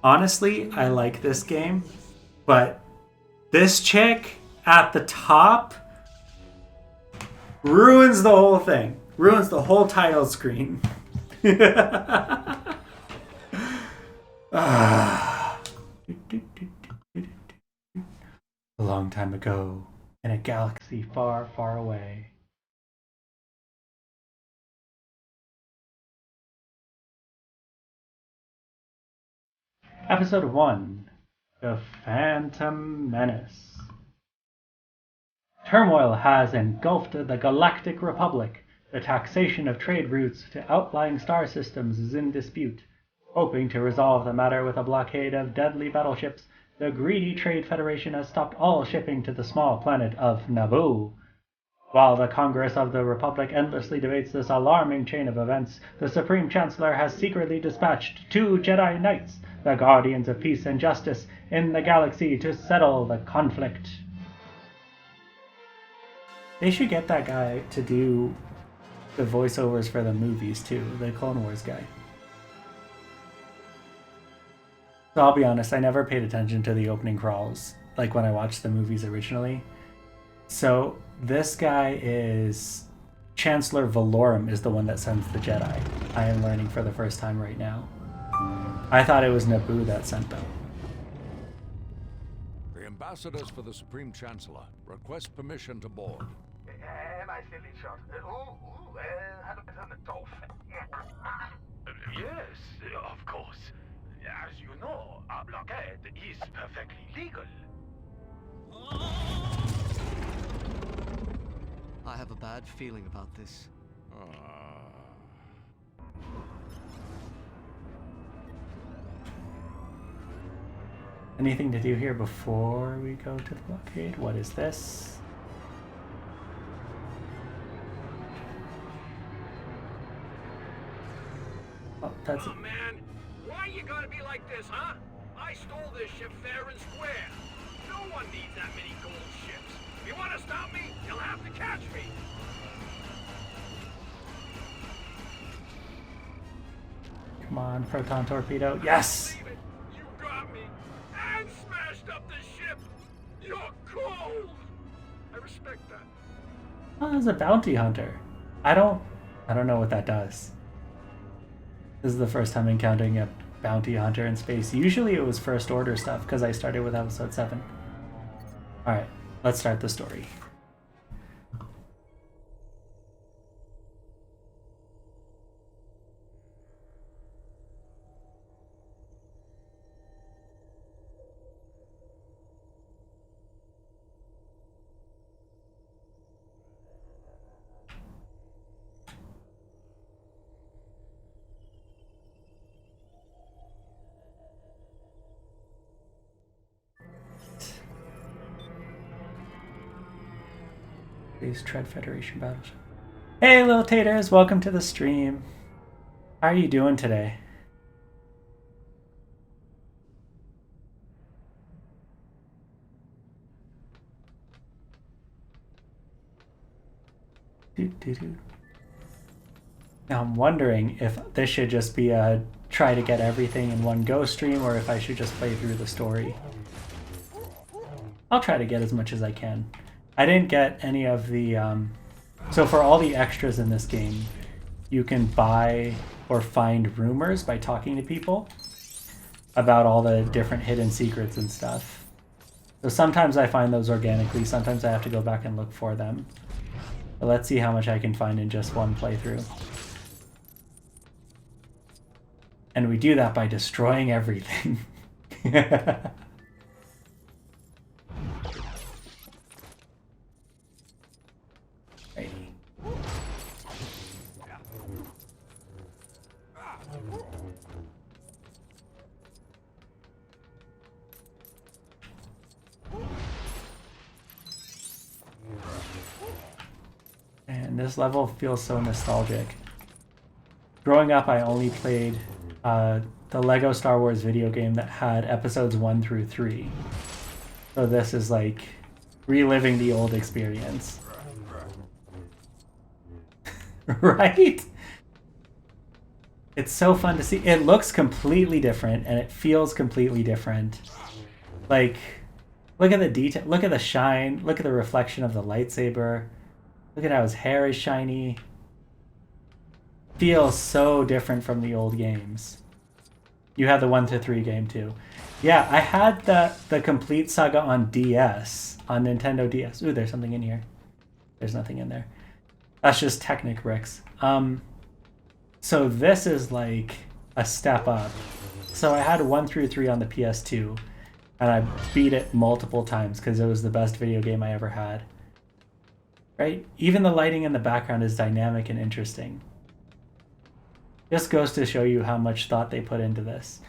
honestly, I like this game, but this chick at the top ruins the whole thing. Ruins the whole title screen. A long time ago, in a galaxy far, far away. Episode 1, The Phantom Menace. Turmoil has engulfed the Galactic Republic. The taxation of trade routes to outlying star systems is in dispute. Hoping to resolve the matter with a blockade of deadly battleships, the greedy Trade Federation has stopped all shipping to the small planet of Naboo. While the Congress of the Republic endlessly debates this alarming chain of events, the Supreme Chancellor has secretly dispatched 2 Jedi Knights, the guardians of peace and justice, in the galaxy to settle the conflict. They should get that guy to do the voiceovers for the movies too, the Clone Wars guy. So I'll be honest, I never paid attention to the opening crawls, like when I watched the movies originally. So this guy is... Chancellor Valorum is the one that sends the Jedi. I am learning for the first time right now. I thought it was Naboo that sent them. The ambassadors for the Supreme Chancellor request permission to board. Yes, of course. As you know, our blockade is perfectly legal. I have a bad feeling about this. Anything to do here before we go to the blockade? What is this? Oh, that's Oh man, why you gotta be like this, huh? I stole this ship fair and square. No one needs that many gold ships. If you want to stop me, you'll have to catch me. Come on, proton torpedo. Yes! You got me and smashed up the ship. You're cold. I respect that. Oh, there's a bounty hunter. I don't know what that does. This is the first time encountering a bounty hunter in space. Usually it was first order stuff because I started with episode 7. Alright, let's start the story. These Tread Federation battles. Hey little taters, welcome to the stream. How are you doing today? Now I'm wondering if this should just be a try to get everything in one go stream or if I should just play through the story. I'll try to get as much as I can. I didn't get any of the... So for all the extras in this game, you can buy or find rumors by talking to people about all the different hidden secrets and stuff. So sometimes I find those organically, sometimes I have to go back and look for them. But let's see how much I can find in just one playthrough. And we do that by destroying everything. And this level feels so nostalgic. Growing up, I only played the Lego Star Wars video game that had episodes 1 through 3. So this is like reliving the old experience. Right? It's so fun to see. It looks completely different and it feels completely different. Like, look at the detail, look at the shine, look at the reflection of the lightsaber. Look at how his hair is shiny. Feels so different from the old games. You had the 1 to 3 game too. Yeah, I had the complete Saga on DS, on Nintendo DS. Ooh, there's something in here. There's nothing in there. That's just Technic bricks. So this is like a step up. So I had 1 through 3 on the PS2, and I beat it multiple times because it was the best video game I ever had. Right? Even the lighting in the background is dynamic and interesting. Just goes to show you how much thought they put into this.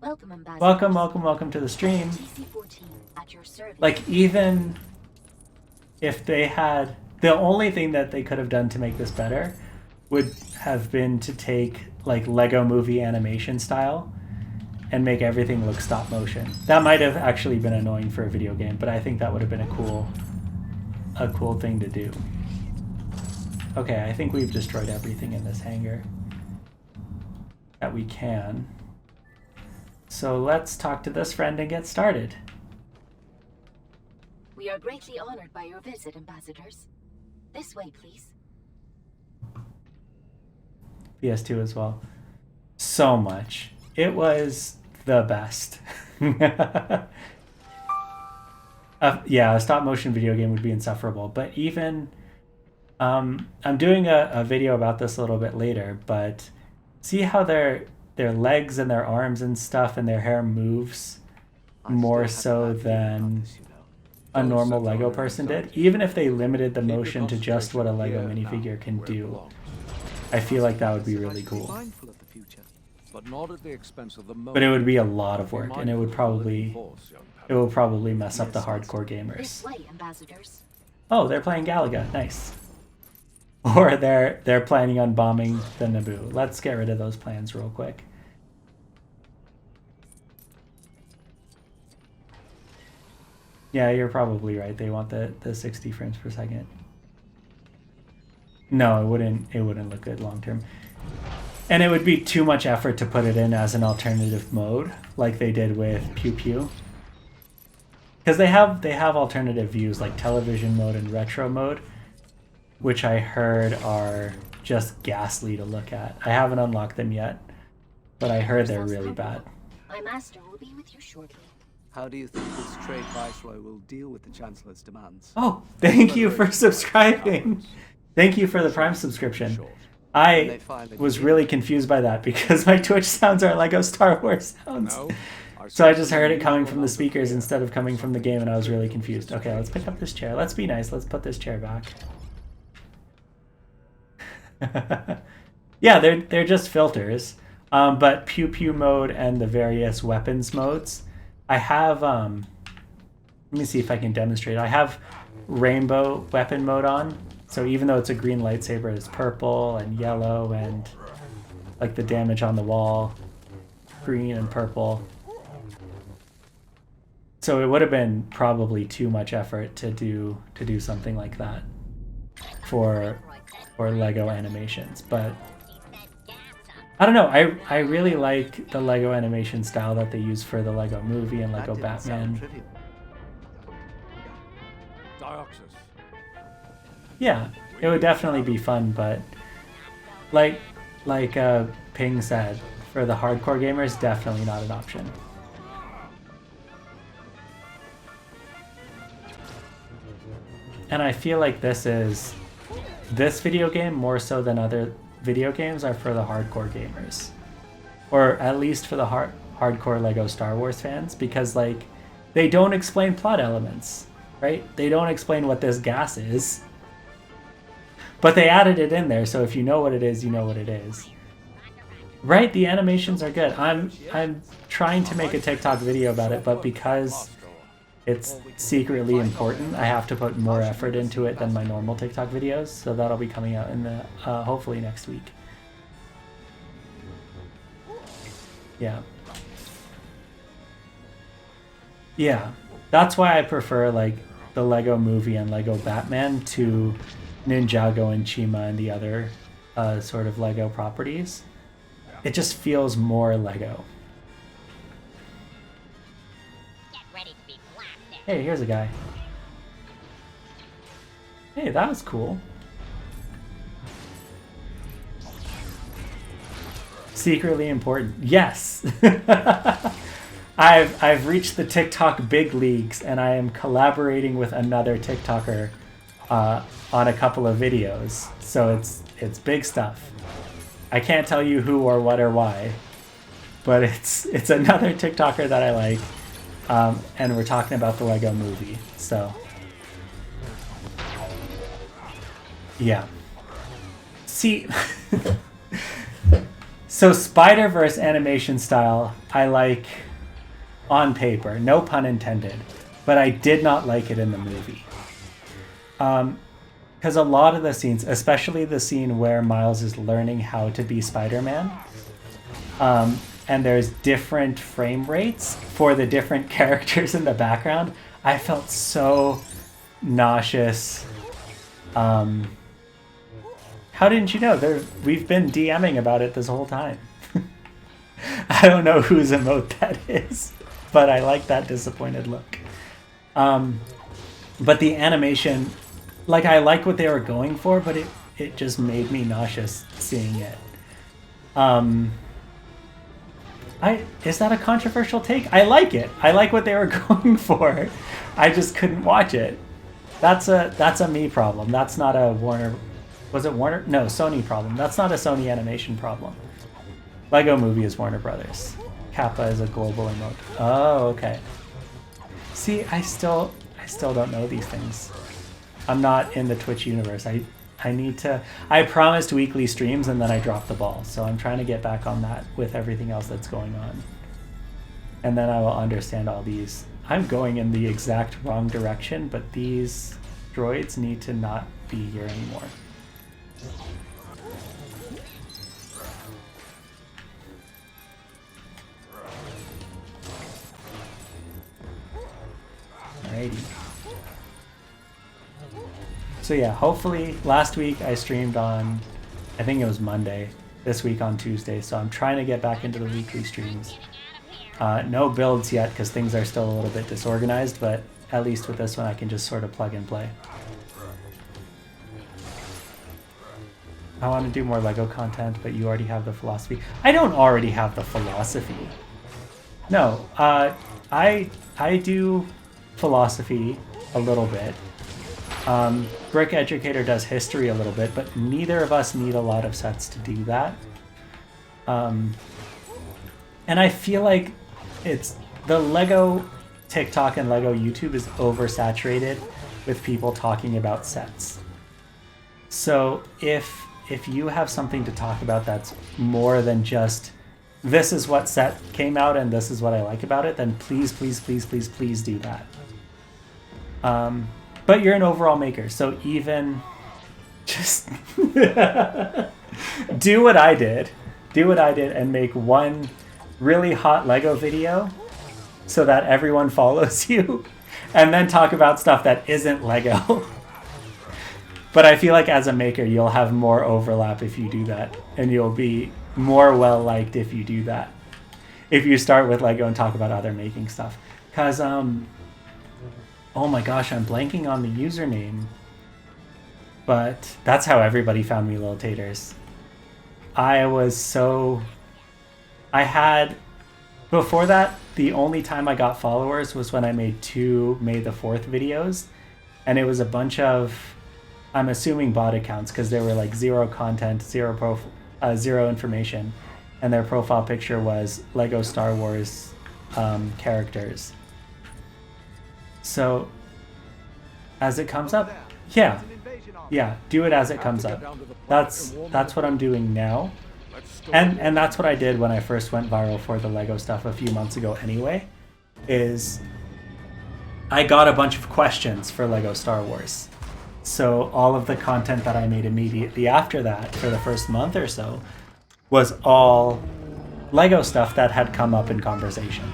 Welcome, Ambassador. Welcome to the stream. TC-14 at your service. Like, even if they had... The only thing that they could have done to make this better would have been to take, like, Lego movie animation style and make everything look stop motion. That might have actually been annoying for a video game, but I think that would have been a cool thing to do. Okay, I think we've destroyed everything in this hangar that we can. So let's talk to this friend and get started. We are greatly honored by your visit, Ambassadors. This way, please. PS2 as well. So much. It was the best. Yeah, a stop motion video game would be insufferable, but even I'm doing a video about this a little bit later, but see how their legs and their arms and stuff and their hair moves more so than a normal Lego person did? Even if they limited the motion to just what a Lego minifigure can do, I feel like that would be really cool. But it would be a lot of work, and it will probably mess up the hardcore gamers. This way, Ambassadors. Oh, they're playing Galaga. Nice. Or they're planning on bombing the Naboo. Let's get rid of those plans real quick. Yeah, you're probably right. They want the 60 frames per second. No, it wouldn't look good long term. And it would be too much effort to put it in as an alternative mode, like they did with Pew Pew. Because they have alternative views like television mode and retro mode, which I heard are just ghastly to look at. I haven't unlocked them yet, but I heard they're really bad. My master will be with you shortly. How do you think this trade viceroy will deal with the Chancellor's demands? Oh, thank you for subscribing. Thank you for the Prime subscription. I was really confused by that because my Twitch sounds are Lego Star Wars sounds. So I just heard it coming from the speakers instead of coming from the game, and I was really confused. Okay, let's pick up this chair. Let's be nice. Let's put this chair back. Yeah, they're just filters. But Pew Pew mode and the various weapons modes, I have, let me see if I can demonstrate. I have rainbow weapon mode on. So even though it's a green lightsaber, it's purple and yellow and like the damage on the wall, green and purple. So it would have been probably too much effort to do something like that for Lego animations, but I don't know. I really like the Lego animation style that they use for the Lego Movie and Lego Batman. Yeah, it would definitely be fun, but like Ping said, for the hardcore gamers, definitely not an option. And I feel like this video game, more so than other video games, are for the hardcore gamers. Or at least for the hardcore Lego Star Wars fans, because like they don't explain plot elements, right? They don't explain what this gas is. But they added it in there, so if you know what it is, you know what it is. Right, the animations are good. I'm trying to make a TikTok video about it, but because it's secretly important, I have to put more effort into it than my normal TikTok videos, so that'll be coming out in the hopefully next week. Yeah. Yeah, that's why I prefer like the Lego Movie and Lego Batman to Ninjago and Chima and the other sort of Lego properties. it just feels more Lego. Get ready to be blasted. Hey, here's a guy. Hey, that was cool. Secretly important. Yes. I've reached the TikTok big leagues, and I am collaborating with another TikToker on a couple of videos. So it's big stuff. I can't tell you who or what or why, but it's another TikToker that I like, and we're talking about the Lego Movie. So yeah. See. So Spider-Verse animation style, I like on paper, no pun intended, but I did not like it in the movie. Because a lot of the scenes, especially the scene where Miles is learning how to be Spider-Man, and there's different frame rates for the different characters in the background, I felt so nauseous. How didn't you know? We've been DMing about it this whole time. I don't know whose emote that is, but I like that disappointed look. But the animation, like, I like what they were going for, but it just made me nauseous seeing it. Is that a controversial take? I like it. I like what they were going for. I just couldn't watch it. That's a me problem. That's not a Warner. Was it Warner? No, Sony problem. That's not a Sony animation problem. Lego Movie is Warner Brothers. Kappa is a global emote. Oh, okay. See, I still don't know these things. I'm not in the Twitch universe. I need to. I promised weekly streams and then I dropped the ball. So I'm trying to get back on that with everything else that's going on. And then I will understand all these. I'm going in the exact wrong direction, but these droids need to not be here anymore. Alrighty. So yeah, hopefully last week I streamed on, I think it was Monday, this week on Tuesday, so I'm trying to get back into the weekly streams. No builds yet because things are still a little bit disorganized, but at least with this one I can just sort of plug and play. I want to do more Lego content, but you already have the philosophy. I don't already have the philosophy. No, I do philosophy a little bit. Brick Educator does history a little bit, but neither of us need a lot of sets to do that. And I feel like it's the Lego TikTok and Lego YouTube is oversaturated with people talking about sets. So if you have something to talk about that's more than just this is what set came out and this is what I like about it, then please, please, please, please, please do that. But you're an overall maker, so even just do what I did. Do what I did and make one really hot Lego video so that everyone follows you, and then talk about stuff that isn't Lego. But I feel like as a maker, you'll have more overlap if you do that, and you'll be more well-liked if you do that. If you start with Lego and talk about other making stuff. Because, oh my gosh, I'm blanking on the username. But that's how everybody found me, Lil Taters. Before that, the only time I got followers was when I made 2 May the 4th videos. And it was a bunch of, I'm assuming bot accounts, because they were like 0 content, 0 information, and their profile picture was Lego Star Wars characters. So, as it comes up, yeah, do it as it comes up. That's what I'm doing now, and that's what I did when I first went viral for the Lego stuff a few months ago. Anyway, is I got a bunch of questions for Lego Star Wars. So all of the content that I made immediately after that, for the first month or so, was all Lego stuff that had come up in conversation.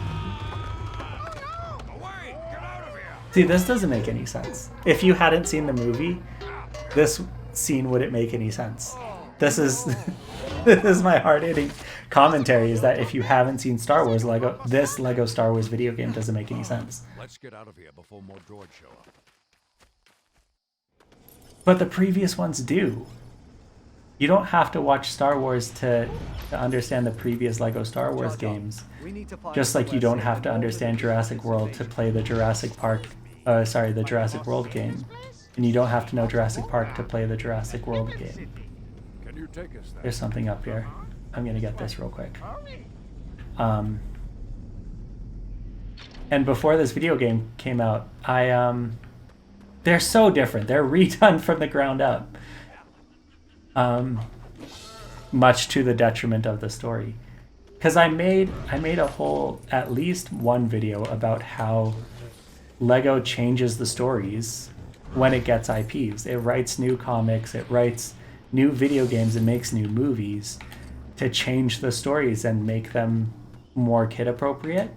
See, this doesn't make any sense. If you hadn't seen the movie, this scene wouldn't make any sense. This is This is my hard-hitting commentary, is that if you haven't seen Star Wars Lego, this Lego Star Wars video game doesn't make any sense. Let's get out of here before more droids show up. But the previous ones do. You don't have to watch Star Wars to understand the previous Lego Star Wars games. Just like you don't have to understand Jurassic World to play the Jurassic World game. And you don't have to know Jurassic Park to play the Jurassic World game. Can you take us there? There's something up here. I'm gonna get this real quick. And before this video game came out, they're so different. They're redone from the ground up. Much to the detriment of the story. Because I made a whole, at least one video about how Lego changes the stories when it gets IPs. It writes new comics, it writes new video games, and makes new movies to change the stories and make them more kid appropriate.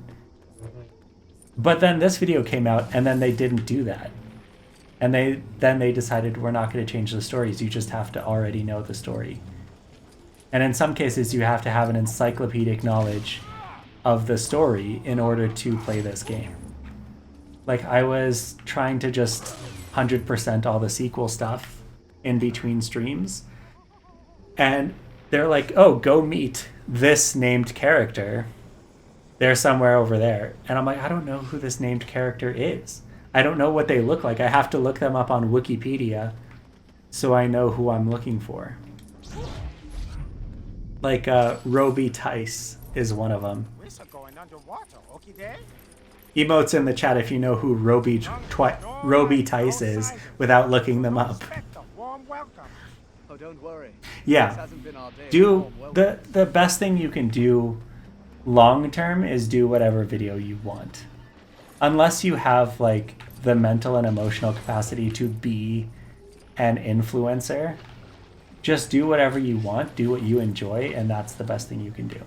But then this video came out and then they didn't do that. And then they decided, we're not going to change the stories, you just have to already know the story. And in some cases you have to have an encyclopedic knowledge of the story in order to play this game. Like, I was trying to just 100% all the sequel stuff in between streams, and they're like, oh, go meet this named character. They're somewhere over there. And I'm like, I don't know who this named character is. I don't know what they look like. I have to look them up on Wikipedia so I know who I'm looking for. Like, Roby Tice is one of them. Emotes in the chat if you know who Roby Tice is without looking them up. Oh, don't worry. Yeah. This hasn't been our day. Do the best thing you can do long term is do whatever video you want. Unless you have like the mental and emotional capacity to be an influencer, just do whatever you want, do what you enjoy, and that's the best thing you can do.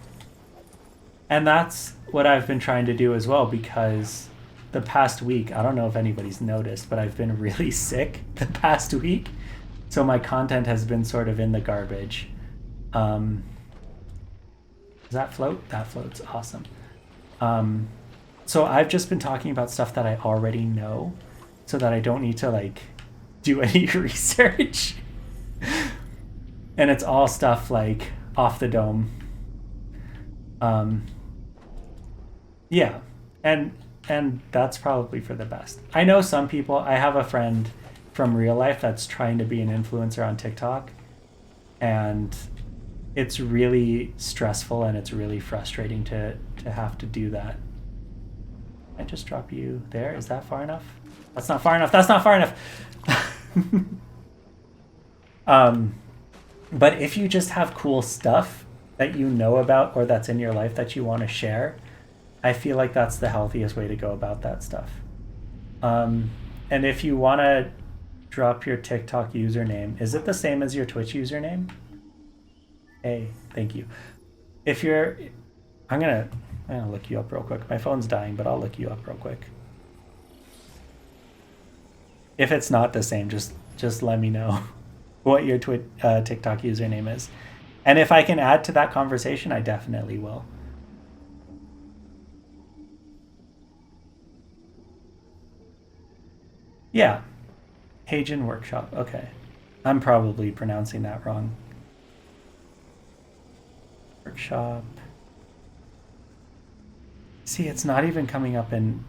And that's what I've been trying to do as well, because the past week, I don't know if anybody's noticed, but I've been really sick the past week. So my content has been sort of in the garbage. Does that float? That floats. Awesome. So I've just been talking about stuff that I already know so that I don't need to like do any research. And it's all stuff like off the dome. Yeah. And that's probably for the best. I know some people, I have a friend from real life that's trying to be an influencer on TikTok, and it's really stressful and it's really frustrating to have to do that. I just drop you there. Is that far enough? That's not far enough. That's not far enough. But if you just have cool stuff that you know about or that's in your life that you want to share, I feel like that's the healthiest way to go about that stuff. And if you want to drop your TikTok username, is it the same as your Twitch username? Hey, thank you. If you're, I'm gonna look you up real quick. My phone's dying, but I'll look you up real quick. If it's not the same, just let me know what your TikTok username is. And if I can add to that conversation, I definitely will. Yeah. Hagen Workshop. Okay. I'm probably pronouncing that wrong. Workshop. See, it's not even coming up in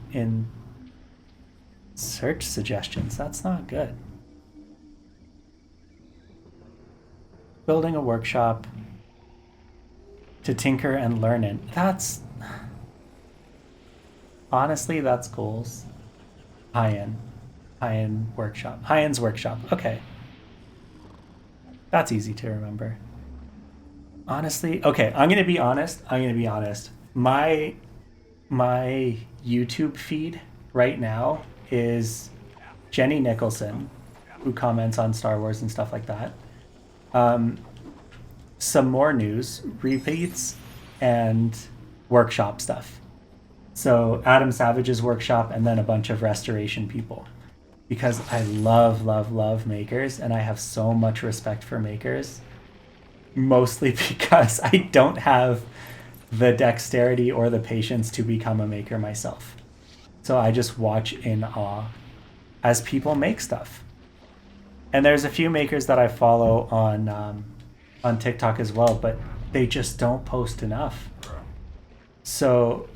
search suggestions. That's not good. Building a workshop to tinker and learn in. That's... Honestly, that's goals. High-end workshop. High-end's workshop. Okay. That's easy to remember. Honestly, okay, I'm gonna be honest. My YouTube feed right now is Jenny Nicholson, who comments on Star Wars and stuff like that. Some more news, repeats, and workshop stuff. So Adam Savage's workshop, and then a bunch of restoration people. Because I love makers, and I have so much respect for makers. mostly because I don't have the dexterity or the patience to become a maker myself. So I just watch in awe as people make stuff. And there's a few makers that I follow on TikTok as well, but they just don't post enough. So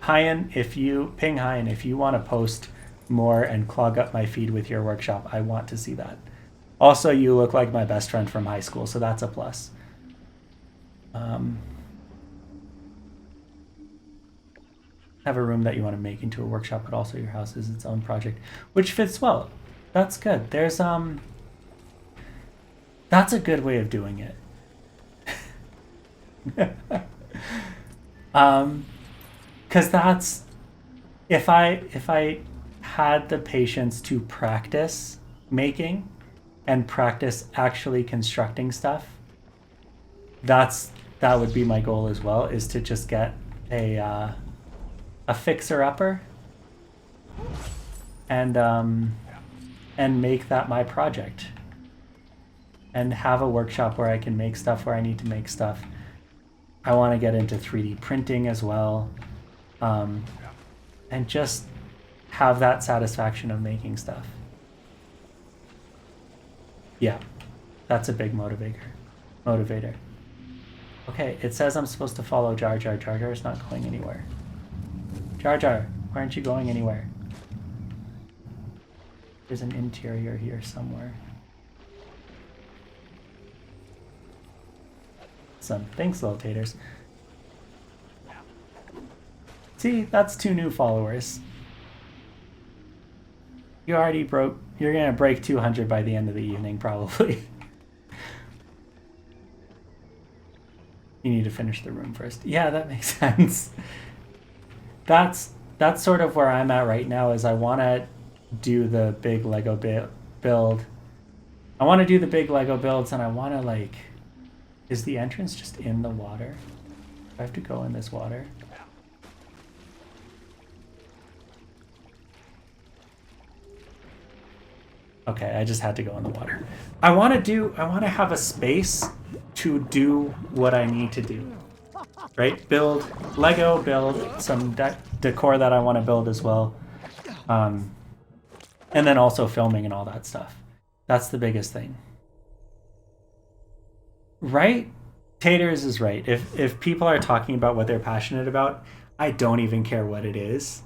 Hyan, if you want to post more and clog up my feed with your workshop, I want to see that. Also, you look like my best friend from high school, so that's a plus. Have a room that you want to make into a workshop, but also your house is its own project, which fits well. That's good. There's that's a good way of doing it. Because that's if I had the patience to practice making and practice actually constructing stuff, that would be my goal as well, is to just get a fixer-upper and make that my project and have a workshop where I can make stuff where I need to make stuff. I want to get into 3D printing as well, and just have that satisfaction of making stuff. Yeah, that's a big motivator. Okay, it says I'm supposed to follow Jar Jar. Jar Jar's not going anywhere. Jar Jar, why aren't you going anywhere? There's an interior here somewhere. Thanks, little taters. See, that's 2 new followers. You're gonna break 200 by the end of the evening, probably. You need to finish the room first. Yeah, that makes sense. That's sort of where I'm at right now, is I want to do the big Lego build. I want to do the big Lego builds, and I want to, like... Is the entrance just in the water? Do I have to go in this water? Okay, I just had to go in the water. I want to have a space to do what I need to do. Right? Build Lego, build some decor that I want to build as well. And then also filming and all that stuff. That's the biggest thing. Right? Taters is right. If people are talking about what they're passionate about, I don't even care what it is.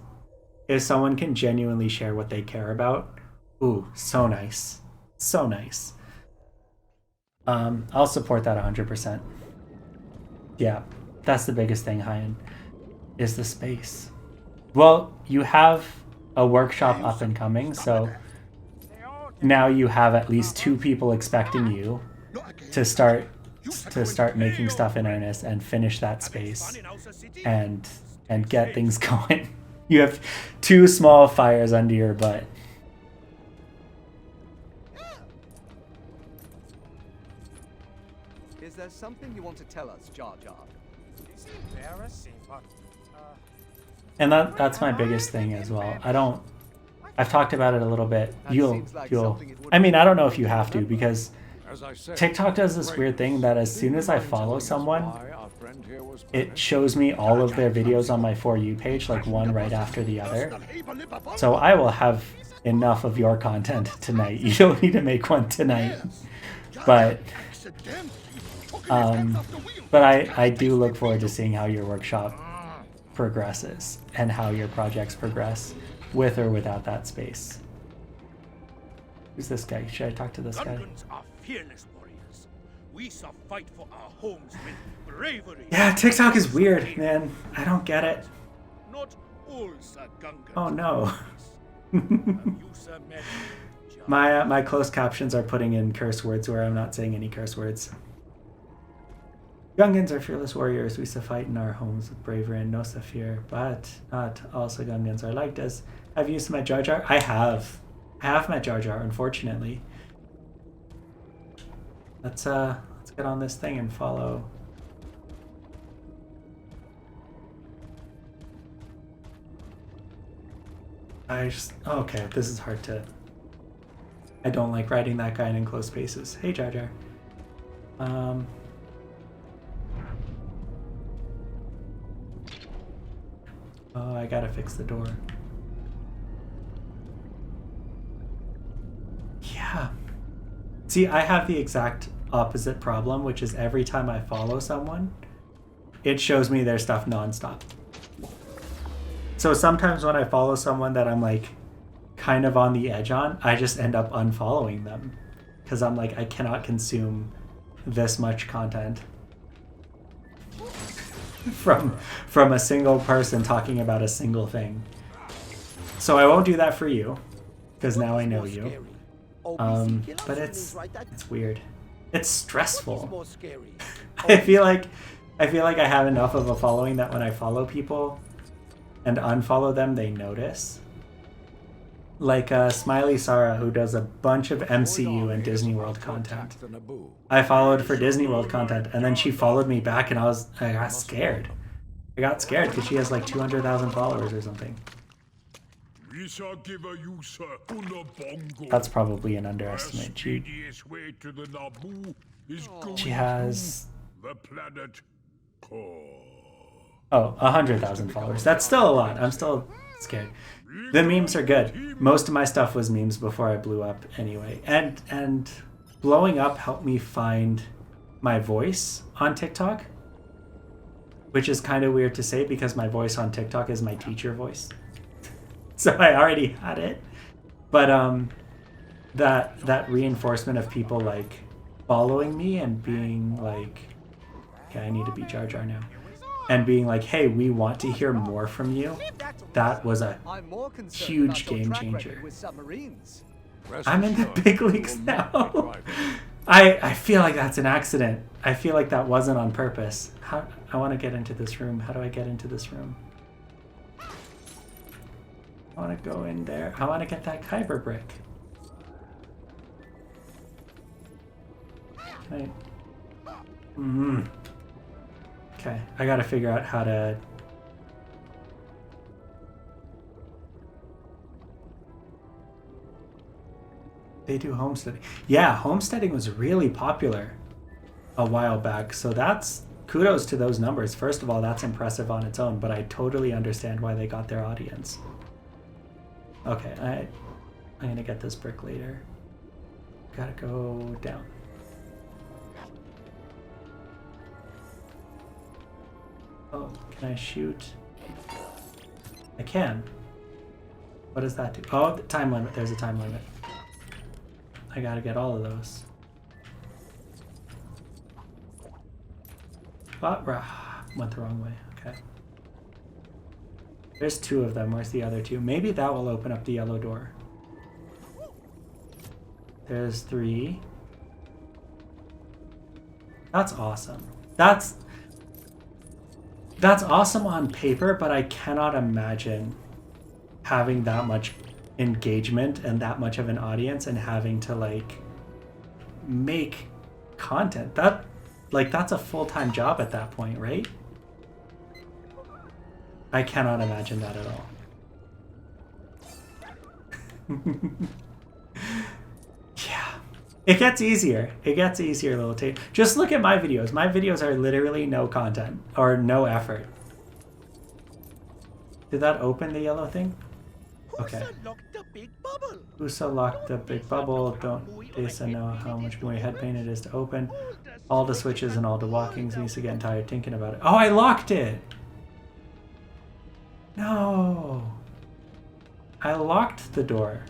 If someone can genuinely share what they care about, ooh, so nice. So nice. I'll support that 100%. Yeah, that's the biggest thing, Hyan, is the space. Well, you have a workshop up and coming, so now you have at least 2 people expecting you to start making stuff in earnest and finish that space and get things going. You have 2 small fires under your butt. Is there something you want to tell us, Jar Jar? It's embarrassing, but And that's my biggest thing as well. I've talked about it a little bit. I mean, I don't know if you have to, because TikTok does this weird thing that as soon as I follow someone, it shows me all of their videos on my For You page, like one right after the other. So I will have enough of your content tonight. You don't need to make one tonight. But I do look forward to seeing how your workshop progresses and how your projects progress with or without that space. Who's this guy? Should I talk to this guy? Fearless warriors. We shall fight for our homes with bravery. Yeah, TikTok is weird, man. I don't get it. Not all Sagangans. Oh no. My closed captions are putting in curse words where I'm not saying any curse words. Gungans are fearless warriors. We shall fight in our homes with bravery and no fear, but not all Sagangans are like this. Have you met Jar Jar? I have. I have met Jar Jar, unfortunately. Let's get on this thing and follow. Okay, this is hard to... I don't like riding that guy in enclosed spaces. Hey, Jar Jar. Oh, I gotta fix the door. Yeah. See, I have the exact opposite problem, which is every time I follow someone, it shows me their stuff nonstop. So sometimes when I follow someone that I'm like kind of on the edge on, I just end up unfollowing them. Because I'm like, I cannot consume this much content from a single person talking about a single thing. So I won't do that for you, because now I know you. But it's weird. It's stressful. I feel like I have enough of a following that when I follow people and unfollow them, they notice. Like Smiley Sarah, who does a bunch of MCU and Disney World content. I followed for Disney World content, and then she followed me back, and I got scared. I got scared because she has like 200,000 followers or something. That's probably an underestimate. She has 100,000 followers. That's still a lot. I'm still scared. The memes are good. Most of my stuff was memes before I blew up anyway. And blowing up helped me find my voice on TikTok, which is kind of weird to say because my voice on TikTok is my teacher voice. So I already had it. But that reinforcement of people like following me and being like, okay, I need to be Jar Jar now. And being like, hey, we want to hear more from you. That was a huge game changer. I'm in the big leagues now. I feel like that's an accident. I feel like that wasn't on purpose. I want to get into this room. How do I get into this room? I want to go in there. I want to get that Kyber brick. Okay, I gotta figure out how to... They do homesteading. Yeah, homesteading was really popular a while back, so that's... Kudos to those numbers. First of all, that's impressive on its own, but I totally understand why they got their audience. Okay, I'm gonna get this brick later. Gotta go down. Oh, can I shoot? I can. What does that do? Oh, the time limit. There's a time limit. I gotta get all of those. Went the wrong way. Okay. There's two of them. Where's the other two? Maybe that will open up the yellow door. There's 3. That's awesome. That's awesome on paper, but I cannot imagine having that much engagement and that much of an audience and having to like make content. That's a full-time job at that point, right? I cannot imagine that at all. Yeah. It gets easier. It gets easier, little tape. Just look at my videos. My videos are literally no content or no effort. Did that open the yellow thing? Okay. Usa locked the big bubble. Don't Asa know how much more head pain it is to open. All the switches and all the walkings. Needs to get tired thinking about it. Oh, I locked it! No! I locked the door.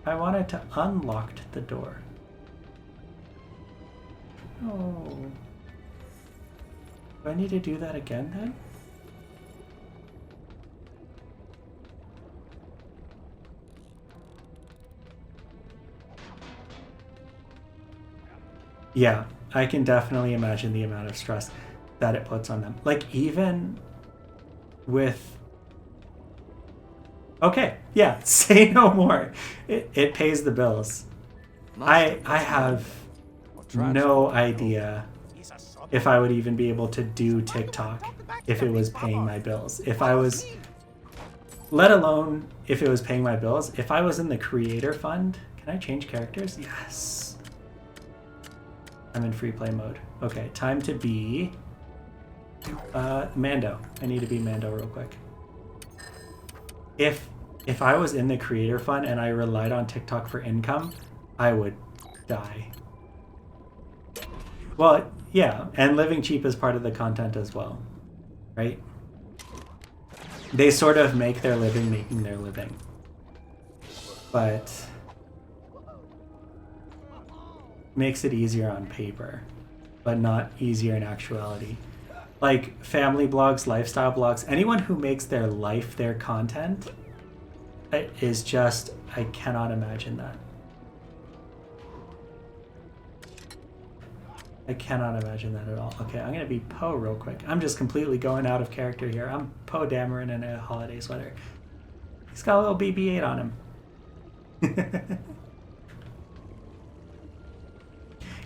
I wanted to unlock the door. Oh. Do I need to do that again then? Yeah, I can definitely imagine the amount of stress that it puts on them. Like even with... Okay, yeah, say no more. It pays the bills. I have no idea if I would even be able to do TikTok if it was paying my bills. If I was, let alone if it was paying my bills, if I was in the creator fund, can I change characters? Yes. I'm in free play mode. Okay, time to be Mando. I need to be Mando real quick. If I was in the creator fund and I relied on TikTok for income, I would die. Well, yeah, and living cheap is part of the content as well, right? They sort of make their living making their living. But makes it easier on paper, but not easier in actuality. Like family blogs, lifestyle blogs, anyone who makes their life their content is just, I cannot imagine that. I cannot imagine that at all. Okay, I'm gonna be Poe real quick. I'm just completely going out of character here. I'm Poe Dameron in a holiday sweater. He's got a little BB-8 on him.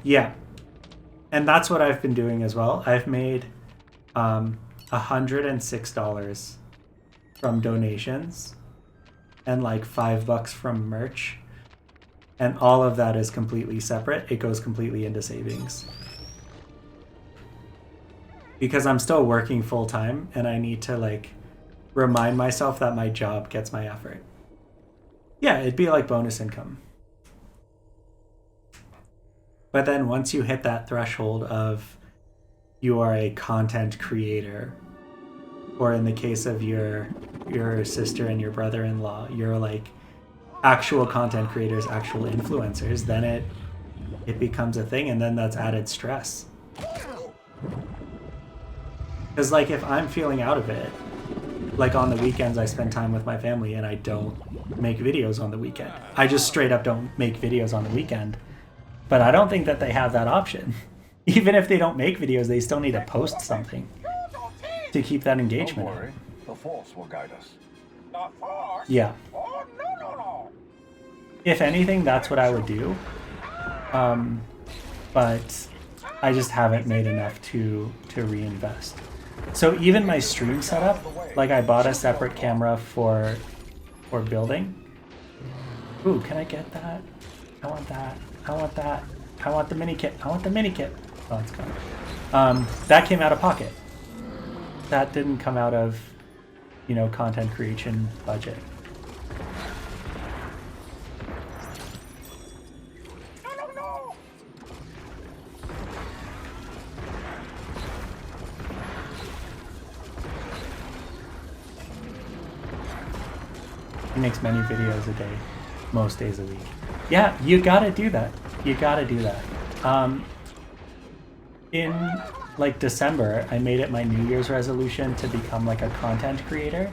Yeah, and that's what I've been doing as well. I've made $106 from donations and like $5 from merch, and all of that is completely separate. It goes completely into savings because I'm still working full time and I need to like remind myself that my job gets my effort. Yeah, it'd be like bonus income. But then once you hit that threshold of you are a content creator, or in the case of your sister and your brother-in-law, you're like actual content creators, actual influencers, then it becomes a thing, and then that's added stress. Because like if I'm feeling out of it, like on the weekends I spend time with my family and I don't make videos on the weekend. I just straight up don't make videos on the weekend. But I don't think that they have that option. Even if they don't make videos, they still need to post something to keep that engagement. Don't worry, the Force will guide us. The Force? Yeah. Oh, no. If anything, that's what I would do. But I just haven't made enough to reinvest. So even my stream setup, like I bought a separate camera for building. Ooh, can I get that? I want that. I want that. I want the mini kit. I want the mini kit. Oh, it's gone. That came out of pocket. That didn't come out of, content creation budget. No. He makes many videos a day, most days a week. Yeah, you gotta do that. You gotta do that. In like December, I made it my New Year's resolution to become like a content creator.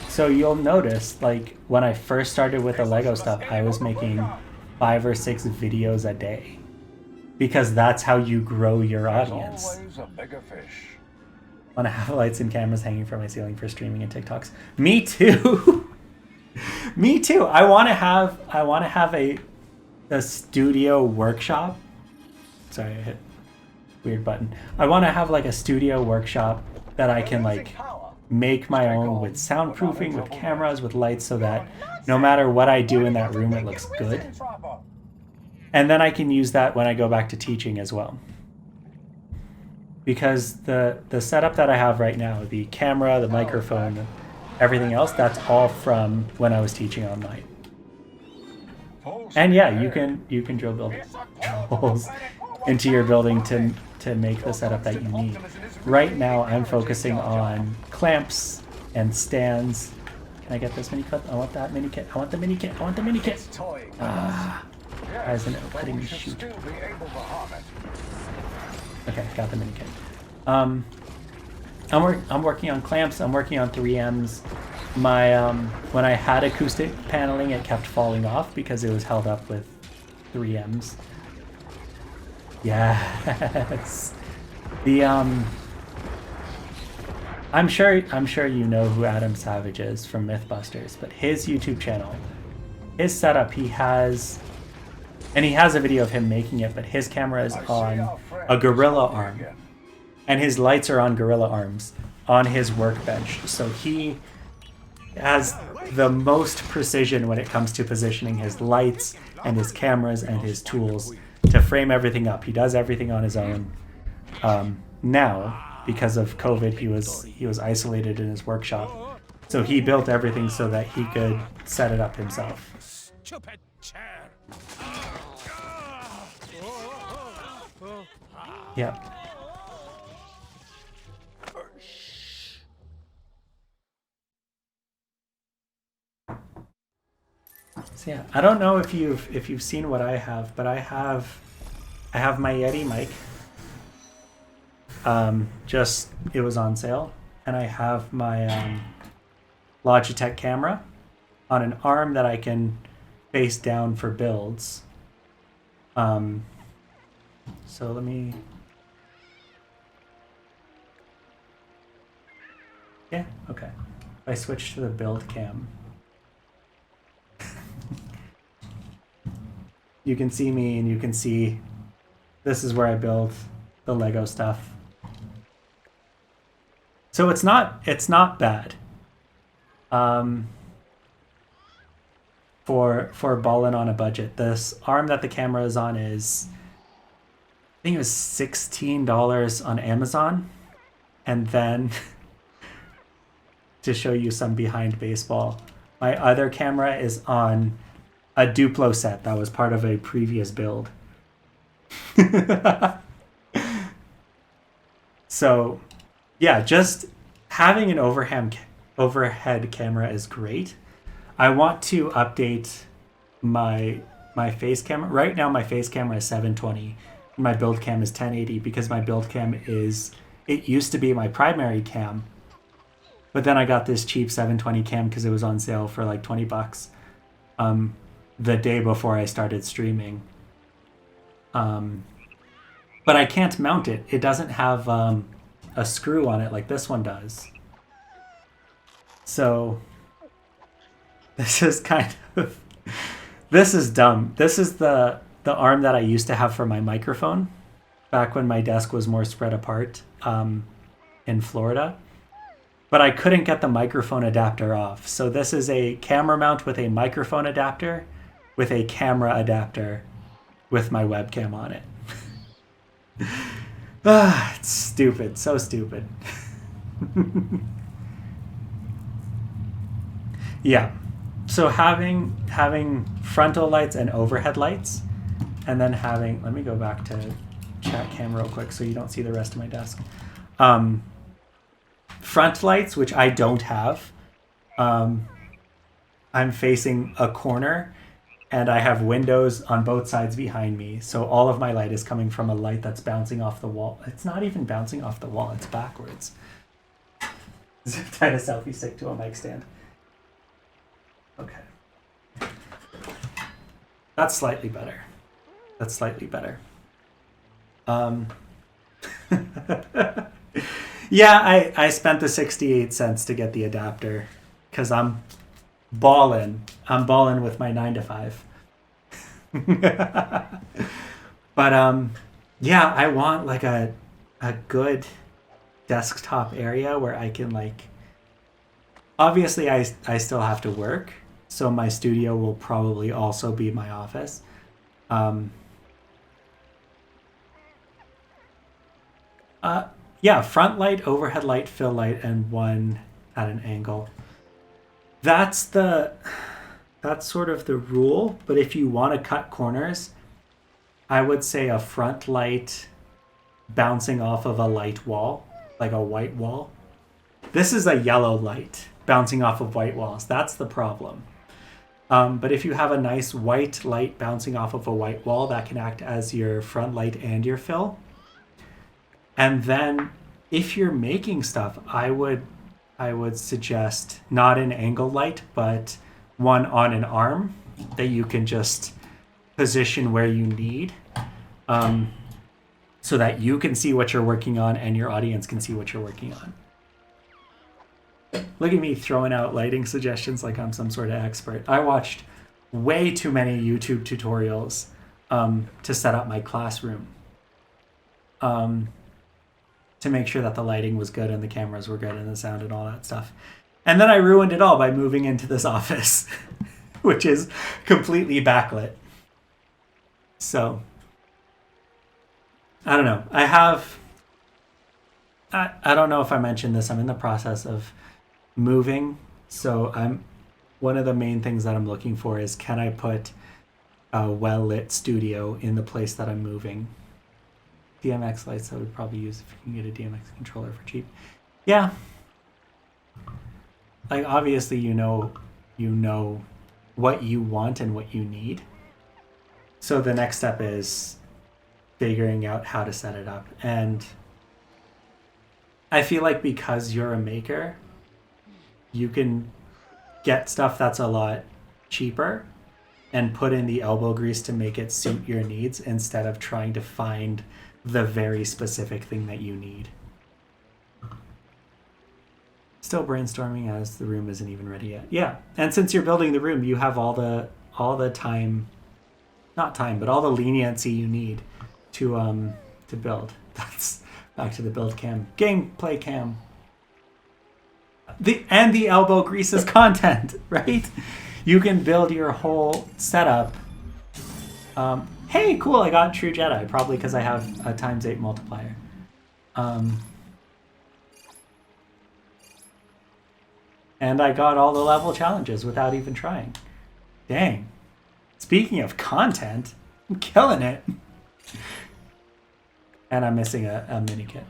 So you'll notice, like when I first started with the Lego stuff, I was making 5 or 6 videos a day, because that's how you grow your audience. Always a bigger fish. I want to have lights and cameras hanging from my ceiling for streaming and TikToks. Me too. Me too. I want to have a studio workshop. Sorry, I hit weird button. I want to have like a studio workshop that I can like make my own with soundproofing, with cameras, with lights, so that no matter what I do in that room, it looks good. And then I can use that when I go back to teaching as well. Because the setup that I have right now, the camera, the microphone, everything else, that's all from when I was teaching online. And yeah, you can drill holes into your building to make the setup that you need. Right now, I'm focusing on clamps and stands. Can I get this mini clip? I want that mini kit. I want the mini kit. I want the mini kit. Why isn't it letting me shoot? Okay, got the mini kit. I'm working on clamps. I'm working on 3Ms. My when I had acoustic paneling, it kept falling off because it was held up with 3Ms. Yes. The I'm sure you know who Adam Savage is from Mythbusters, but his YouTube channel, his setup, he has a video of him making it, but his camera is on a gorilla arm, and his lights are on gorilla arms on his workbench. So he has the most precision when it comes to positioning his lights and his cameras and his tools to frame everything up. He does everything on his own. Now, because of COVID, he was isolated in his workshop. So he built everything so that he could set it up himself. Stupid chair. Yep. So yeah, I don't know if you've seen what I have, but I have my Yeti mic. Just it was on sale, and I have my Logitech camera on an arm that I can face down for builds. So let me. Yeah, okay. If I switch to the build cam, you can see me, and you can see this is where I build the Lego stuff. So it's not bad. For ballin' on a budget. This arm that the camera is on is, I think it was $16 on Amazon, and then to show you some behind baseball, my other camera is on a Duplo set that was part of a previous build. So, yeah, just having an overhead camera is great. I want to update my face camera. Right now, my face camera is 720. My build cam is 1080 because my build cam it used to be my primary cam. But then I got this cheap 720 cam because it was on sale for like $20 the day before I started streaming. But I can't mount it. It doesn't have a screw on it like this one does. So this is this is dumb. This is the arm that I used to have for my microphone back when my desk was more spread apart in Florida. But I couldn't get the microphone adapter off. So this is a camera mount with a microphone adapter with a camera adapter with my webcam on it. It's stupid. So stupid. Yeah. So having frontal lights and overhead lights, and then let me go back to chat cam real quick so you don't see the rest of my desk. Front lights, which I don't have. I'm facing a corner, and I have windows on both sides behind me. So all of my light is coming from a light that's bouncing off the wall. It's not even bouncing off the wall. It's backwards. Zip tied a selfie stick to a mic stand. Okay. That's slightly better. Yeah, I spent the 68 cents to get the adapter because I'm ballin'. I'm ballin' with my 9 to 5. But yeah, I want like a good desktop area where I can like. Obviously, I still have to work, so my studio will probably also be my office. Yeah, front light, overhead light, fill light, and one at an angle. That's sort of the rule, but if you want to cut corners, I would say a front light bouncing off of a light wall, like a white wall. This is a yellow light bouncing off of white walls. That's the problem. But if you have a nice white light bouncing off of a white wall, that can act as your front light and your fill. And then if you're making stuff, I would suggest not an angle light, but one on an arm that you can just position where you need, so that you can see what you're working on and your audience can see what you're working on. Look at me throwing out lighting suggestions like I'm some sort of expert. I watched way too many YouTube tutorials to set up my classroom, to make sure that the lighting was good and the cameras were good and the sound and all that stuff. And then I ruined it all by moving into this office, which is completely backlit. So, I don't know. I don't know if I mentioned this. I'm in the process of moving, so one of the main things that I'm looking for is, can I put a well-lit studio in the place that I'm moving? DMX lights I would probably use if you can get a DMX controller for cheap. Yeah. Like, obviously you know what you want and what you need. So the next step is figuring out how to set it up. And I feel like because you're a maker, you can get stuff that's a lot cheaper and put in the elbow grease to make it suit your needs instead of trying to find the very specific thing that you need. Still brainstorming as the room isn't even ready yet. Yeah, and since you're building the room, you have all the time, not time, but all the leniency you need to build. That's back to the build cam, gameplay cam. The elbow grease is content, right? You can build your whole setup. Hey, cool! I got True Jedi, probably because I have a ×8 multiplier. And I got all the level challenges without even trying. Dang. Speaking of content, I'm killing it. And I'm missing a mini kit.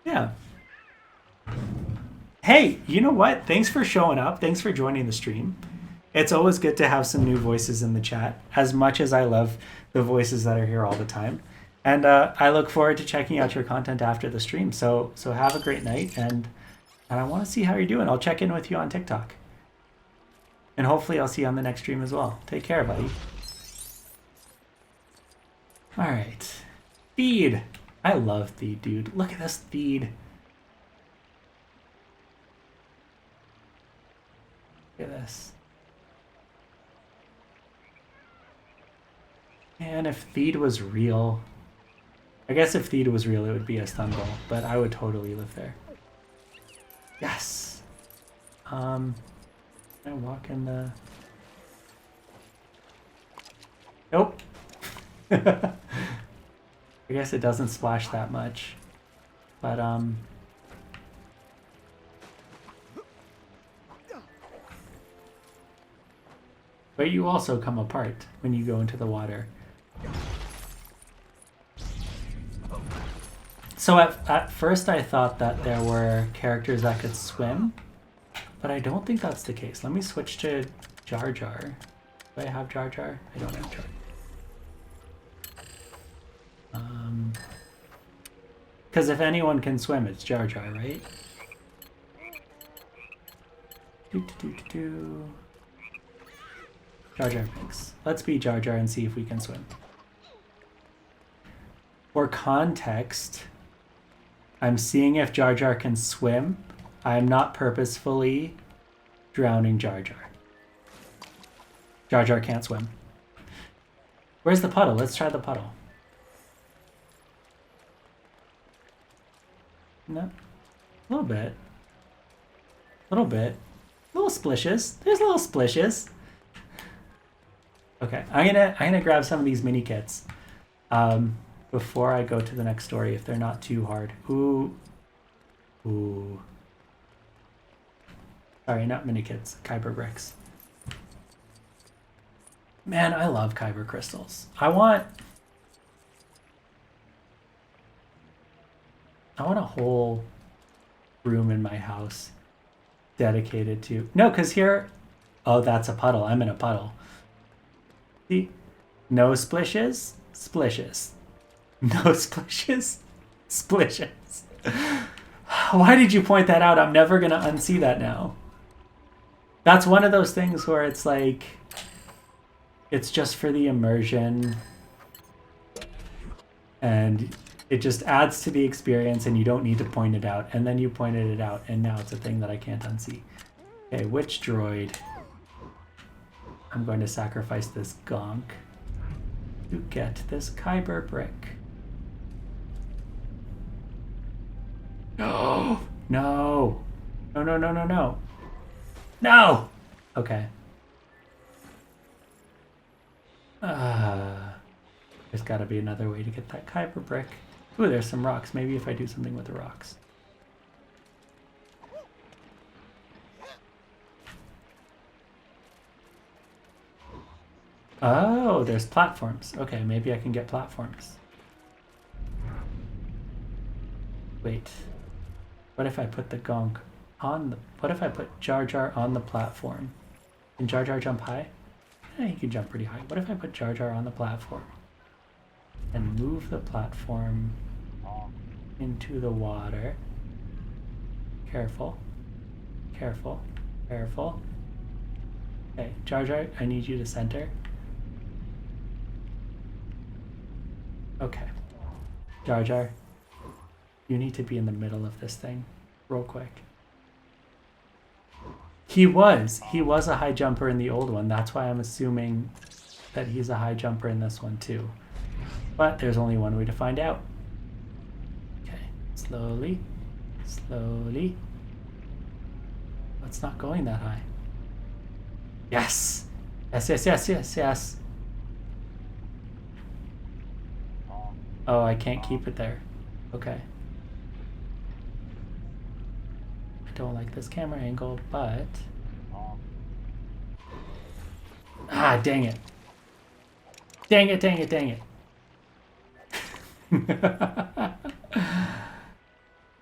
Yeah. Hey, you know what? Thanks for showing up. Thanks for joining the stream. It's always good to have some new voices in the chat, as much as I love the voices that are here all the time. And I look forward to checking out your content after the stream. So have a great night, and I want to see how you're doing. I'll check in with you on TikTok. And hopefully I'll see you on the next stream as well. Take care, buddy. All right. Feed. I love Feed, dude. Look at this Feed. Look at this. And if Feed was real, I guess if Feed was real, it would be a Stunball, but I would totally live there. Yes. I walk in the. Nope. I guess it doesn't splash that much, but But you also come apart when you go into the water. So at first I thought that there were characters that could swim, but I don't think that's the case. Let me switch to Jar Jar. Do I have Jar Jar? I don't have Jar Jar. Because if anyone can swim, it's Jar Jar, right? Jar Jar Binks. Let's be Jar Jar and see if we can swim. For context, I'm seeing if Jar Jar can swim. I am not purposefully drowning Jar Jar. Jar Jar can't swim. Where's the puddle? Let's try the puddle. No. A little bit. Little bit. Little splishes. There's little splishes. Okay, I'm gonna grab some of these mini kits before I go to the next story if they're not too hard. Ooh. Sorry, not mini kits. Kyber bricks. Man, I love Kyber crystals. I want a whole room in my house dedicated to... No, because here... Oh, that's a puddle. I'm in a puddle. See? No splishes, splishes. No splishes, splishes. Why did you point that out? I'm never going to unsee that now. That's one of those things where it's like... It's just for the immersion. And it just adds to the experience and you don't need to point it out. And then you pointed it out and now it's a thing that I can't unsee. Okay, which droid? I'm going to sacrifice this gonk to get this Kyber brick. No! No! No, no, no, no, no. No! Okay. There's got to be another way to get that Kyber brick. Ooh, there's some rocks. Maybe if I do something with the rocks. Oh, there's platforms. Okay, maybe I can get platforms. Wait. What if I put the Gonk on the... What if I put Jar Jar on the platform? Can Jar Jar jump high? Yeah, he can jump pretty high. What if I put Jar Jar on the platform? And move the platform into the water. Careful. Careful. Careful. Okay, Jar Jar, I need you to center. Okay. Jar Jar, you need to be in the middle of this thing real quick. He was a high jumper in the old one. That's why I'm assuming that he's a high jumper in this one too. But there's only one way to find out. Okay, slowly, slowly. Oh, it's not going that high. Yes! Yes, yes, yes, yes, yes. Oh, I can't keep it there. Okay. I don't like this camera angle, but... Ah, dang it. Dang it, dang it, dang it.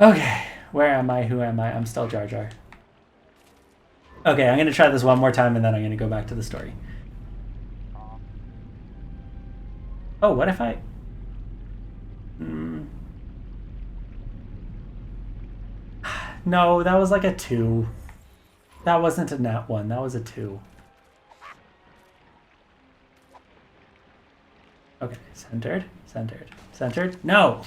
Okay, where am I? Who am I? I'm still Jar Jar. Okay, I'm going to try this one more time and then I'm going to go back to the story. Oh, what if I... No, that was like a 2. That wasn't a nat 1. That was a 2. Okay, centered, centered, centered. No!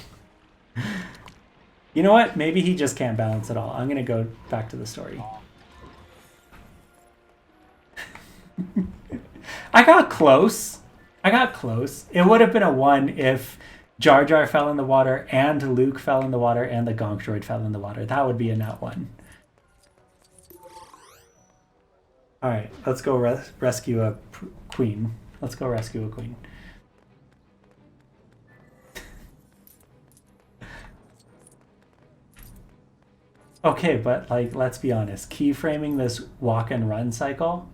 You know what? Maybe he just can't balance at all. I'm going to go back to the story. I got close. I got close. It would have been a 1 if Jar Jar fell in the water and Luke fell in the water and the Gonk droid fell in the water. That would be a nat 1. Alright, let's go rescue a queen. Let's go rescue a queen. Okay, but like, let's be honest. Keyframing this walk and run cycle,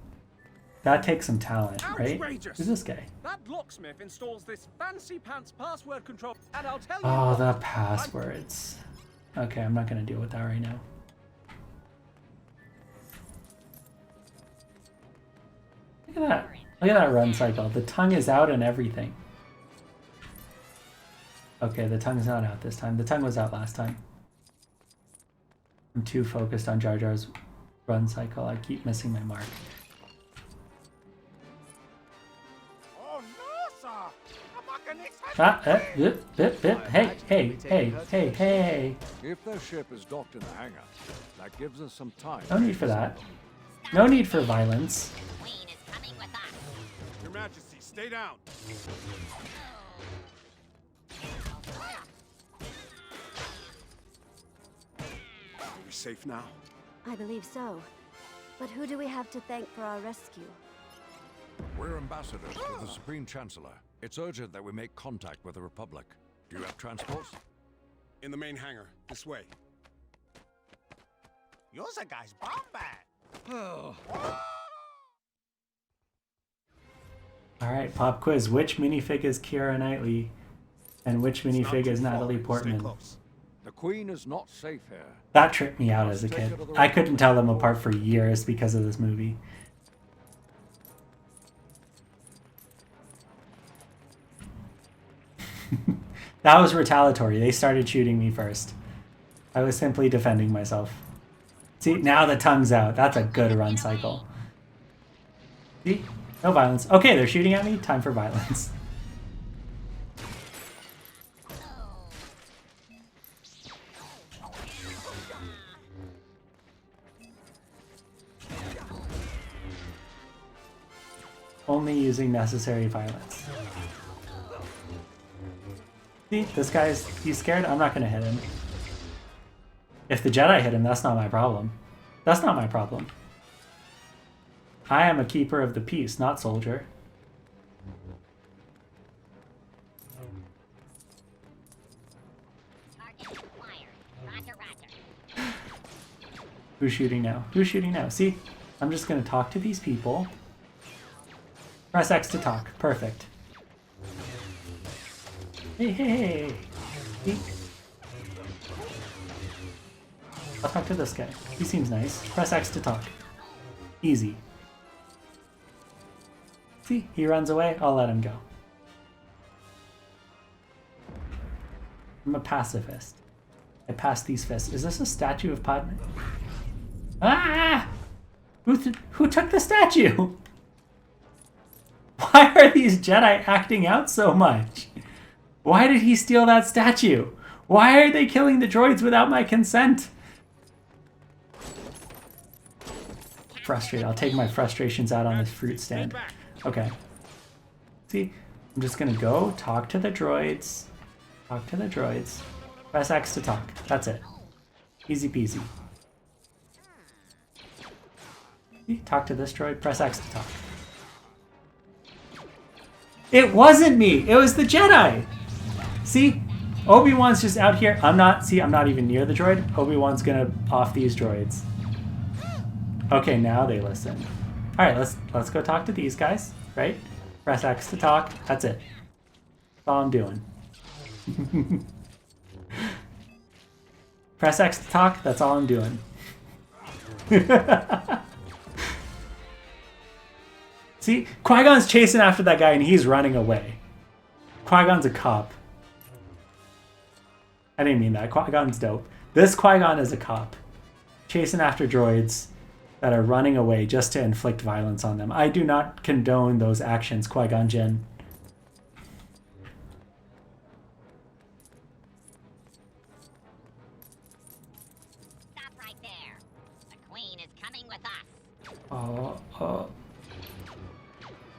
that takes some talent, right? Outrageous. Who's this guy? That locksmith installs this fancy pants password control, and I'll tell you Oh, what, the passwords. Okay, I'm not going to deal with that right now. Look at that. Look at that run cycle. The tongue is out and everything. Okay, the tongue's not out this time. The tongue was out last time. I'm too focused on Jar Jar's run cycle. I keep missing my mark. Oh no, sir! I'm not gonna Hey. If their ship is docked in the hangar, that gives us some time. No need for that. No need for violence. Queen is coming with us. Your Majesty, stay down. Are we safe now? I believe so. But who do we have to thank for our rescue? We're ambassadors to the Supreme Chancellor. It's urgent that we make contact with the Republic. Do you have transport? In the main hangar, this way. You're the guy's bomb bat. Alright, pop quiz. Which minifig is Keira Knightley? And which minifig is Natalie Portman? The Queen is not safe here. That tripped me out as a kid. I couldn't tell them apart for years because of this movie. That was retaliatory. They started shooting me first. I was simply defending myself. See, now the tongue's out. That's a good run cycle. See? No violence. Okay, they're shooting at me. Time for violence. Only using necessary violence. See, this guy's, he's scared. I'm not going to hit him. If the Jedi hit him, that's not my problem. That's not my problem. I am a keeper of the peace, not soldier. Who's shooting now? Who's shooting now? See, I'm just gonna talk to these people. Press X to talk. Perfect. Hey, hey, hey. See? I'll talk to this guy. He seems nice. Press X to talk. Easy. See, he runs away. I'll let him go. I'm a pacifist. I pass these fists. Is this a statue of Padme? Ah! Who took the statue? Why are these Jedi acting out so much? Why did he steal that statue? Why are they killing the droids without my consent? Frustrated. I'll take my frustrations out on this fruit stand. Okay. See, I'm just gonna go talk to the droids. Talk to the droids. Press X to talk. That's it. Easy peasy. See, talk to this droid. Press X to talk. It wasn't me! It was the Jedi! See? Obi-Wan's just out here. I'm not even near the droid. Obi-Wan's gonna off these droids. Okay, now they listen. Alright, let's go talk to these guys, right? Press X to talk. That's it. That's all I'm doing. Press X to talk. That's all I'm doing. See? Qui-Gon's chasing after that guy and he's running away. Qui-Gon's a cop. I didn't mean that. Qui-Gon's dope. This Qui-Gon is a cop. Chasing after droids that are running away just to inflict violence on them. I do not condone those actions, Qui-Gon Jinn. Stop right there. The Queen is coming with us. Oh.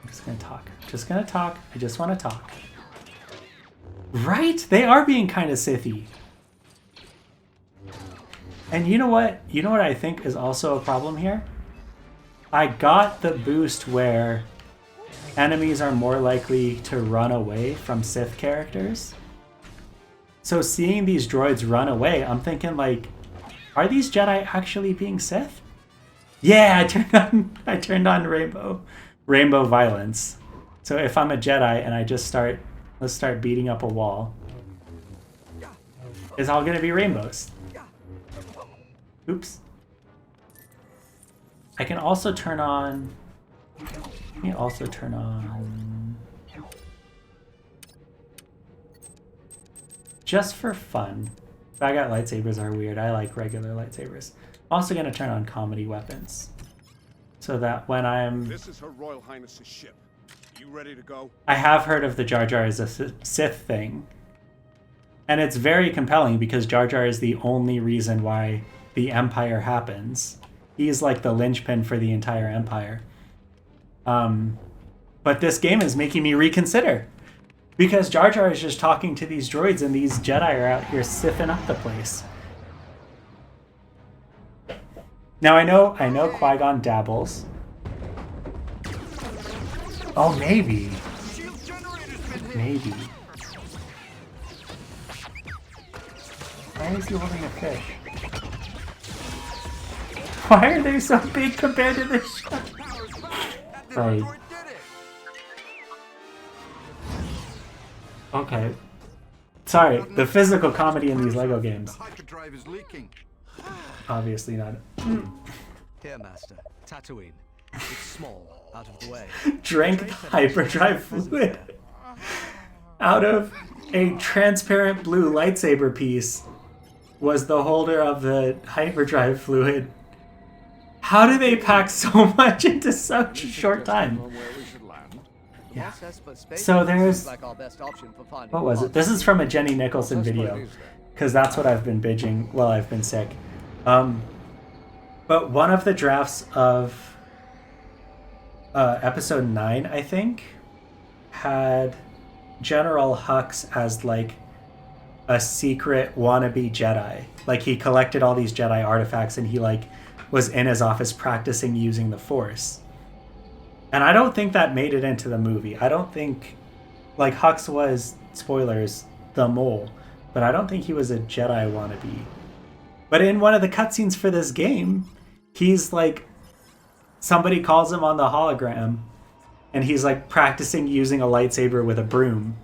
I'm just gonna talk. Just gonna talk. I just want to talk. Right? They are being kind of Sithy. And you know what? You know what I think is also a problem here? I got the boost where enemies are more likely to run away from Sith characters. So seeing these droids run away, I'm thinking like, are these Jedi actually being Sith? Yeah, I turned on rainbow violence. So if I'm a Jedi and I just let's start beating up a wall, it's all gonna be rainbows. Oops. I can also turn on... Let me also turn on... Just for fun. Saga lightsabers are weird. I like regular lightsabers. I'm also going to turn on comedy weapons. So that when I'm... This is Her Royal Highness's ship. You ready to go? I have heard of the Jar Jar as a Sith thing. And it's very compelling because Jar Jar is the only reason why the Empire happens. He's like the linchpin for the entire Empire. But this game is making me reconsider. Because Jar Jar is just talking to these droids and these Jedi are out here siphing up the place. Now I know Qui-Gon dabbles. Oh, maybe. Maybe. Why is he holding a fish? Why are they so big compared to this ship? Right. Okay. Sorry, the physical comedy in these Lego games. Hyperdrive is leaking. Obviously not. Here, Master. Tatooine. It's small, out of the way. Drank the hyperdrive fluid out of a transparent blue lightsaber piece was the holder of the hyperdrive fluid. How do they pack so much into such a short time? Yeah. So there's... What was it? This is from a Jenny Nicholson video, because that's what I've been binging while I've been sick. But one of the drafts of episode 9, I think, had General Hux as like a secret wannabe Jedi. Like he collected all these Jedi artifacts and he like was in his office practicing using the Force. And I don't think that made it into the movie. I don't think, like, Hux was, spoilers, the mole, but I don't think he was a Jedi wannabe. But in one of the cutscenes for this game, he's like, somebody calls him on the hologram, and he's like practicing using a lightsaber with a broom.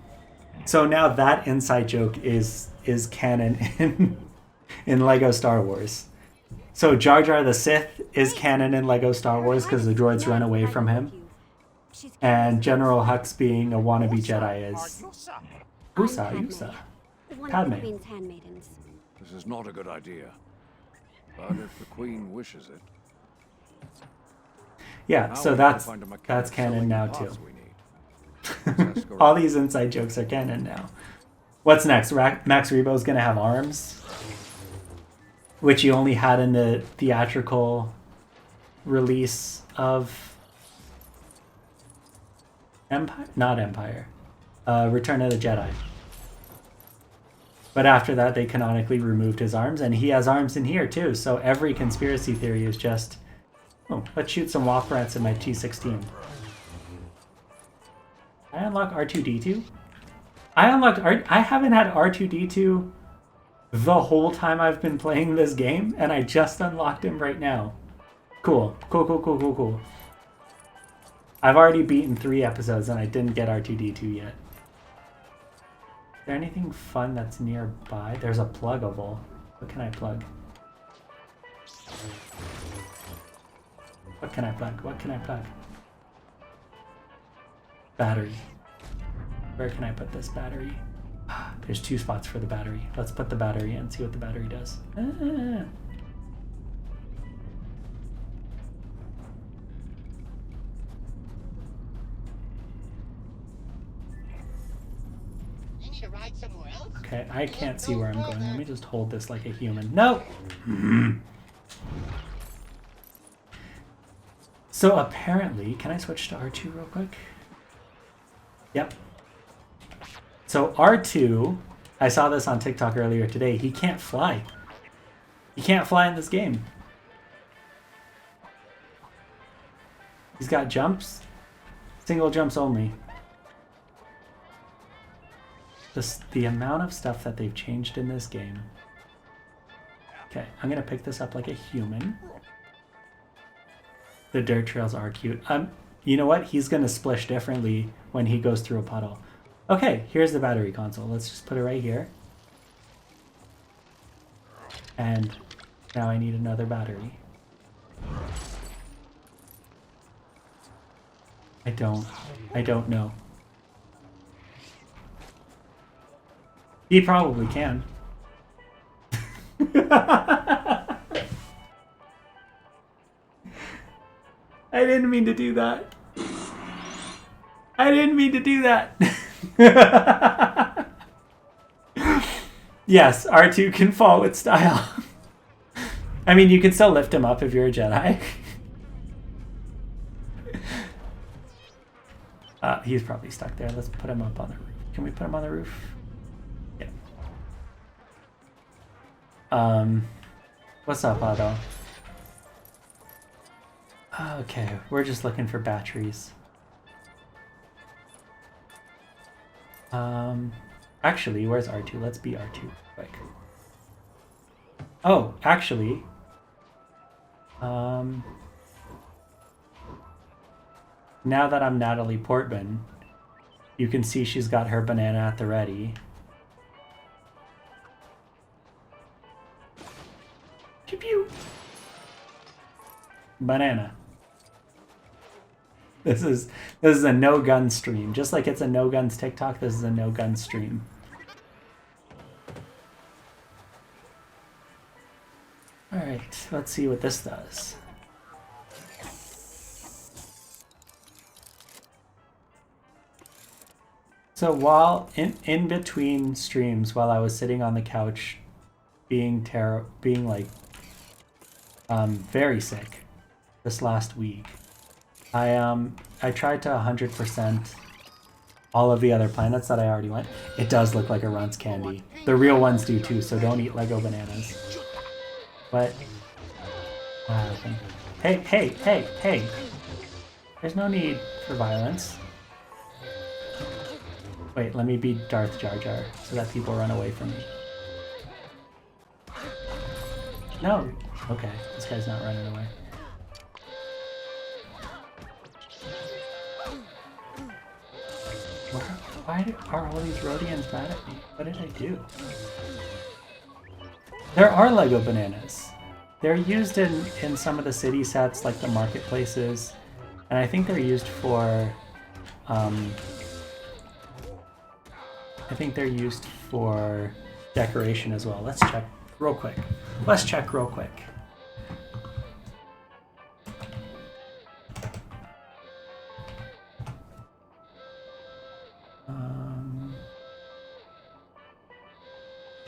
So now that inside joke is canon in Lego Star Wars. So Jar Jar the Sith is canon in Lego Star Wars because the droids run away from him. And General Hux being a wannabe Jedi is Yusa. Padme. This is not a good idea. But if the Queen wishes it. Yeah, Now so we that's can find a mechanic canon selling now the too. parts we need. Let's go All these inside jokes are canon now. What's next? Max Rebo's gonna have arms, which he only had in the theatrical release of Empire, not Empire, Return of the Jedi. But after that, they canonically removed his arms, and he has arms in here too. So every conspiracy theory is just, oh, let's shoot some Wop Rats in my T-16. I unlock R2-D2? I haven't had R2-D2 the whole time I've been playing this game, and I just unlocked him right now. Cool. I've already beaten 3 episodes, and I didn't get R2-D2 yet. Is there anything fun that's nearby? There's a pluggable. What can I plug? What can I plug? Battery. Where can I put this battery? There's 2 spots for the battery. Let's put the battery in, see what the battery does. Ah. Okay, I can't see where I'm going. Let me just hold this like a human. No! So apparently, can I switch to R2 real quick? Yep. So R2, I saw this on TikTok earlier today, he can't fly. He can't fly in this game. He's got jumps, single jumps only. The amount of stuff that they've changed in this game. Okay, I'm gonna pick this up like a human. The dirt trails are cute. You know what? He's gonna splish differently when he goes through a puddle. Okay, here's the battery console. Let's just put it right here. And now I need another battery. I don't know. He probably can. I didn't mean to do that. Yes, R2 can fall with style. I mean, you can still lift him up if you're a Jedi. He's probably stuck there. Let's put him up on the roof. Can we put him on the roof? Yeah. What's up, Otto? Okay, we're just looking for batteries. Actually, where's R2? Let's be R2 quick. Oh, actually, now that I'm Natalie Portman, you can see she's got her banana at the ready. Pew pew. Banana. This is a no gun stream. Just like it's a no guns TikTok, this is a no gun stream. Alright, let's see what this does. So while in between streams, while I was sitting on the couch being like very sick this last week, I tried to 100% all of the other planets that I already went. It does look like a Runts candy. The real ones do too, so don't eat Lego bananas. But hey! There's no need for violence. Wait, let me be Darth Jar Jar so that people run away from me. No. Okay, this guy's not running away. Why are all these Rhodians mad at me? What did I do? There are Lego bananas. They're used in some of the city sets, like the marketplaces, and I think they're used for decoration as well. Let's check real quick.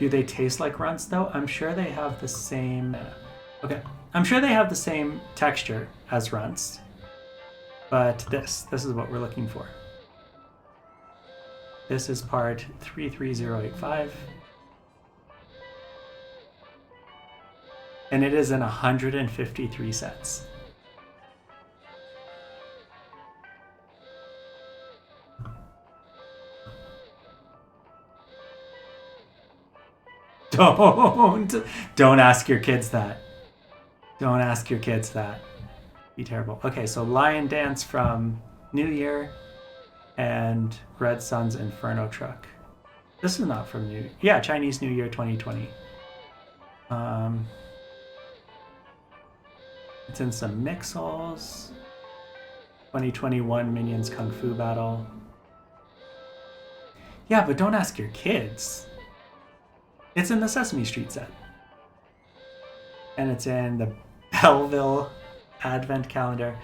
Do they taste like runts though? I'm sure they have the same... Okay. I'm sure they have the same texture as runts. But this is what we're looking for. This is part 33085. And it is in 153 sets. Don't ask your kids that. Don't ask your kids that. Be terrible. Okay, so Lion Dance from New Year and Red Sun's Inferno Truck. This is not from Chinese New Year 2020. It's in some Mixels. 2021 Minions Kung Fu Battle. Yeah, but don't ask your kids. It's in the Sesame Street set. And it's in the Belleville Advent Calendar.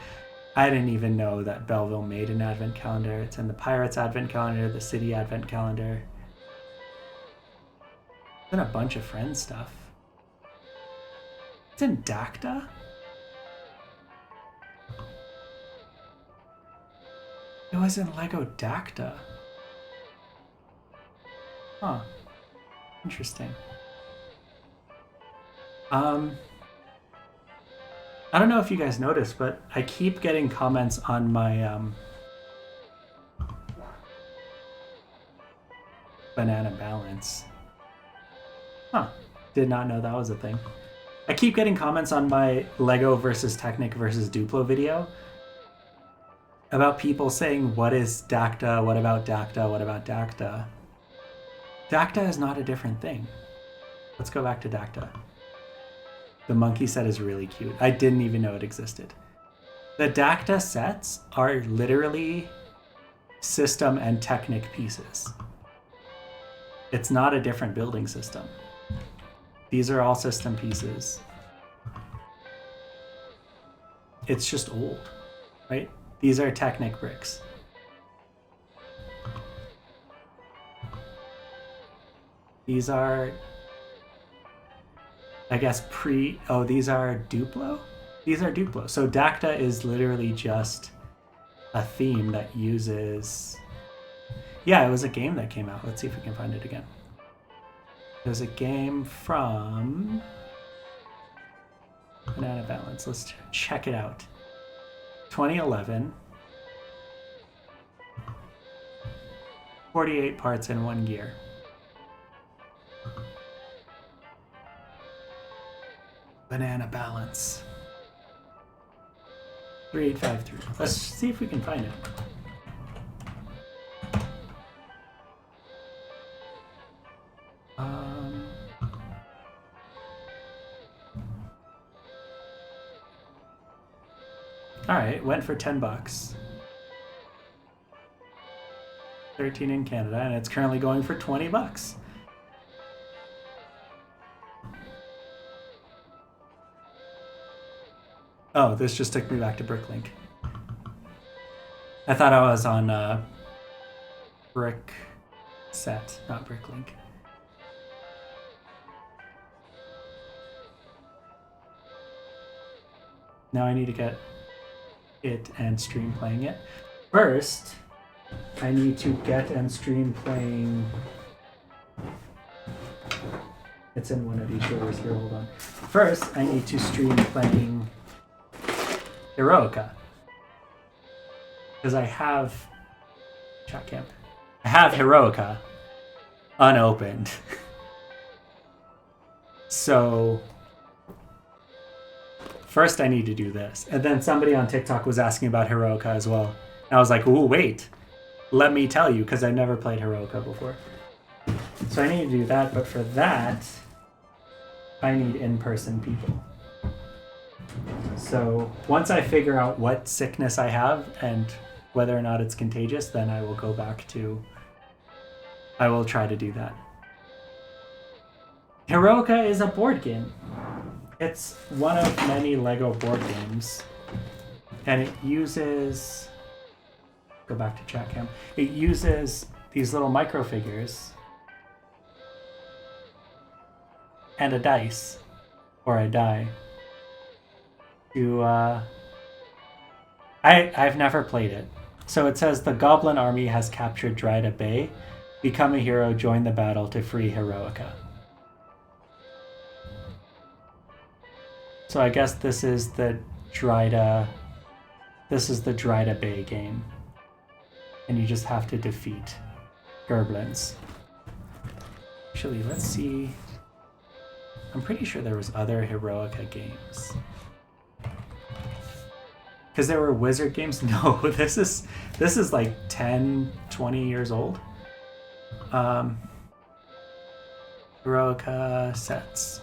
I didn't even know that Belleville made an Advent Calendar. It's in the Pirates Advent Calendar, the City Advent Calendar. It's in a bunch of Friends stuff. It's in Dacta? It was in Lego Dacta. Huh. Interesting. I don't know if you guys noticed, but I keep getting comments on my banana balance. Huh. Did not know that was a thing. I keep getting comments on my Lego versus Technic versus Duplo video about people saying, what is Dacta? What about Dacta? What about Dacta? Dacta is not a different thing. Let's go back to Dacta. The monkey set is really cute. I didn't even know it existed. The Dacta sets are literally system and Technic pieces. It's not a different building system. These are all system pieces. It's just old, right? These are Technic bricks. These are, I guess, these are Duplo? These are Duplo. So Dacta is literally just a theme that uses... Yeah, it was a game that came out. Let's see if we can find it again. There's a game from Banana Balance. Let's check it out. 2011. 48 parts in 1 gear. Banana Balance. 3853. Let's see if we can find it. Alright, went for $10. 13 in Canada, and it's currently going for $20. Oh, this just took me back to Bricklink. I thought I was on Brick Set, not Bricklink. Now I need to get it and stream playing it. First, I need to get and stream playing... It's in one of these drawers here, hold on. First, I need to stream playing Heroica. Because I have... Chat camp. I have Heroica unopened. So first I need to do this. And then somebody on TikTok was asking about Heroica as well. And I was like, ooh, wait. Let me tell you, because I've never played Heroica before. So I need to do that, but for that, I need in-person people. So once I figure out what sickness I have and whether or not it's contagious, then I will go back to... I will try to do that. Heroica is a board game. It's one of many LEGO board games. And it uses... Go back to chat cam. It uses these little micro figures and a dice, or a die, to... I've never played it. So it says the Goblin army has captured Dryda Bay. Become a hero, join the battle to free Heroica. So I guess this is the Dryda Bay game. And you just have to defeat Gerblins. Actually, let's see. I'm pretty sure there was other Heroica games. Because there were wizard games? No, this is like 10, 20 years old. Heroica sets.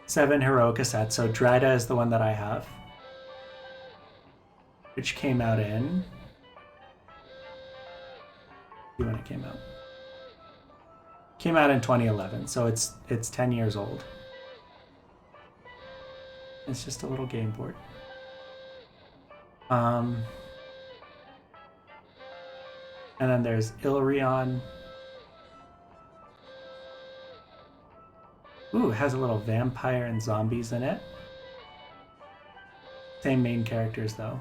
7 Heroica sets. So Dryda is the one that I have. Which came out in... See when it came out. Came out in 2011, so it's 10 years old. It's just a little game board. And then there's Ilrion. Ooh, it has a little vampire and zombies in it. Same main characters though.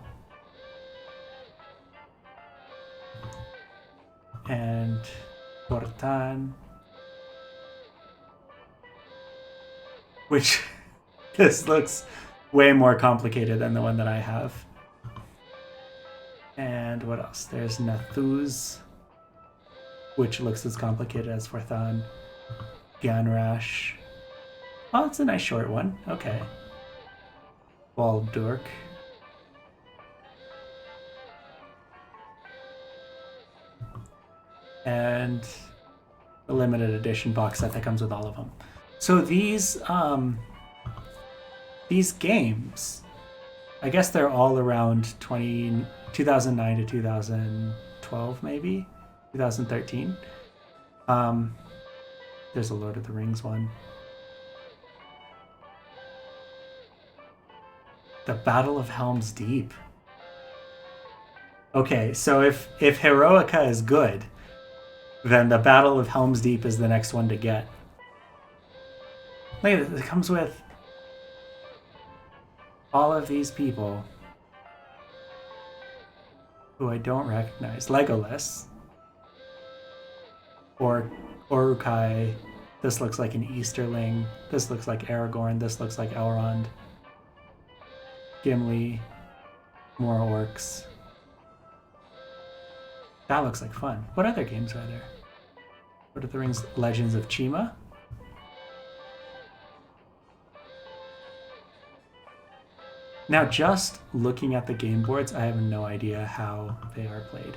And Portan. Which this looks way more complicated than the one that I have. And what else? There's Nathuz, which looks as complicated as Forthan. Ganrash. Oh, it's a nice short one. Okay. Baldurk. And a limited edition box set that comes with all of them. So these games, I guess they're all around 2009 to 2012, maybe 2013. There's a Lord of the Rings one. The Battle of Helm's Deep. Okay, so if Heroica is good, then the Battle of Helm's Deep is the next one to get. Look at it, it comes with all of these people who I don't recognize. Legolas. Or Uruk-hai. This looks like an Easterling. This looks like Aragorn. This looks like Elrond. Gimli. More orcs. That looks like fun. What other games are there? Lord of the Rings Legends of Chima? Now, just looking at the game boards, I have no idea how they are played.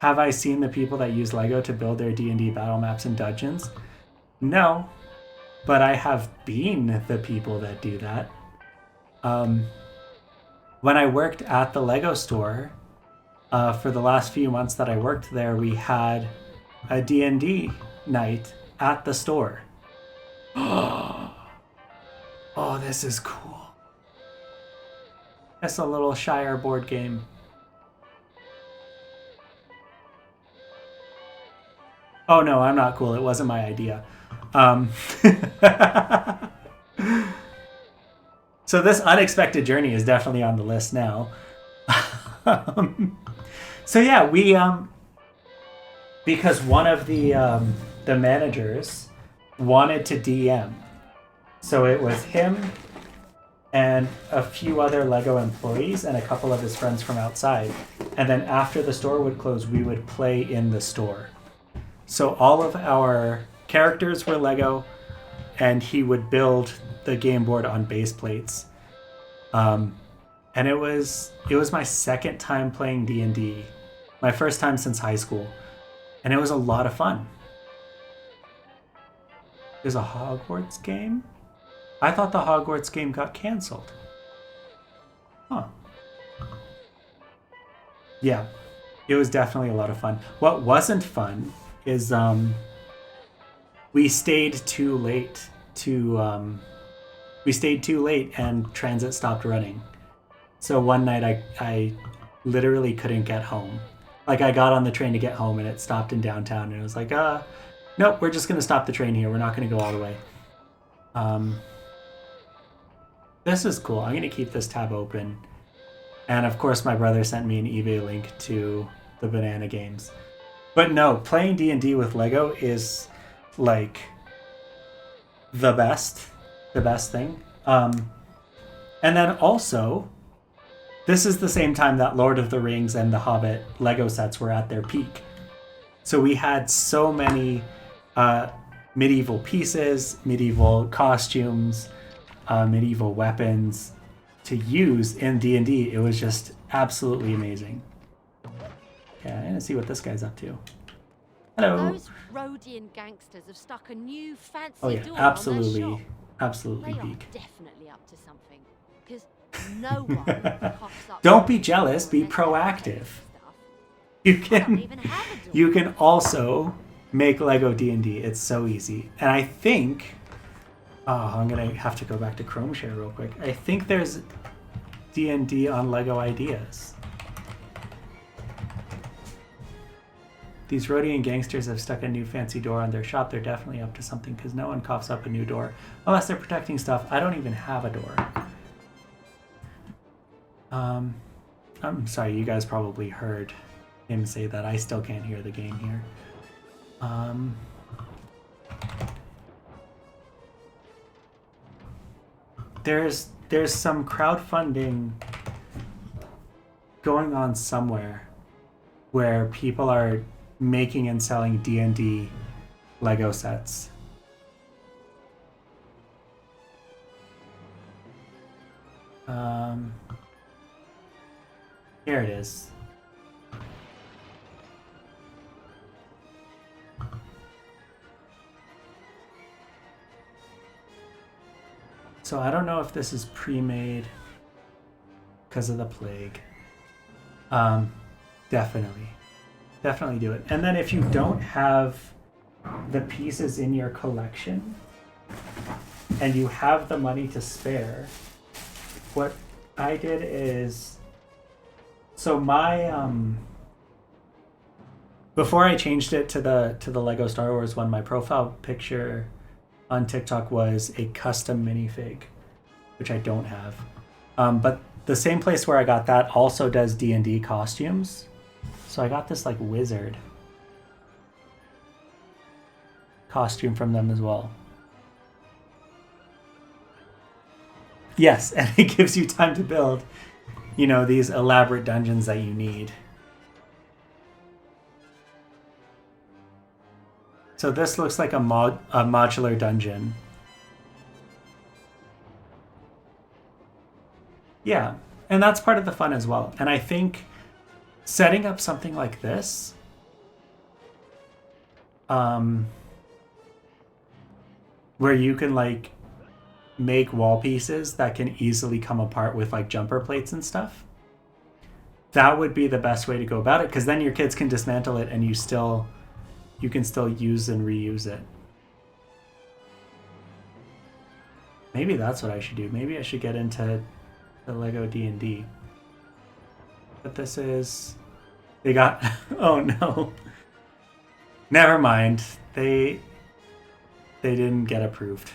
Have I seen the people that use LEGO to build their D&D battle maps and dungeons? No, but I have been the people that do that. When I worked at the LEGO store, for the last few months that I worked there, we had a D&D night at the store. Oh, this is cool. That's a little Shire board game. Oh no, I'm not cool. It wasn't my idea. So this unexpected journey is definitely on the list now. So yeah, we because one of the managers wanted to DM. So it was him and a few other LEGO employees and a couple of his friends from outside. And then after the store would close, we would play in the store. So all of our characters were LEGO, and he would build the game board on base plates. And it was my second time playing D&D, my first time since high school, and it was a lot of fun. There's a Hogwarts game? I thought the Hogwarts game got canceled. Huh. Yeah, it was definitely a lot of fun. What wasn't fun is we stayed too late and transit stopped running. So one night I literally couldn't get home. Like, I got on the train to get home and it stopped in downtown, and it was like, nope, we're just going to stop the train here. We're not going to go all the way. This is cool. I'm going to keep this tab open. And of course, my brother sent me an eBay link to the banana games. But no, playing D&D with Lego is like the best thing. And then also, this is the same time that Lord of the Rings and The Hobbit Lego sets were at their peak. So we had so many medieval pieces, medieval costumes, medieval weapons to use in D&D. It was just absolutely amazing. Okay, I'm gonna see what this guy's up to. Hello. Those Rhodian gangsters have stuck a new fancy Oh yeah, door absolutely, on their shop. absolutely They are peak. definitely up to something, because no one coughs up. Don't be jealous. Be proactive. You can also make Lego D&D. It's so easy, and I think. Oh, I'm gonna have to go back to Chrome Share real quick. I think there's D&D on Lego Ideas. These Rhodian gangsters have stuck a new fancy door on their shop. They're definitely up to something, because no one coughs up a new door unless they're protecting stuff. I don't even have a door. I'm sorry, you guys probably heard him say that. I still can't hear the game here. There's some crowdfunding going on somewhere where people are making and selling D&D Lego sets. Here it is. So I don't know if this is pre-made because of the plague. Definitely do it. And then if you don't have the pieces in your collection and you have the money to spare, what I did is, so my before I changed it to the Lego Star Wars one, my profile picture on TikTok was a custom minifig, which I don't have. But the same place where I got that also does D&D costumes. So I got this like wizard costume from them as well. Yes, and it gives you time to build, you know, these elaborate dungeons that you need. So this looks like a modular dungeon. Yeah, and that's part of the fun as well. And I think setting up something like this, where you can like make wall pieces that can easily come apart with like jumper plates and stuff, that would be the best way to go about it, because then your kids can dismantle it and you can still use and reuse it. Maybe that's what I should do. Maybe I should get into the Lego D&D. But this is... They got... Oh no. Never mind. They didn't get approved.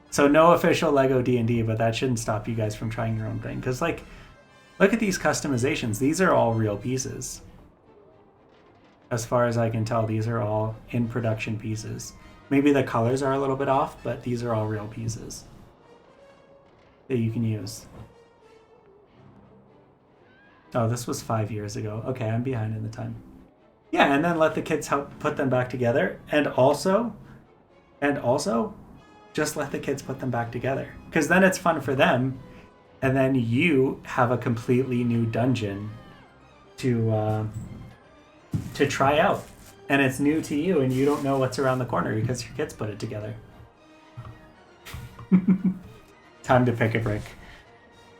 So no official Lego D&D, but that shouldn't stop you guys from trying your own thing. Because like, look at these customizations. These are all real pieces. As far as I can tell, these are all in production pieces. Maybe the colors are a little bit off, but these are all real pieces that you can use. Oh, this was 5 years ago. Okay, I'm behind in the time. Yeah, and then let the kids help put them back together. And also, Just let the kids put them back together. Because then it's fun for them, and then you have a completely new dungeon to try out. And it's new to you, and you don't know what's around the corner because your kids put it together. Time to pick a brick.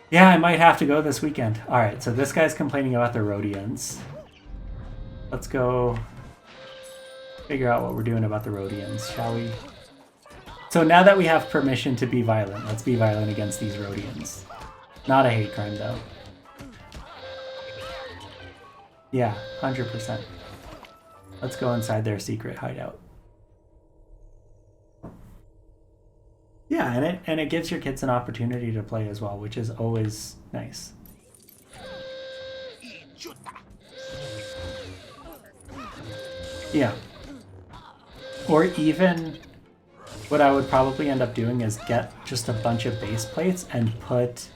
Yeah, I might have to go this weekend. Alright, so this guy's complaining about the Rhodians. Let's go figure out what we're doing about the Rhodians, shall we? So now that we have permission to be violent, let's be violent against these Rhodians. Not a hate crime, though. Yeah, 100%. Let's go inside their secret hideout. Yeah, and it gives your kids an opportunity to play as well, which is always nice. Yeah. Or even what I would probably end up doing is get just a bunch of base plates and put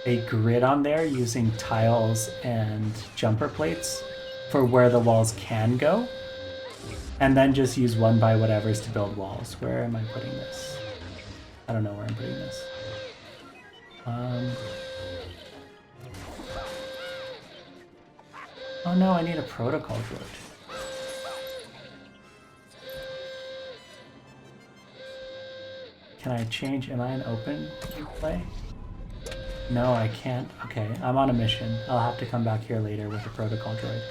a grid on there using tiles and jumper plates for where the walls can go. And then just use 1x-whatevers to build walls. Where am I putting this? I don't know where I'm putting this. Oh no, I need a protocol droid. Can I change? Am I in open play? No, I can't. Okay, I'm on a mission. I'll have to come back here later with a protocol droid.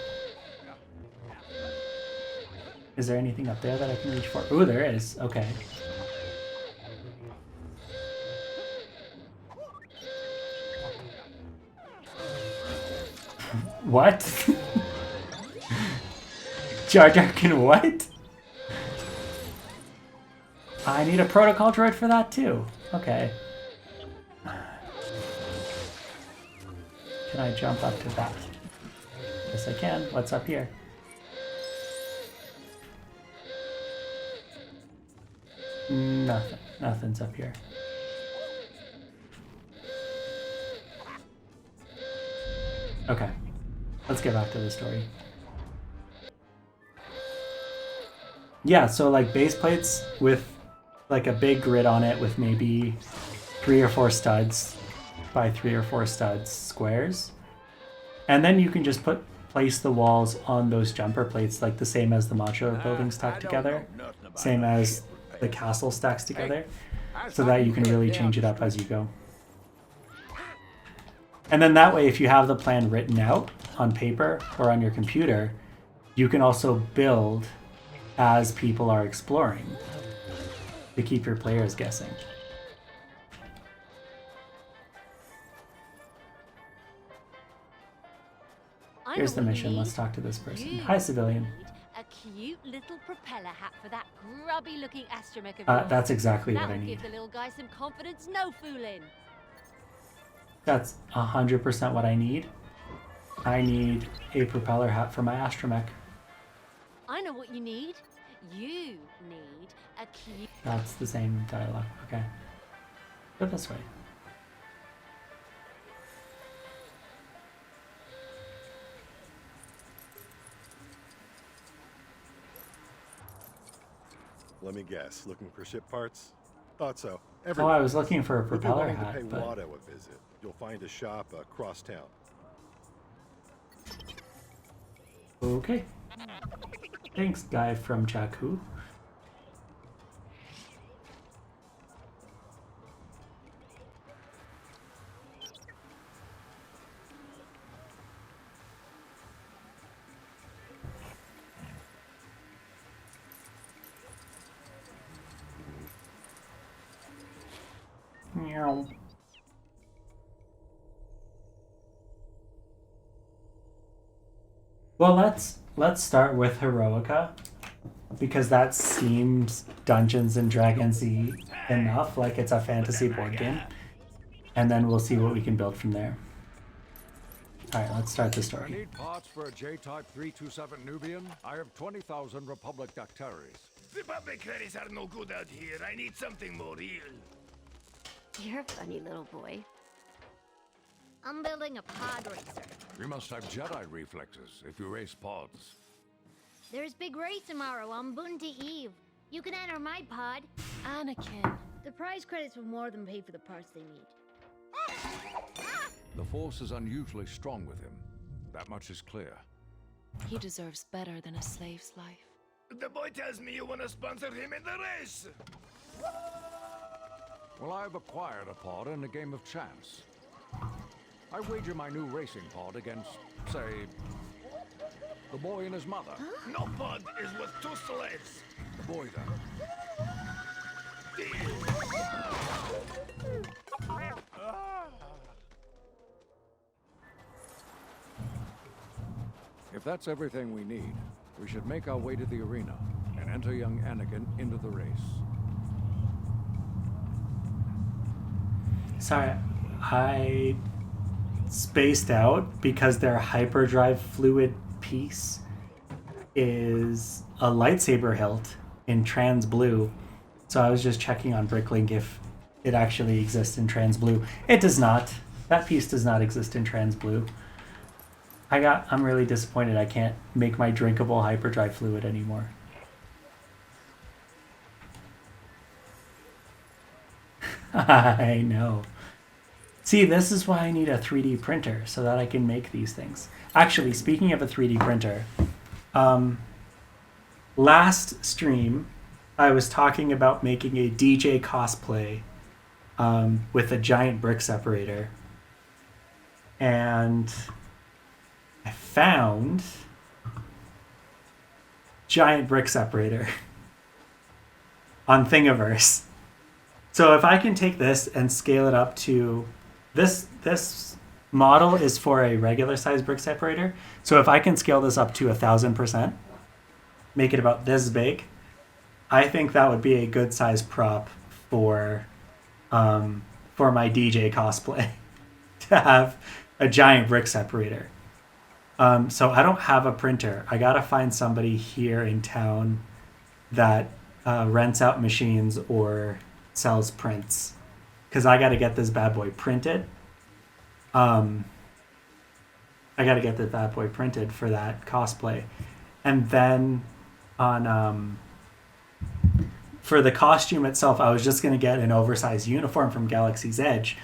Is there anything up there that I can reach for? Ooh, there is. Okay. What? Jar Jar can what? I need a protocol droid for that too. Okay. Can I jump up to that? Yes, I can. What's up here? Nothing. Nothing's up here. Okay. Let's get back to the story. Yeah, so like base plates with like a big grid on it with maybe 3 or 4 studs by 3 or 4 studs squares. And then you can just place the walls on those jumper plates like the same as the modular buildings stack together. Same as the castle stacks together. So that you can really change it up as you go. And then that way, if you have the plan written out on paper or on your computer, you can also build as people are exploring to keep your players guessing. Here's the mission. Let's talk to this person. Hi, civilian. A cute little propeller hat for that grubby-looking astromech of yours. That's exactly what I That'll need. give the little guy some confidence, no fooling. That's 100% what I need. I need a propeller hat for my astromech. I know what you need. You need a cute... That's the same dialogue. Okay. Go this way. Let me guess. Looking for ship parts? Thought so. Oh, I was looking for a propeller to hat, pay but... Watto a visit. You'll find a shop across town. Okay. Thanks, guy from Jakku. Meow. Well, let's start with Heroica, because that seems Dungeons and Dragons-y enough, like it's a fantasy board game, and then we'll see what we can build from there. All right, let's start the I story. need parts for a J-Type 327 Nubian. I have 20,000 Republic Dactaries. Republic credits are no good out here. I need something more real. You're a funny little boy. I'm building a pod racer. You must have Jedi reflexes if you race pods. There's big race tomorrow on Bunty Eve. You can enter my pod. Anakin, The prize credits will more than pay for the parts they need. The Force is unusually strong with him. That much is clear. He deserves better than a slave's life. The boy tells me you want to sponsor him in the race. Well, I've acquired a pod in a game of chance. I wager my new racing pod against, say, the boy and his mother. Huh? No pod is worth 2 slaves. The boy, then. If that's everything we need, we should make our way to the arena and enter young Anakin into the race. Sorry, I spaced out because their hyperdrive fluid piece is a lightsaber hilt in trans blue. So I was just checking on Bricklink if it actually exists in trans blue. It does not. That piece does not exist in trans blue. I'm really disappointed I can't make my drinkable hyperdrive fluid anymore. I know. See, this is why I need a 3D printer, so that I can make these things. Actually, speaking of a 3D printer, last stream, I was talking about making a DJ cosplay with a giant brick separator. And I found giant brick separator on Thingiverse. So if I can take this and scale it up to this model is for a regular size brick separator. So if I can scale this up to 1,000%, make it about this big, I think that would be a good size prop for my DJ cosplay to have a giant brick separator. So I don't have a printer. I gotta find somebody here in town that rents out machines or sells prints, because I gotta get this bad boy printed. I gotta get this bad boy printed for that cosplay, and then on for the costume itself, I was just gonna get an oversized uniform from Galaxy's Edge,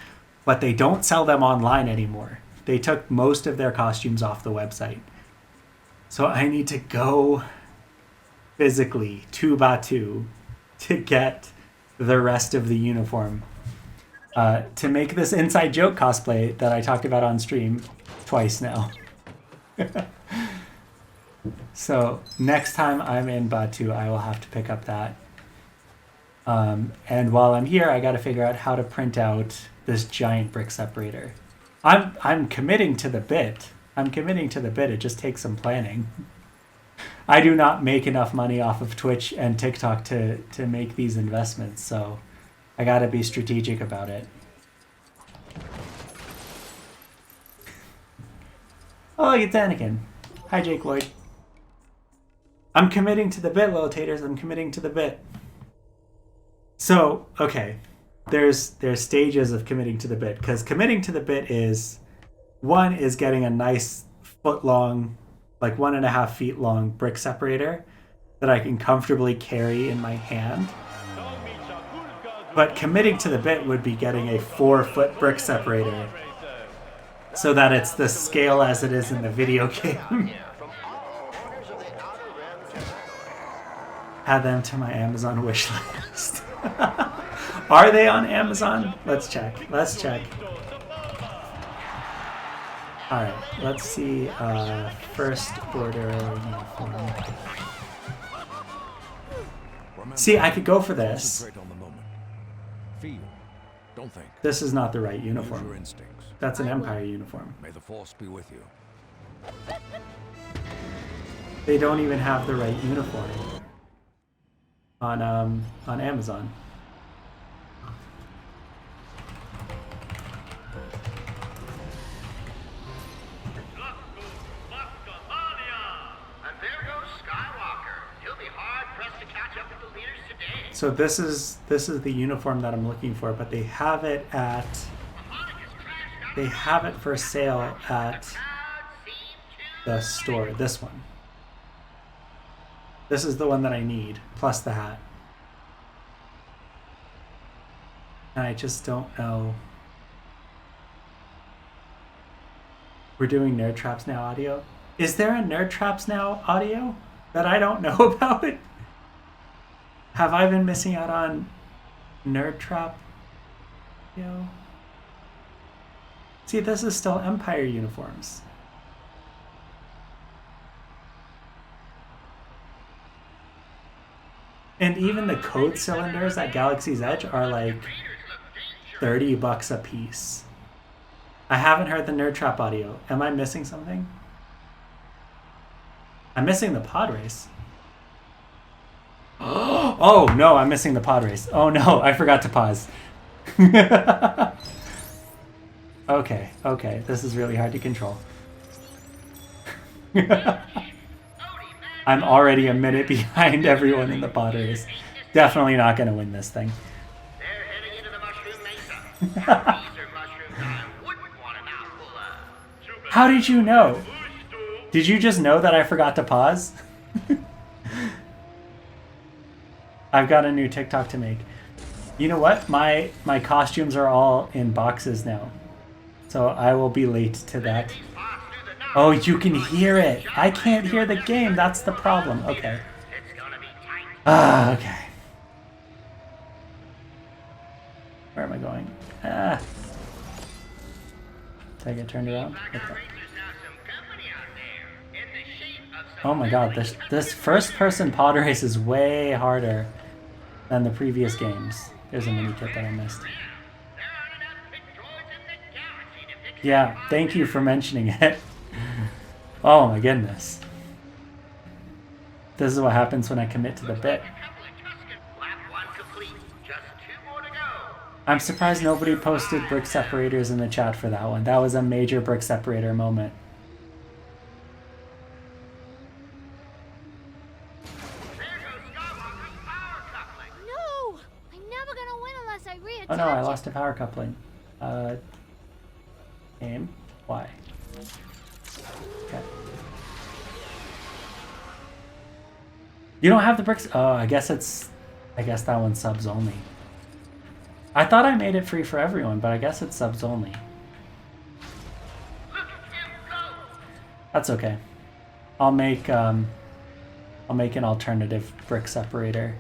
but they don't sell them online anymore. They took most of their costumes off the website. So I need to go physically to Batu to get the rest of the uniform to make this inside joke cosplay that I talked about on stream twice now. So next time I'm in Batu, I will have to pick up that. And while I'm here, I got to figure out how to print out this giant brick separator. I'm committing to the bit. It just takes some planning. I do not make enough money off of Twitch and TikTok to make these investments, so I gotta be strategic about it. Oh, look, it's Anakin. Hi, Jake Lloyd. I'm committing to the bit, little taters. I'm committing to the bit. So, okay. There's stages of committing to the bit, because committing to the bit is, one is getting a nice foot-long, like 1.5 feet long brick separator that I can comfortably carry in my hand. But committing to the bit would be getting a 4-foot brick separator so that it's the scale as it is in the video game. Add them to my Amazon wish list. Are they on Amazon? Let's check. Alright, let's see, first order uniform. See, I could go for this. Feel, don't think. This is not the right uniform. Use your instincts. That's an Empire uniform. May the Force be with you. They don't even have the right uniform on Amazon. And there goes Skywalker. He'll be hard pressed to catch up with the leaders today. So this is the uniform that I'm looking for, but they have it for sale at the store. This one. This is the one that I need, plus the hat. And I just don't know. We're doing Nerd Traps Now audio. Is there a Nerd Traps Now audio that I don't know about? Have I been missing out on Nerd Trap? See, this is still Empire uniforms. And even the code cylinders at Galaxy's Edge are like $30 a piece. I haven't heard the Nerd Trap audio. Am I missing something? I'm missing the pod race. Oh no, I'm missing the pod race. Oh no, I forgot to pause. Okay, this is really hard to control. I'm already a minute behind everyone in the pod race. Definitely not going to win this thing. How did you know? Did you just know that I forgot to pause? I've got a new TikTok to make. You know what? My costumes are all in boxes now. So I will be late to that. Oh, you can hear it. I can't hear the game. That's the problem. Okay. Okay. Where am I going? Did I get turned around? Okay. Oh my god, this first-person pod race is way harder than the previous games. There's a mini kit that I missed. Yeah, thank you for mentioning it. Oh my goodness. This is what happens when I commit to the bit. I'm surprised nobody posted brick separators in the chat for that one. That was a major brick separator moment. No! I'm never gonna win unless I reattach. Oh no, I lost a power coupling. Aim. Y. Okay. You don't have the bricks? Oh, I guess that one's subs only. I thought I made it free for everyone, but I guess it's subs only. That's okay. I'll make an alternative brick separator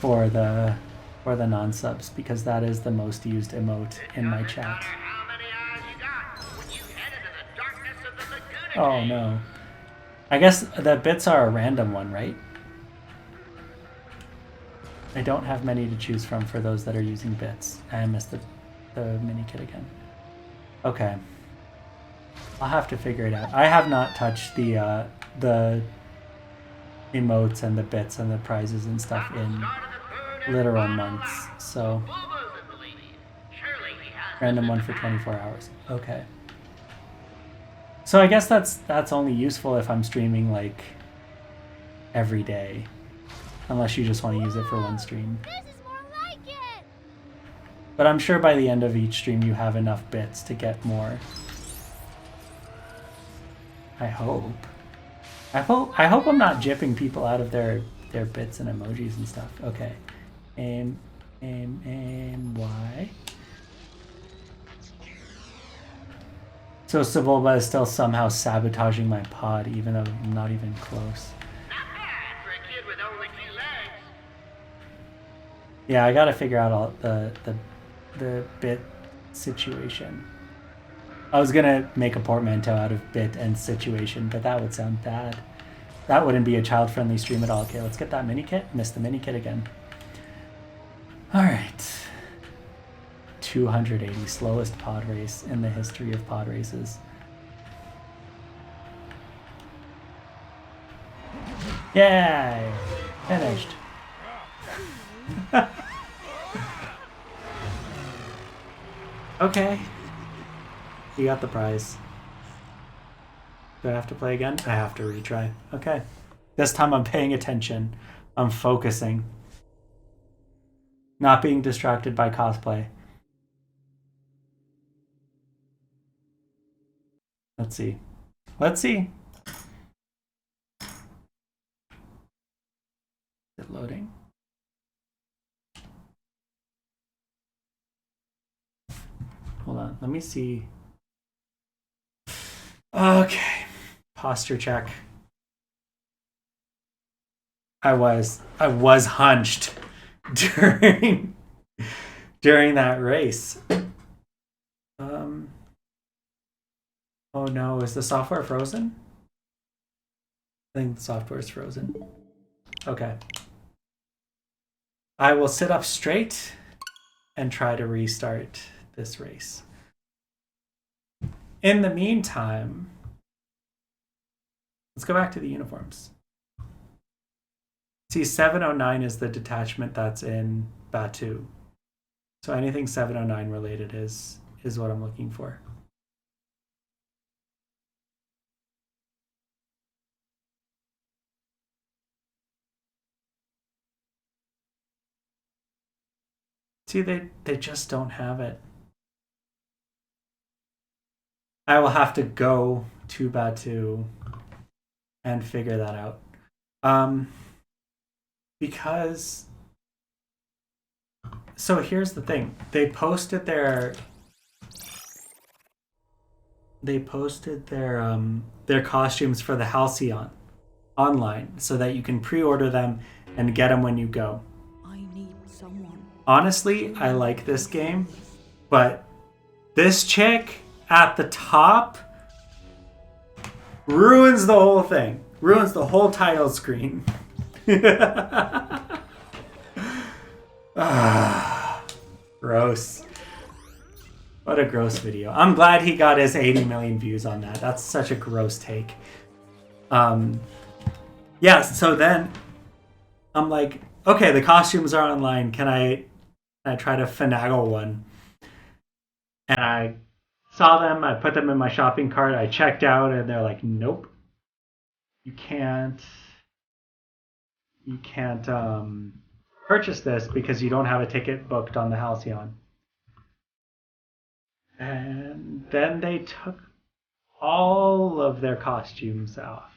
for the non-subs because that is the most used emote in my chat. Oh no. I guess the bits are a random one, right? I don't have many to choose from for those that are using bits. I missed the mini kit again. Okay. I'll have to figure it out. I have not touched the emotes and the bits and the prizes and stuff in literal months, so random one for 24 hours. Okay. So I guess that's only useful if I'm streaming like every day. Unless you just want to use it for one stream. This is more like it. But I'm sure by the end of each stream you have enough bits to get more. I hope. I hope I'm not jipping people out of their bits and emojis and stuff. Okay. Aim, Y. So Sebulba is still somehow sabotaging my pod, even though I'm not even close. Yeah, I gotta figure out all the bit situation. I was gonna make a portmanteau out of bit and situation, but that would sound bad. That wouldn't be a child-friendly stream at all. Okay, let's get that mini kit. Missed the mini kit again. Alright. 280, slowest pod race in the history of pod races. Yay! Finished. Okay. You got the prize. Do I have to play again? I have to retry. Okay. This time I'm paying attention. I'm focusing. Not being distracted by cosplay. Let's see. Let's see. Is it loading? let me see. Okay. Posture check. I was hunched during that race. Oh no, is the software frozen? I think the software is frozen. Okay. I will sit up straight and try to restart this race. In the meantime, let's go back to the uniforms. See, 709 is the detachment that's in Batu. So anything 709 related is what I'm looking for. See, they just don't have it. I will have to go to Batu and figure that out. Because, so here's the thing. They posted their costumes for the Halcyon online so that you can pre-order them and get them when you go. I need someone. Honestly, I like this game, but this chick at the top ruins the whole thing. Ruins the whole title screen. Gross. What a gross video. I'm glad he got his 80 million views on that. That's such a gross take. Yeah, so then I'm like, okay, the costumes are online. Can I try to finagle one? And I saw them, I put them in my shopping cart, I checked out, and they're like, nope. You can't purchase this because you don't have a ticket booked on the Halcyon. And then they took all of their costumes off.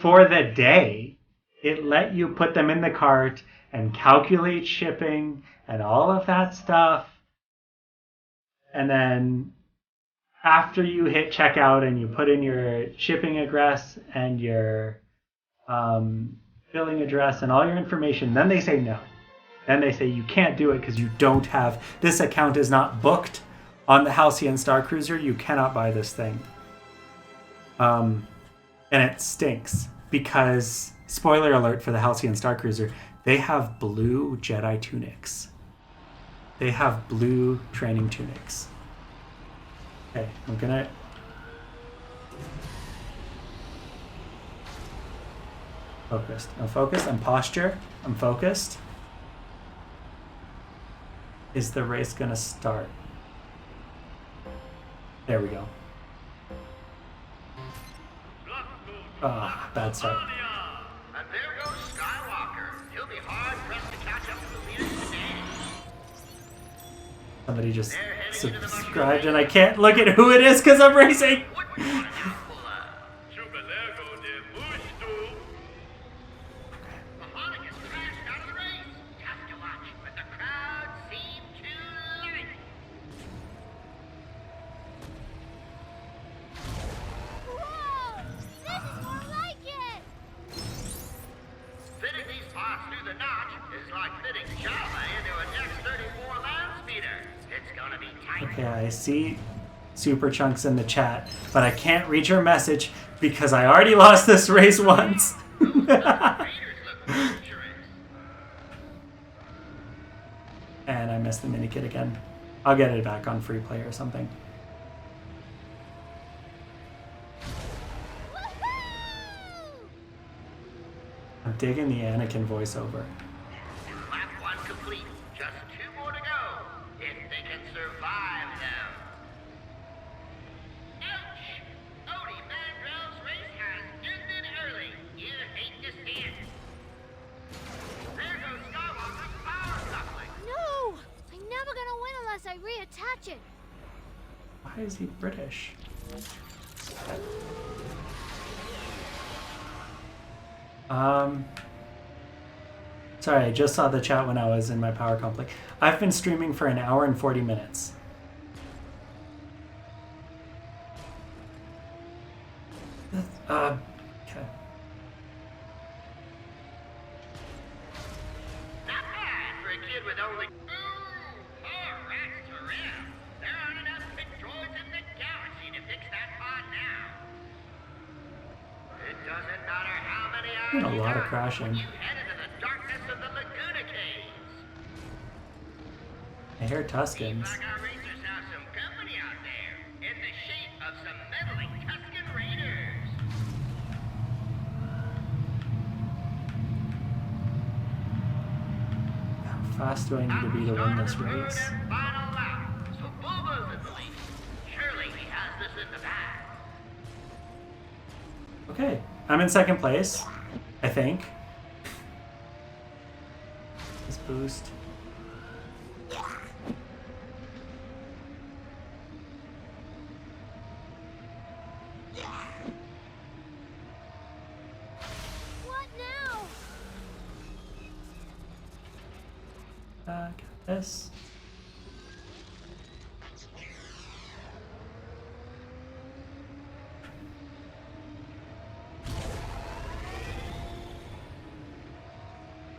For the day, it let you put them in the cart and calculate shipping and all of that stuff. And then after you hit checkout and you put in your shipping address and your billing address and all your information, then they say no. Then they say you can't do it because you don't have, this account is not booked on the Halcyon Star Cruiser. You cannot buy this thing. And it stinks because, spoiler alert for the Halcyon Star Cruiser, they have blue Jedi tunics. They have blue training tunics. Okay, I'm gonna... Focused. I'm focused. I'm posture. I'm focused. Is the race gonna start? There we go. Ah, bad start. And there goes Skywalker. He'll be hard pressed to catch up to the leaders today. Somebody just subscribed and I can't look at who it is because I'm racing. Okay, I see Super Chunks in the chat, but I can't read your message because I already lost this race once. And I missed the mini kit again. I'll get it back on free play or something. I'm digging the Anakin voiceover. Lap one complete. Just 2 more to go. If they can survive them. Ouch! Odie Mandrell's race has ended early. You hate to see it. There goes Skywalker's power coupling. No! I'm never gonna win unless I reattach it. Why is he British? Sorry, I just saw the chat when I was in my power conflict. I've been streaming for an hour and 40 minutes. Okay. Not bad for a kid with only... More rats around. There aren't enough controls in the galaxy to fix that pod now. It doesn't matter how many hours A lot of crashing. you head into the darkness of the Laguna Caves. I hear Tuscans. Like our rangers have some company out there, in the shape of some meddling Tuscan raiders. How fast do I need to be to win this race? Final lap. So Bobo's in the lead. Surely he has this in the bag. Okay, I'm in second place, I think. Let's boost. What now? Got this.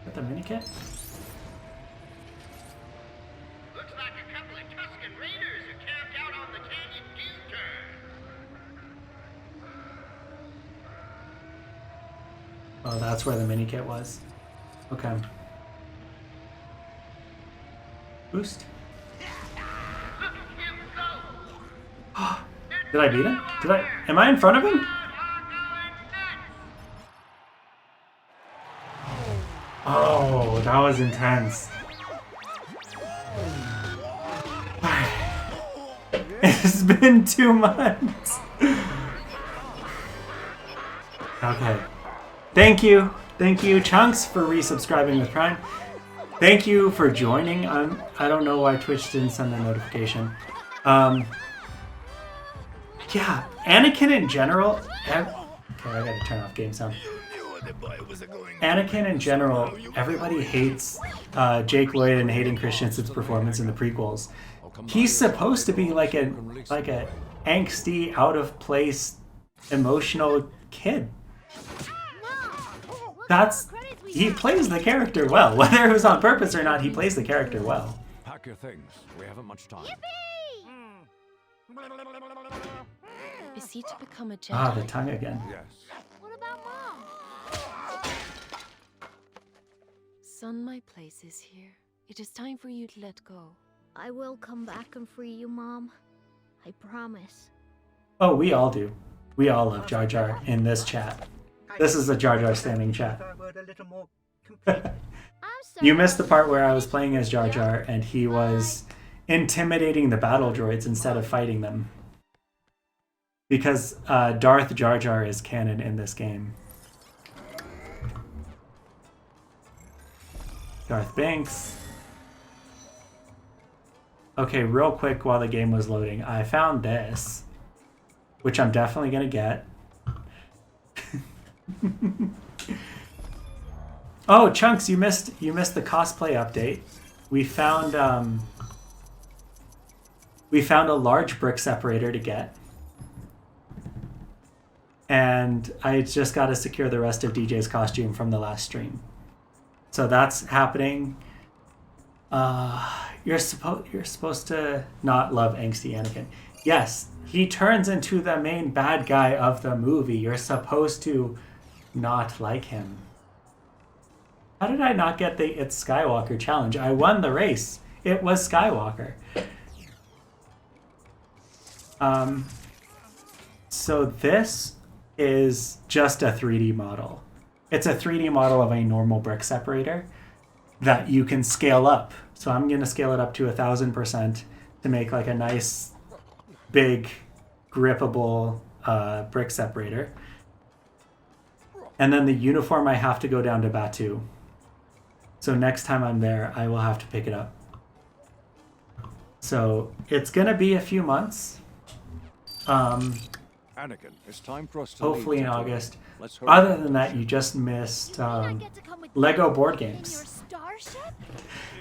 Got the mini kit. Looks like a couple of Tuscan raiders are camped out on the canyon dune turn. Oh, that's where the mini kit was. Okay. Boost. Look at him go. Did I beat him? Did I? Am I in front of him? Oh, that was intense. It's been 2 months. Okay. Thank you. Thank you, Chunks, for resubscribing with Prime. Thank you for joining. I don't know why Twitch didn't send a notification. Yeah, Anakin in general... Okay, I gotta turn off game sound. Anakin in general, everybody hates Jake Lloyd and Hayden Christensen's performance in the prequels. He's supposed to be like a angsty, out of place, emotional kid. He plays the character well. Whether it was on purpose or not, he plays the character well. Pack your things. We haven't much time. Is he to become a Jedi? Ah, the tongue again. Yes. What about Mom? Son, my place is here. It is time for you to let go. I will come back and free you, Mom. I promise. Oh, we all do. We all love Jar Jar in this chat. This is a Jar Jar standing chat. You missed the part where I was playing as Jar Jar and he was intimidating the battle droids instead of fighting them. Because Darth Jar Jar is canon in this game. Darth Banks. Okay, real quick while the game was loading, I found this, which I'm definitely gonna get. Oh, Chunks, you missed the cosplay update. We found a large brick separator to get. And I just got to secure the rest of DJ's costume from the last stream. So that's happening. You're supposed to not love angsty Anakin. Yes, he turns into the main bad guy of the movie. You're supposed to not like him. How did I not get the It's Skywalker challenge? I won the race. It was Skywalker. So this is just a 3D model. It's a 3D model of a normal brick separator that you can scale up. So I'm going to scale it up to 1000% to make like a nice, big, grippable brick separator. And then the uniform I have to go down to Batu. So next time I'm there, I will have to pick it up. So it's going to be a few months. Anakin, it's time for us to hopefully leave in Tatooine. August. Let's hurry. Other than that, you just missed Lego board games.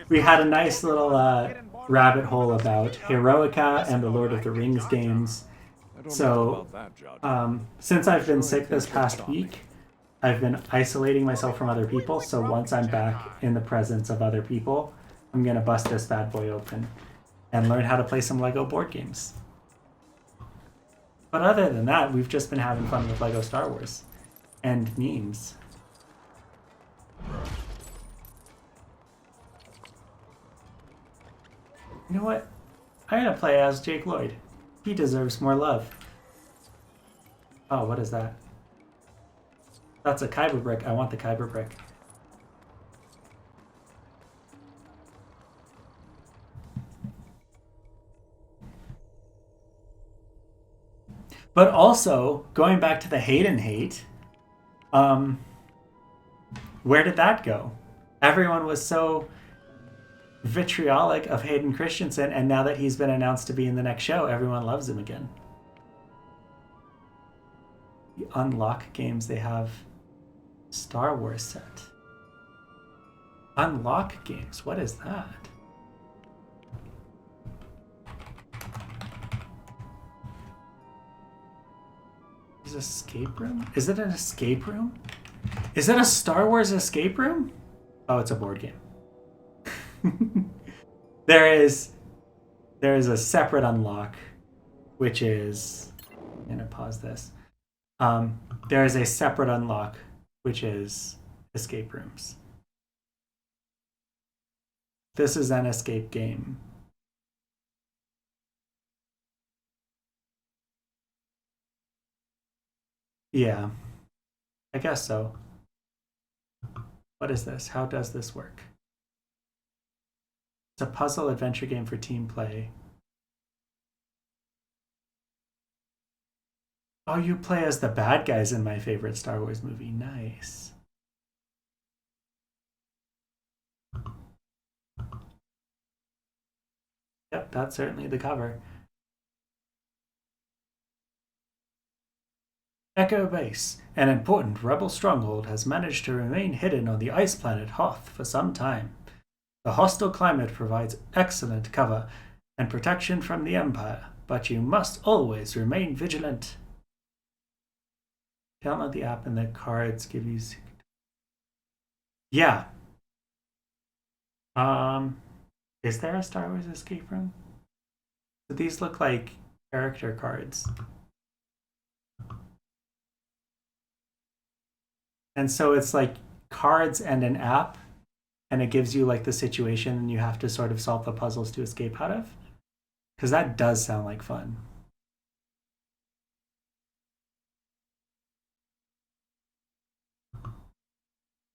We had a nice little rabbit hole about Heroica and the Lord of the Rings games. So, since I've been sick this past week, I've been isolating myself from other people. So once I'm back in the presence of other people, I'm going to bust this bad boy open and learn how to play some Lego board games. But other than that, we've just been having fun with Lego Star Wars and memes. You know what? I'm going to play as Jake Lloyd. He deserves more love. Oh, what is that? That's a Kyber brick. I want the Kyber brick. But also, going back to the Hayden hate, where did that go? Everyone was so vitriolic of Hayden Christensen, and now that he's been announced to be in the next show, everyone loves him again. The Unlock games, they have Star Wars set. Unlock games, what is that? Is it escape room? Is it an escape room? Is it a Star Wars escape room? Oh, it's a board game. There is a separate unlock, which is, I'm gonna pause this. There is a separate unlock, which is escape rooms. This is an escape game. Yeah, I guess so. What is this? How does this work? It's a puzzle adventure game for team play. Oh, you play as the bad guys in my favorite Star Wars movie. Nice. Yep, that's certainly the cover. Echo Base, an important rebel stronghold, has managed to remain hidden on the ice planet Hoth for some time. The hostile climate provides excellent cover and protection from the Empire, but you must always remain vigilant. Download the app and the cards give you... Yeah. Is there a Star Wars escape room? So these look like character cards. And so it's like cards and an app, and it gives you like the situation and you have to sort of solve the puzzles to escape out of. Because that does sound like fun.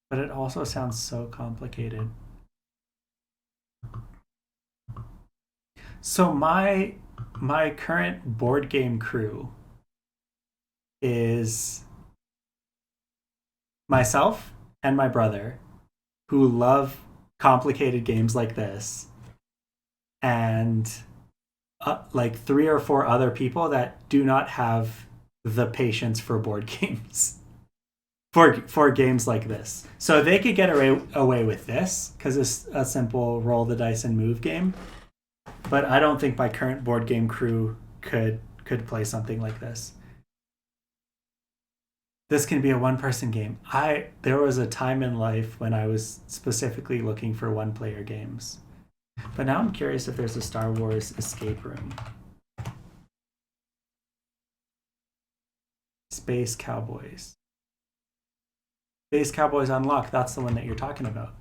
But it also sounds so complicated. So my current board game crew is myself and my brother, who love complicated games like this, and like 3 or 4 other people that do not have the patience for board games. For games like this. So they could get away with this because it's a simple roll the dice and move game. But I don't think my current board game crew could play something like this. This can be a one-person game. There was a time in life when I was specifically looking for one-player games. But now I'm curious if there's a Star Wars escape room. Space Cowboys. Space Cowboys Unlocked, that's the one that you're talking about.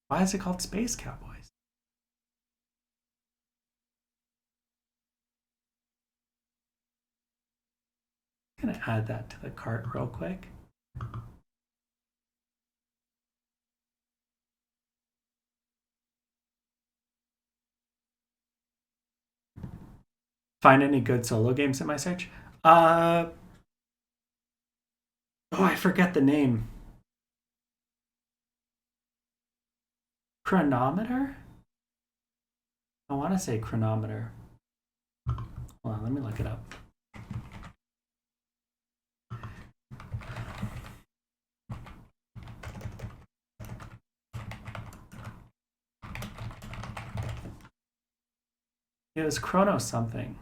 Why is it called Space Cowboys? I'm gonna add that to the cart real quick. Find any good solo games in my search? Oh, I forget the name. Chronometer? I want to say Chronometer. Hold Hold on, let me look it up. It was Chrono something.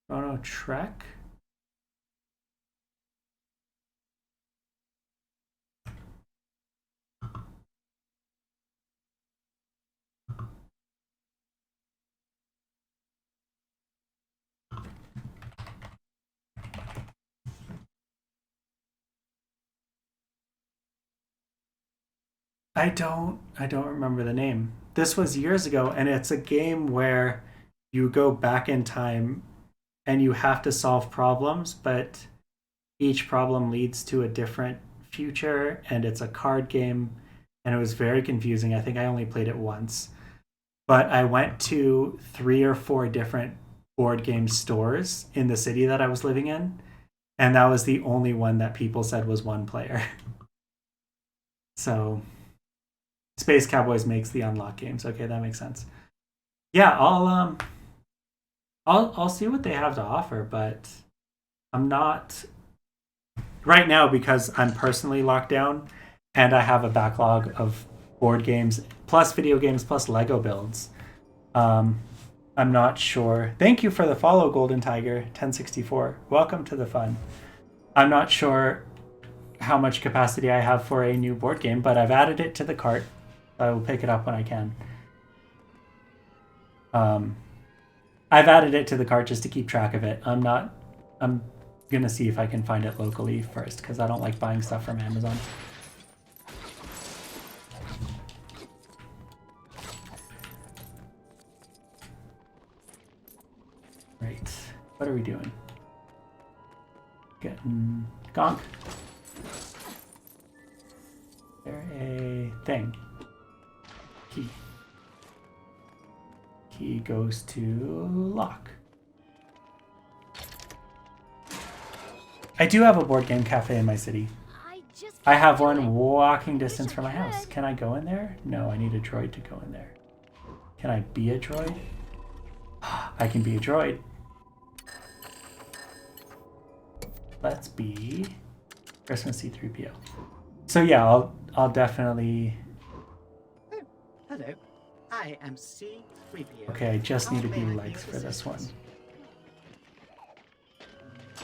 Chrono Trek? I don't remember the name. This was years ago, and it's a game where you go back in time and you have to solve problems, but each problem leads to a different future, and it's a card game, and it was very confusing. I think I only played it once. But I went to 3 or 4 different board game stores in the city that I was living in, and that was the only one that people said was one player. So Space Cowboys makes the unlock games. Okay, that makes sense. Yeah, I'll see what they have to offer, but I'm not right now because I'm personally locked down and I have a backlog of board games plus video games plus Lego builds. I'm not sure. Thank you for the follow, Golden Tiger 1064. Welcome to the fun. I'm not sure how much capacity I have for a new board game, but I've added it to the cart. I will pick it up when I can. I've added it to the cart just to keep track of it. I'm gonna see if I can find it locally first because I don't like buying stuff from Amazon. Right. What are we doing? Getting gonk. There a thing. Key. Key goes to lock. I do have a board game cafe in my city. I have one walking distance from my house. Can I go in there? No, I need a droid to go in there. Can I be a droid? I can be a droid. Let's be Christmas C3PO. So yeah, I'll definitely. Hello, I am C3PO. Okay, I just need to be legs for this one.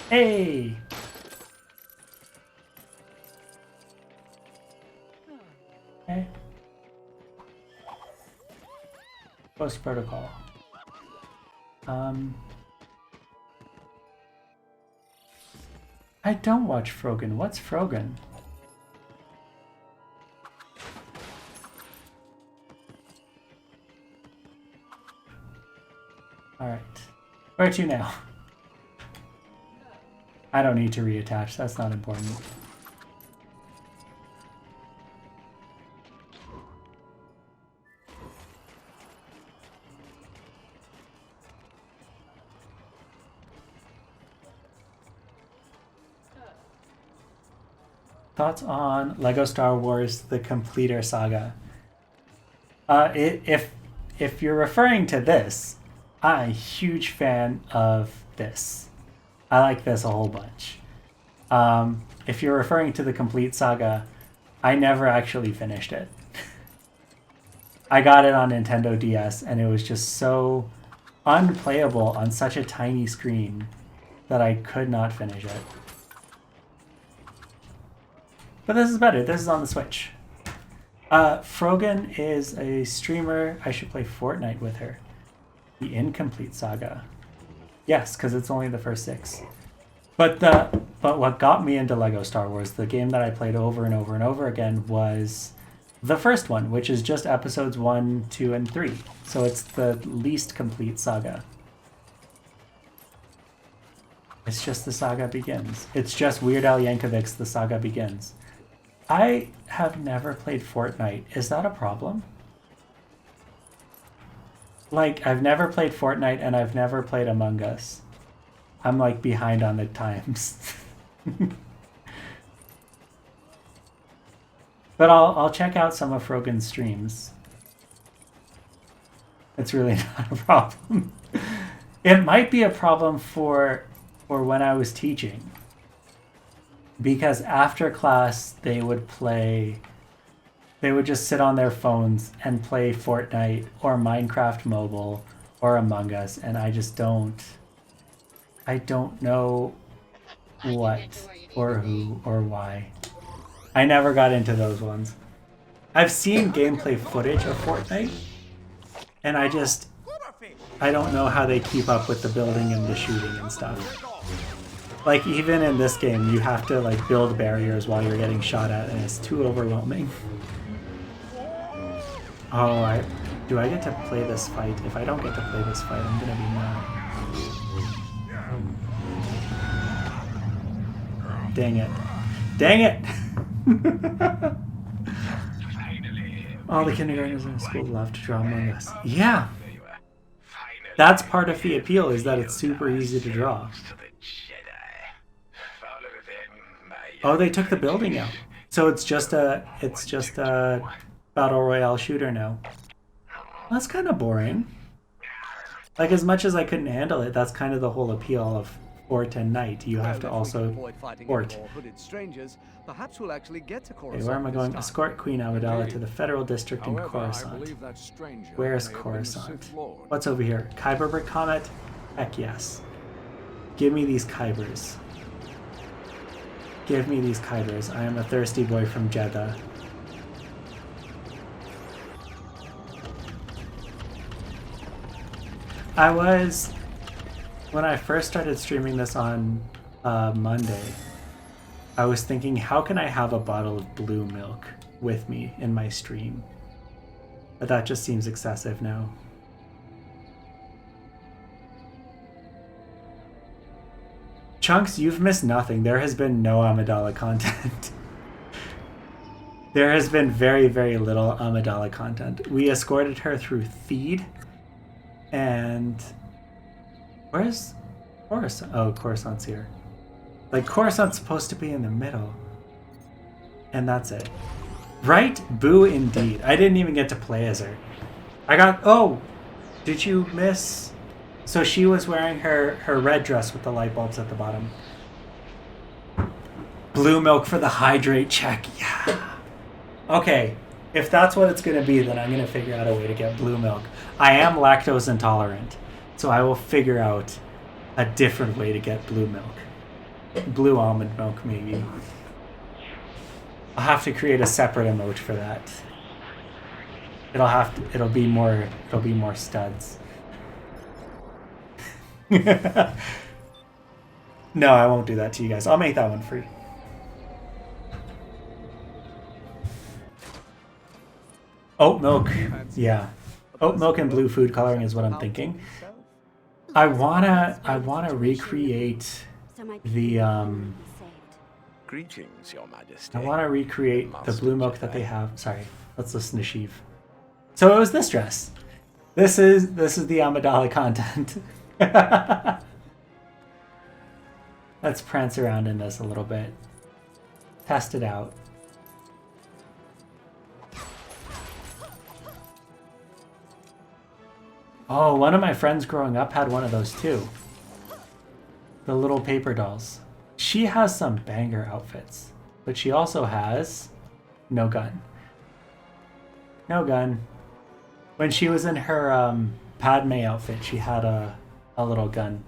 Hey! Okay. Post protocol. I don't watch Frogan. What's Frogan? Alright. Where to now? I don't need to reattach. That's not important. Thoughts on Lego Star Wars: The Completer Saga? If you're referring to this, I'm a huge fan of this. I like this a whole bunch. If you're referring to the Complete Saga, I never actually finished it. I got it on Nintendo DS, and it was just so unplayable on such a tiny screen that I could not finish it. But this is better. This is on the Switch. Frogan is a streamer. I should play Fortnite with her. The Incomplete Saga. Yes, because it's only the first 6. But what got me into Lego Star Wars, the game that I played over and over and over again, was the first one, which is just episodes 1, 2, and 3. So it's the least complete saga. It's just the saga begins. It's just Weird Al Yankovic's The Saga Begins. I have never played Fortnite. Is that a problem? Like, I've never played Fortnite and I've never played Among Us. I'm like behind on the times. But I'll check out some of Rogan's streams. It's really not a problem. It might be a problem for when I was teaching. Because after class, they would just sit on their phones and play Fortnite or Minecraft Mobile or Among Us, and I don't know what or who or why. I never got into those ones. I've seen gameplay footage of Fortnite, and I don't know how they keep up with the building and the shooting and stuff. Like, even in this game, you have to like build barriers while you're getting shot at, and it's too overwhelming. Oh, do I get to play this fight? If I don't get to play this fight, I'm gonna be mad. Dang it. Dang it! All the kindergartners in the school love to draw Among Us. Yeah! That's part of the appeal, is that it's super easy to draw. Oh, they took the building out. So it's just a battle royale shooter now. That's kind of boring. Like, as much as I couldn't handle it, that's kind of the whole appeal of Fort and Night. You have to also fort. Perhaps we'll actually get to Okay, where am I going? Escort Queen Amidala to the Federal District in Coruscant. Where's Coruscant? What's over here? Kyber Brick Comet? Heck yes. Give me these Kybers. Give me these Kybers. I am a thirsty boy from Jeddah. When I first started streaming this on Monday, I was thinking, how can I have a bottle of blue milk with me in my stream? But that just seems excessive now. Chunks, you've missed nothing. There has been no Amidala content. There has been very, very little Amidala content. We escorted her through Theed, and where's Coruscant? Oh, Coruscant's here. Like, Coruscant's supposed to be in the middle. And that's it. Right? Boo indeed. I didn't even get to play as her. Oh! Did you miss? So she was wearing her red dress with the light bulbs at the bottom. Blue milk for the hydrate check. Yeah. Okay. If that's what it's going to be, then I'm going to figure out a way to get blue milk. I am lactose intolerant, so I will figure out a different way to get blue milk. Blue almond milk, maybe. I'll have to create a separate emote for that. It'll be more studs. No, I won't do that to you guys. I'll make that one free. Oat milk, yeah. Oat milk and blue food coloring is what I'm thinking. I wanna recreate the Greetings, Your Majesty. I wanna recreate the blue milk that they have. Sorry, let's listen to Sheev. So it was this dress. This is the Amidala content. Let's prance around in this a little bit. Test it out. Oh, one of my friends growing up had one of those too. The little paper dolls. She has some banger outfits, but she also has no gun. No gun. When she was in her Padme outfit, she had a little gun.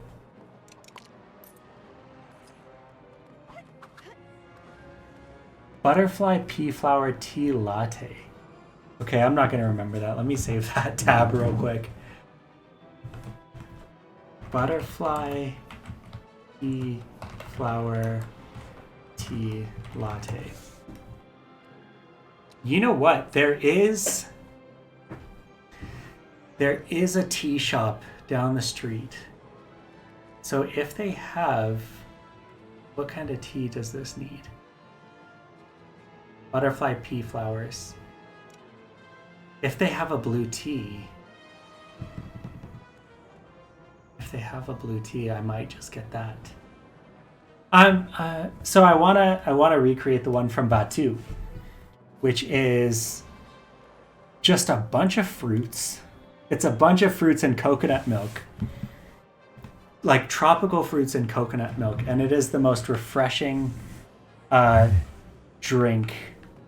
Butterfly pea flower tea latte. Okay, I'm not going to remember that. Let me save that tab real quick. Butterfly pea flower tea latte. You know what? There is a tea shop down the street. So if they have, what kind of tea does this need? Butterfly pea flowers. If they have a blue tea, I might just get that. So I wanna recreate the one from Batu. which is just a bunch of fruits. It's a bunch of fruits and coconut milk. Like tropical fruits and coconut milk. And it is the most refreshing drink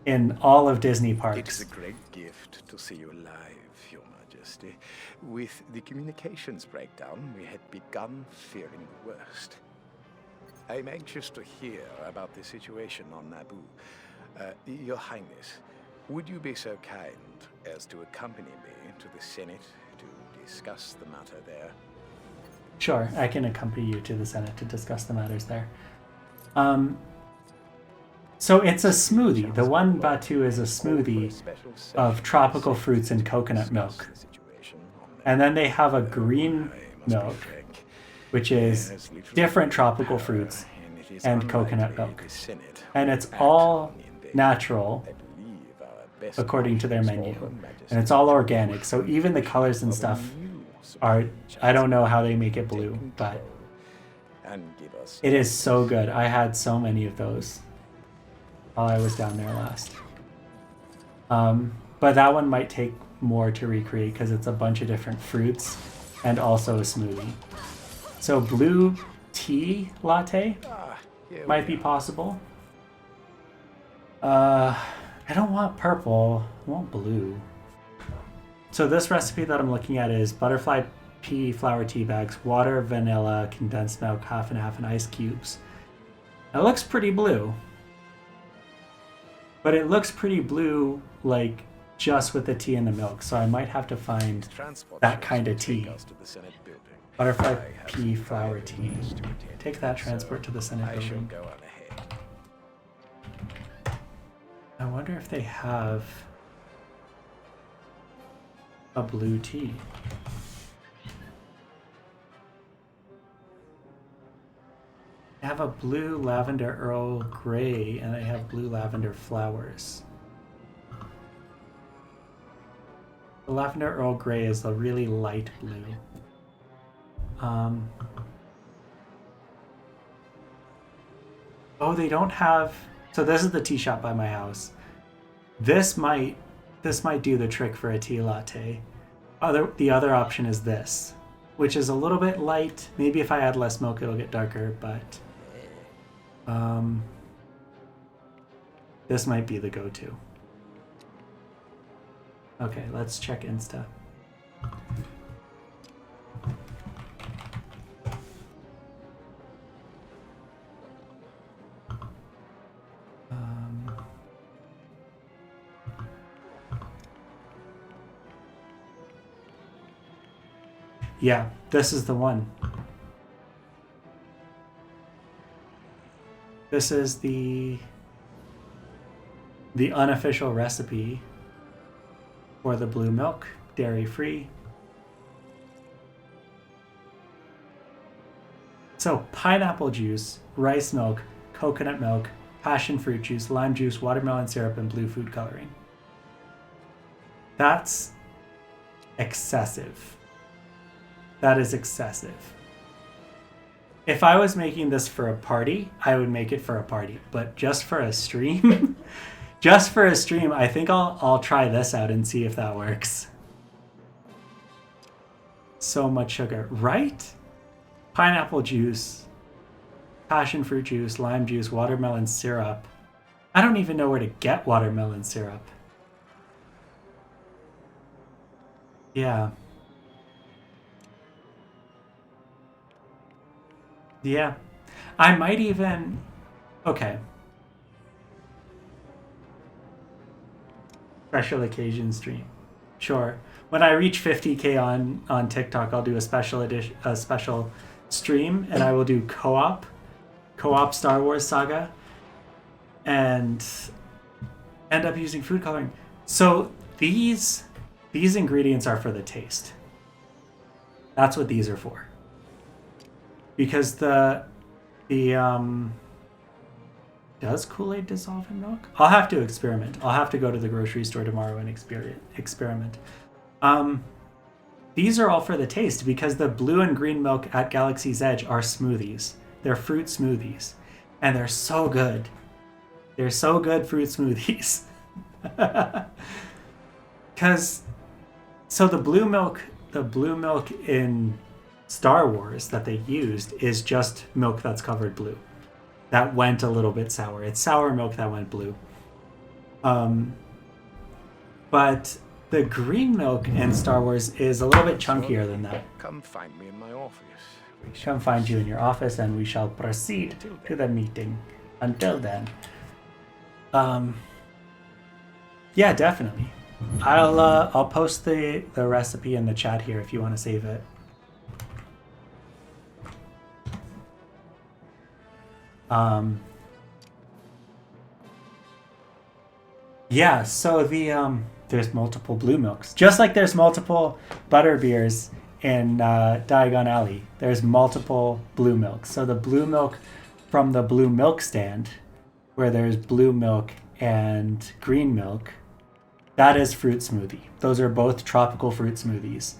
in all of Disney parks. It's a great gift to see you alive, Your Majesty. With the communications breakdown, we had begun fearing the worst. I'm anxious to hear about the situation on Naboo. Your Highness, would you be so kind as to accompany me to the Senate to discuss the matter there? Sure, I can accompany you to the Senate to discuss the matters there. So it's a smoothie. The one Batu is a smoothie of tropical fruits and coconut milk. And then they have a green milk, which is different tropical fruits and coconut milk. And it's all natural, according to their menu. And it's all organic, so even the colors and stuff are, I don't know how they make it blue, but it is so good. I had so many of those while I was down there last. But that one might take more to recreate because it's a bunch of different fruits and also a smoothie. So blue tea latte might be possible. I don't want purple, I want blue. So this recipe that I'm looking at is butterfly pea flower tea bags, water, vanilla, condensed milk, half and half, and ice cubes. It looks pretty blue. But it looks pretty blue, like, just with the tea and the milk, so I might have to find that kind of tea. Butterfly pea flower tea. Take that transport to the Senate building. I wonder if they have a blue tea. They have a blue lavender Earl Grey, and they have blue lavender flowers. The lavender Earl Grey is a really light blue. Oh, they don't have... So this is the tea shop by my house. This might do the trick for a tea latte. The other option is this, which is a little bit light. Maybe if I add less milk, it'll get darker, but this might be the go-to. Okay, let's check Insta. Yeah, this is the one. This is the unofficial recipe for the blue milk, dairy-free. So, pineapple juice, rice milk, coconut milk, passion fruit juice, lime juice, watermelon syrup, and blue food coloring. That's excessive. That is excessive. If I was making this for a party, I would make it for a party. But just for a stream, I think I'll try this out and see if that works. So much sugar, right? Pineapple juice, passion fruit juice, lime juice, watermelon syrup. I don't even know where to get watermelon syrup. Yeah. Yeah. I might even... Okay. Special occasion stream. Sure. When I reach 50k on TikTok, I'll do a special stream, and I will do co-op Star Wars Saga, and end up using food coloring. So these ingredients are for the taste. That's what these are for. Because does Kool-Aid dissolve in milk? I'll have to experiment. I'll have to go to the grocery store tomorrow and experiment. These are all for the taste because the blue and green milk at Galaxy's Edge are smoothies. They're fruit smoothies. And they're so good. They're so good fruit smoothies. Because, so the blue milk in Star Wars that they used is just milk that's covered blue. That went a little bit sour. It's sour milk that went blue. But the green milk in Star Wars is a little bit chunkier than that. Come find me in my office. Come find you in your office and we shall proceed to the meeting. Until then. Yeah, definitely. I'll post the recipe in the chat here if you want to save it. Yeah, so there's multiple blue milks. Just like there's multiple butter beers in Diagon Alley, there's multiple blue milks. So the blue milk from the blue milk stand, where there's blue milk and green milk, that is fruit smoothie. Those are both tropical fruit smoothies.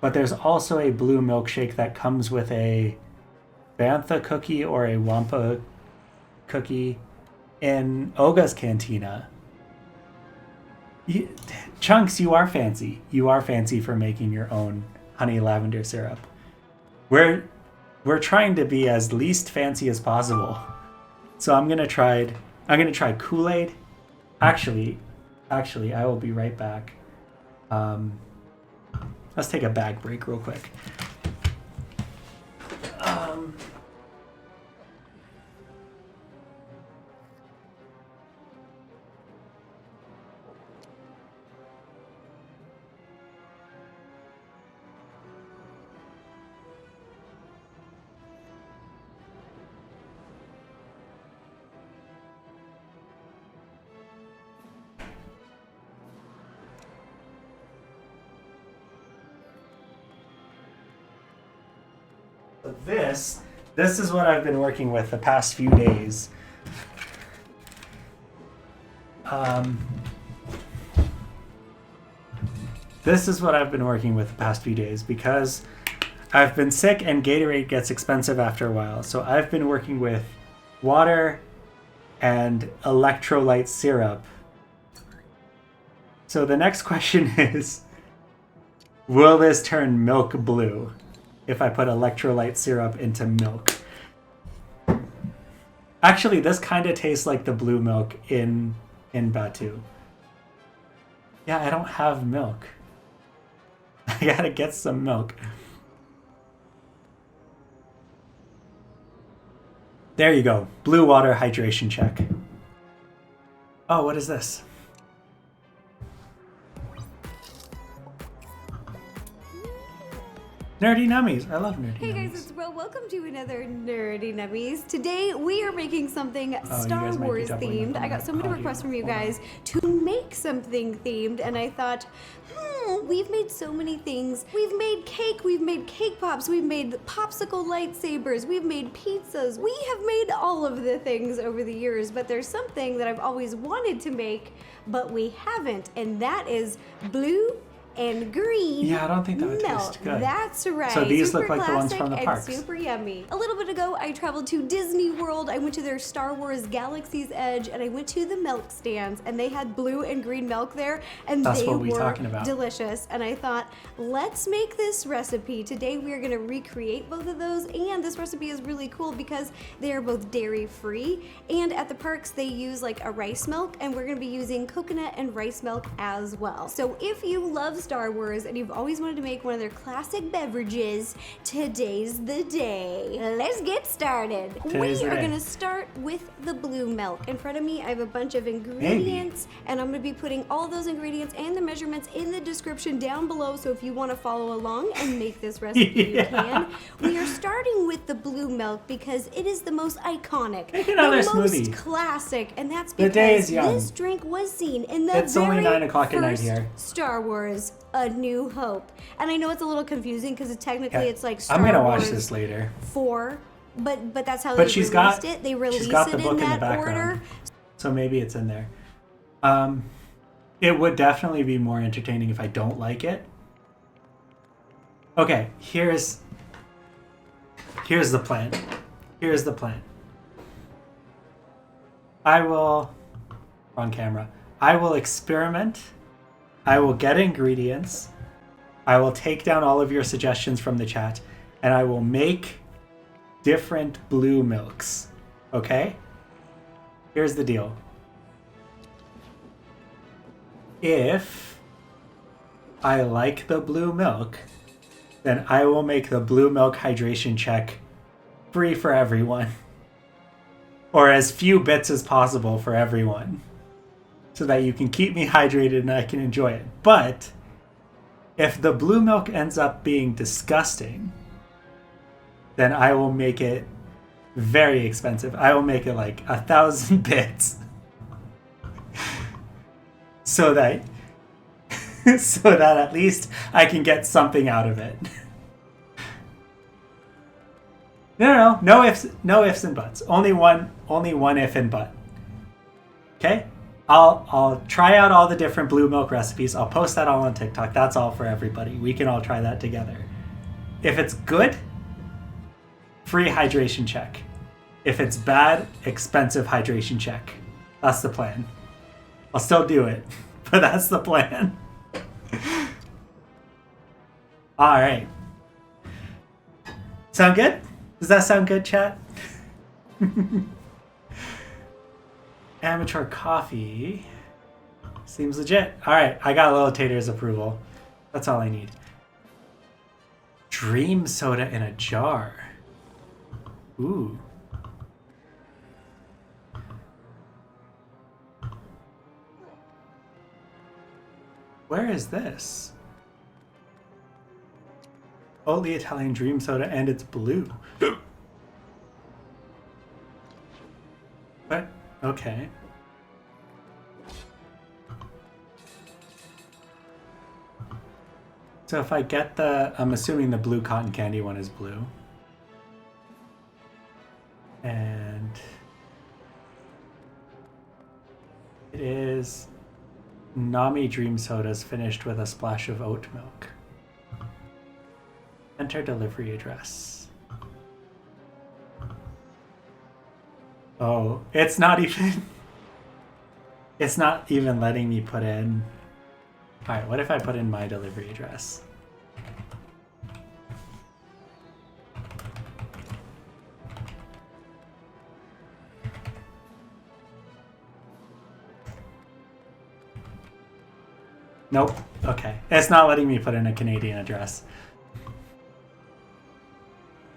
But there's also a blue milkshake that comes with a bantha cookie or a wampa cookie in Oga's Cantina. Chunks, you are fancy. You are fancy for making your own honey lavender syrup. We're trying to be as least fancy as possible. So I'm gonna try Kool-Aid. Actually, I will be right back. Let's take a bag break real quick. This is what I've been working with the past few days. This is what I've been working with the past few days because I've been sick and Gatorade gets expensive after a while. So I've been working with water and electrolyte syrup. So the next question is, will this turn milk blue if I put electrolyte syrup into milk? Actually, this kind of tastes like the blue milk in Batu. Yeah, I don't have milk. I gotta get some milk. There you go. Blue water hydration check. Oh, what is this? Nerdy Nummies. I love Nerdy Nummies. Hey guys, it's Will. Welcome to another Nerdy Nummies. Today we are making something Star Wars themed. I got so many requests from you guys to make something themed, and I thought, we've made so many things. We've made cake pops, we've made popsicle lightsabers, we've made pizzas. We have made all of the things over the years, but there's something that I've always wanted to make, but we haven't, and that is blue and green. Yeah, I don't think that would taste good. That's right. So these look like the ones from the parks. Super yummy. A little bit ago, I traveled to Disney World. I went to their Star Wars Galaxy's Edge, and I went to the milk stands, and they had blue and green milk there, and they were delicious. And I thought, let's make this recipe. Today we are going to recreate both of those, and this recipe is really cool because they are both dairy-free, and at the parks they use like a rice milk, and we're going to be using coconut and rice milk as well. So if you love Star Wars and you've always wanted to make one of their classic beverages, today's the day. Let's get started. We are going to start with the blue milk. In front of me I have a bunch of ingredients, and I'm going to be putting all those ingredients and the measurements in the description down below, so if you want to follow along and make this recipe you can. We are starting with the blue milk because it is the most iconic, the most classic, and that's because this drink was seen in the very only 9 o'clock at night here. Star Wars A New Hope. And I know it's a little confusing because technically it's like Star I'm gonna Wars watch this later. 4, but that's how they released it. They released it in that order. So maybe it's in there. It would definitely be more entertaining if I don't like it. Okay, here's the plan. Here's the plan. I will, on camera, I will experiment. I will get ingredients. I will take down all of your suggestions from the chat, and I will make different blue milks. Okay? Here's the deal. If I like the blue milk, then I will make the blue milk hydration check free for everyone. Or as few bits as possible for everyone. So that you can keep me hydrated and I can enjoy it. But if the blue milk ends up being disgusting, then I will make it very expensive. I will make it like 1,000 bits. so that at least I can get something out of it. No ifs and buts. Only one if and but. Okay? I'll try out all the different blue milk recipes. I'll post that all on TikTok. That's all for everybody. We can all try that together. If it's good, free hydration check. If it's bad, expensive hydration check. That's the plan. I'll still do it, but that's the plan. All right. Sound good? Does that sound good, chat? Amateur coffee. Seems legit. All right, I got Little Tater's approval. That's all I need. Dream soda in a jar. Ooh. Where is this? Oatly Italian dream soda, and it's blue. What? Okay. So if I get I'm assuming the blue cotton candy one is blue. And it is Nami Dream Sodas finished with a splash of oat milk. Enter delivery address. Oh, it's not even letting me put in. All right, what if I put in my delivery address? Nope. Okay. It's not letting me put in a Canadian address.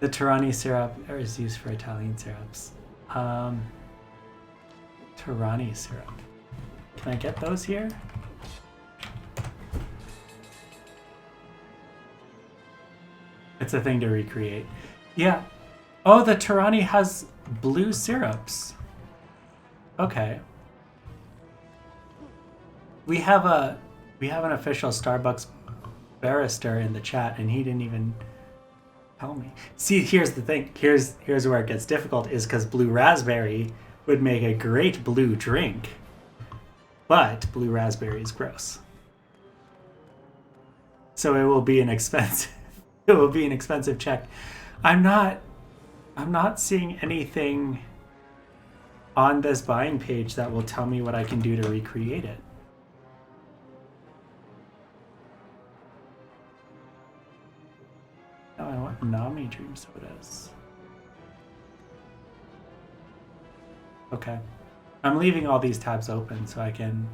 The Tirani syrup is used for Italian syrups. Tirani syrup. Can I get those here? It's a thing to recreate. Yeah. Oh, the Tirani has blue syrups. Okay. We have an official Starbucks barrister in the chat, and he didn't even tell me. See, here's the thing. Here's where it gets difficult, is because blue raspberry would make a great blue drink, but blue raspberry is gross. So it will be an expensive. It will be an expensive check. I'm not seeing anything on this buying page that will tell me what I can do to recreate it. Oh, I want Nami Dream Sodas. Okay. I'm leaving all these tabs open so I can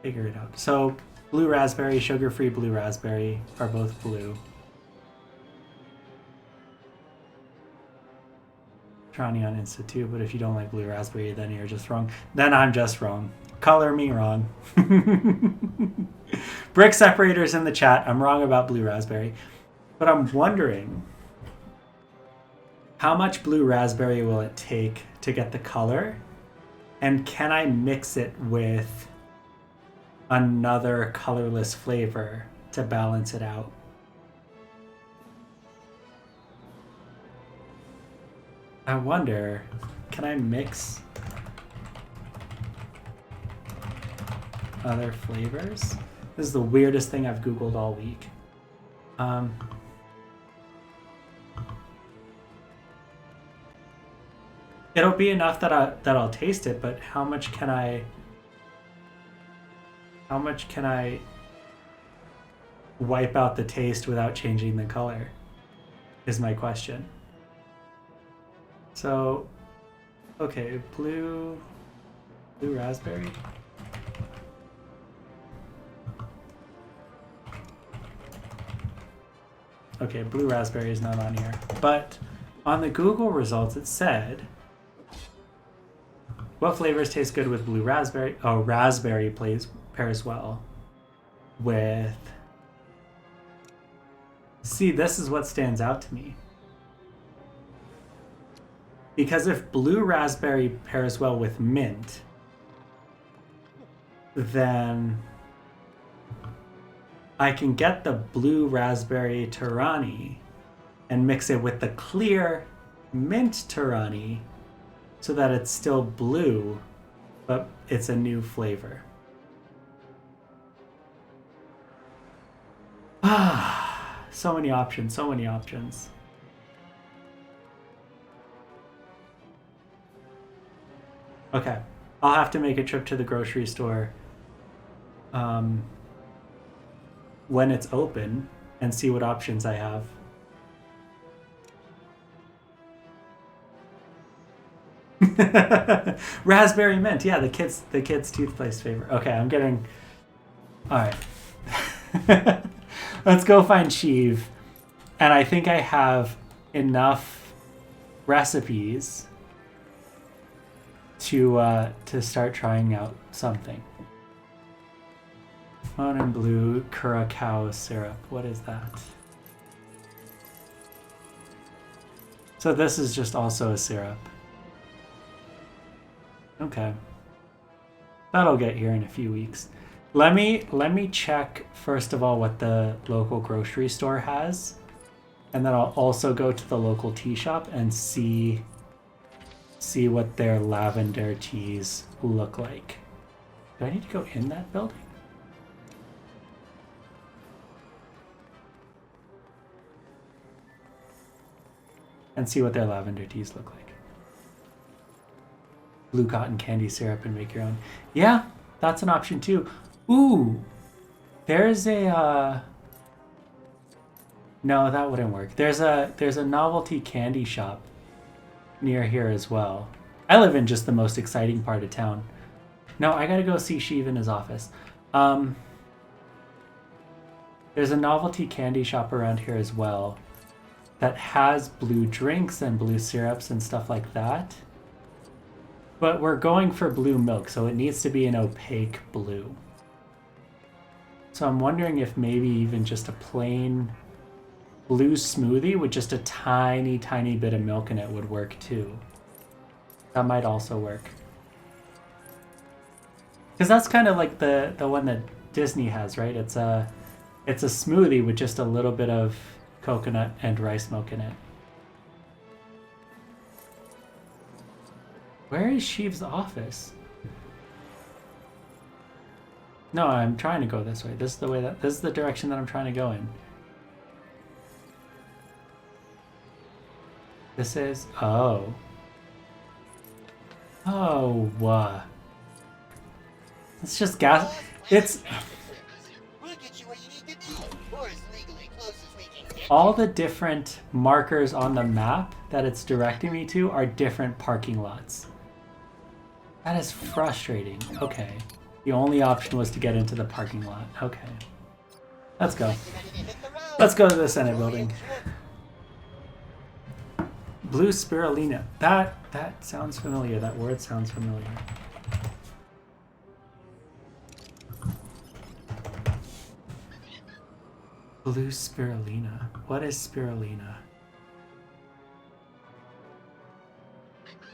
figure it out. So, blue raspberry, sugar-free blue raspberry are both blue. Trani on Insta too, but if you don't like blue raspberry, then you're just wrong. Then I'm just wrong. Color me wrong. Brick separators in the chat. I'm wrong about blue raspberry. But I'm wondering, how much blue raspberry will it take to get the color? And can I mix it with another colorless flavor to balance it out? I wonder, can I mix other flavors? This is the weirdest thing I've Googled all week. It'll be enough that I'll taste it, but how much can I How much can I wipe out the taste without changing the color? Is my question. So, okay, blue raspberry. Okay, blue raspberry is not on here. But on the Google results, it said, what flavors taste good with blue raspberry? Oh, raspberry pairs well with... See, this is what stands out to me. Because if blue raspberry pairs well with mint, then I can get the blue raspberry Tarani and mix it with the clear mint Tarani so that it's still blue, but it's a new flavor. Ah, so many options, so many options. Okay, I'll have to make a trip to the grocery store when it's open and see what options I have. Raspberry mint, yeah, the kids' toothpaste flavor. Okay, I'm getting. All right, let's go find Sheev, and I think I have enough recipes to start trying out something. Fawn and blue curacao syrup. What is that? So this is just also a syrup. Okay. That'll get here in a few weeks. Let me check first of all what the local grocery store has, and then I'll also go to the local tea shop and see what their lavender teas look like. Do I need to go in that building? And see what their lavender teas look like. Blue cotton candy syrup and make your own. Yeah, that's an option too. Ooh, there's a no, that wouldn't work. There's a novelty candy shop near here as well. I live in just the most exciting part of town. No, I gotta go see Sheev in his office. There's a novelty candy shop around here as well that has blue drinks and blue syrups and stuff like that. But we're going for blue milk, so it needs to be an opaque blue. So I'm wondering if maybe even just a plain blue smoothie with just a tiny, tiny bit of milk in it would work too. That might also work. Because that's kind of like the one that Disney has, right? It's a smoothie with just a little bit of coconut and rice milk in it. Where is Sheev's office? No, I'm trying to go this way. This is the direction that I'm trying to go in. This is oh. It's just gas. It's all the different markers on the map that it's directing me to are different parking lots. That is frustrating. Okay. The only option was to get into the parking lot. Okay. Let's go. Let's go to the Senate building. Blue spirulina. That sounds familiar. That word sounds familiar. Blue spirulina. What is spirulina?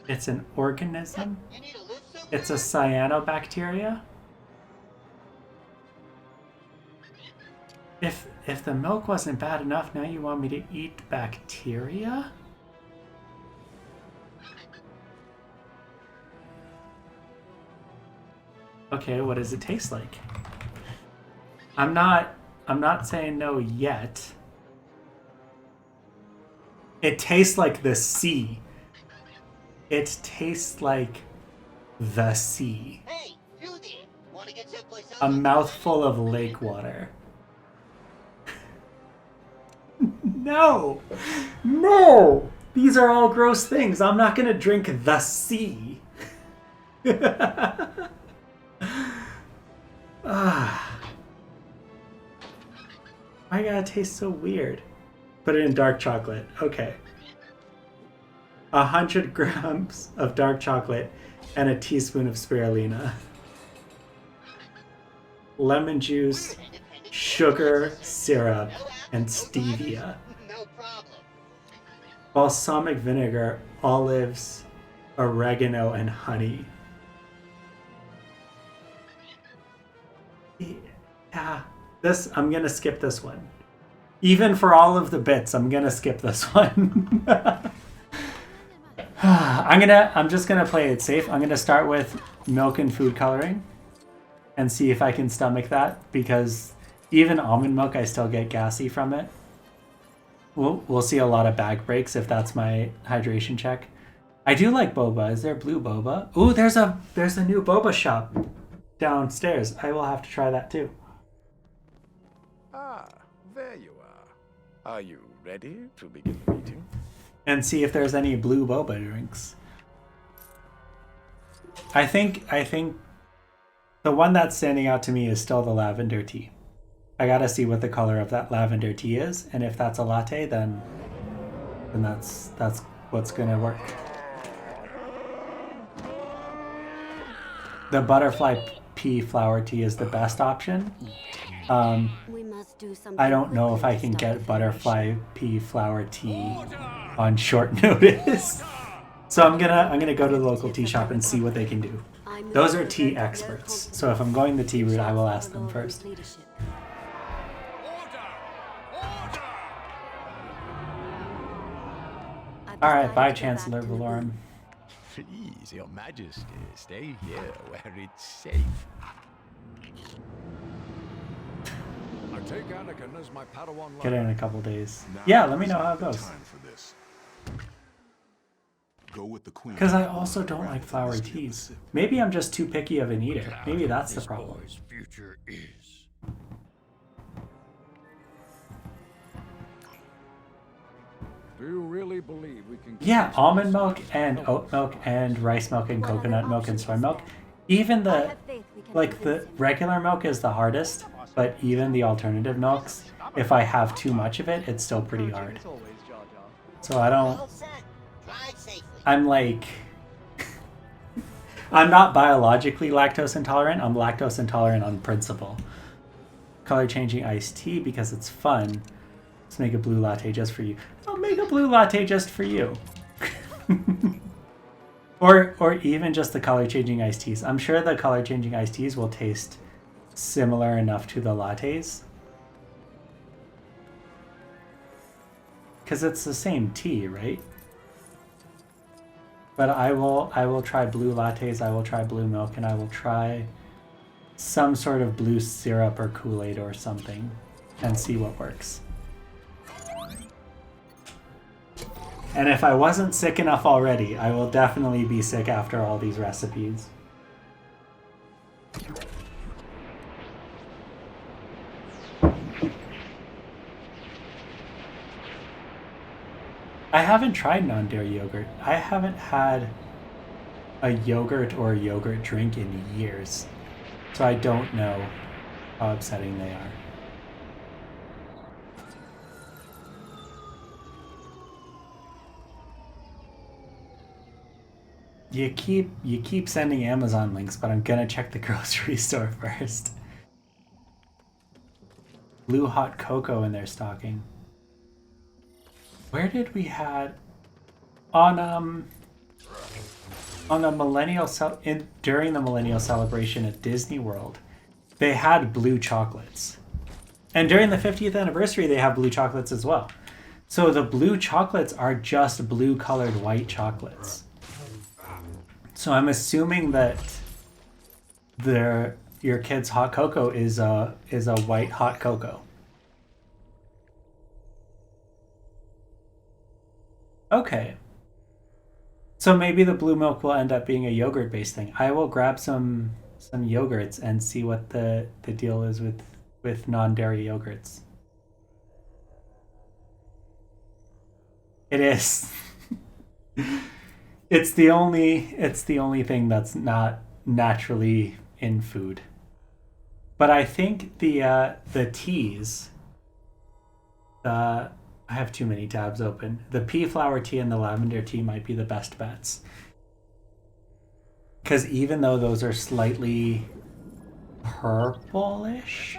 It's an organism? It's a cyanobacteria? If the milk wasn't bad enough, now you want me to eat bacteria? Okay, what does it taste like? I'm not saying no yet. It tastes like the sea. It tastes like the sea. Hey, you there. A mouthful of lake water. No! No! These are all gross things. I'm not gonna drink the sea. Why gotta taste so weird? Put it in dark chocolate. Okay. 100 grams of dark chocolate and a teaspoon of spirulina. Lemon juice, sugar, syrup, and stevia. Balsamic vinegar, olives, oregano, and honey. Yeah, I'm gonna skip this one. Even for all of the bits, I'm gonna skip this one. I'm just gonna play it safe. I'm gonna start with milk and food coloring and see if I can stomach that, because even almond milk, I still get gassy from it. We'll see a lot of bag breaks if that's my hydration check. I do like boba. Is there blue boba? Ooh, there's a new boba shop downstairs. I will have to try that too. Ah, there you are. Are you ready to begin the meeting? And see if there's any blue boba drinks. I think the one that's standing out to me is still the lavender tea. I gotta see what the color of that lavender tea is, and if that's a latte, then that's what's gonna work. The butterfly pea flower tea is the best option. I don't know if I can get butterfly pea flower tea on short notice. So I'm gonna go to the local tea shop and see what they can do. Those are tea experts. So if I'm going the tea route, I will ask them first. Alright, bye Chancellor Valorum. Please, Your Majesty, stay here where it's safe. I take Anakin as my Padawan. Get it in a couple days. Yeah, let me know how it goes. Because I also don't like flowery teas. Maybe I'm just too picky of an eater. Maybe that's the problem. Future is. Do you really believe we can? Yeah, almond milk and oat milk and rice milk and coconut milk and soy milk. Even the regular milk is the hardest, but even the alternative milks, if I have too much of it, it's still pretty hard. So I'm like, I'm not biologically lactose intolerant, I'm lactose intolerant on principle. Color changing iced tea because it's fun. Let's make a blue latte just for you. I'll make a blue latte just for you. Or even just the color changing iced teas. I'm sure the color changing iced teas will taste similar enough to the lattes. Because it's the same tea, right? But I will try blue lattes, I will try blue milk, and I will try some sort of blue syrup or Kool-Aid or something and see what works. And if I wasn't sick enough already, I will definitely be sick after all these recipes. I haven't tried non-dairy yogurt. I haven't had a yogurt or a yogurt drink in years. So I don't know how upsetting they are. You keep sending Amazon links, but I'm gonna check the grocery store first. Blue hot cocoa in their stocking. Where did we had on a millennial during the millennial celebration at Disney World, they had blue chocolates. And during the 50th anniversary they have blue chocolates as well. So the blue chocolates are just blue colored white chocolates. So I'm assuming that your kid's hot cocoa is a white hot cocoa. Okay. So maybe the blue milk will end up being a yogurt-based thing. I will grab some yogurts and see what the deal is with non-dairy yogurts. It is. It's the only thing that's not naturally in food. But I think the teas, I have too many tabs open. The pea flower tea and the lavender tea might be the best bets. Because even though those are slightly purplish,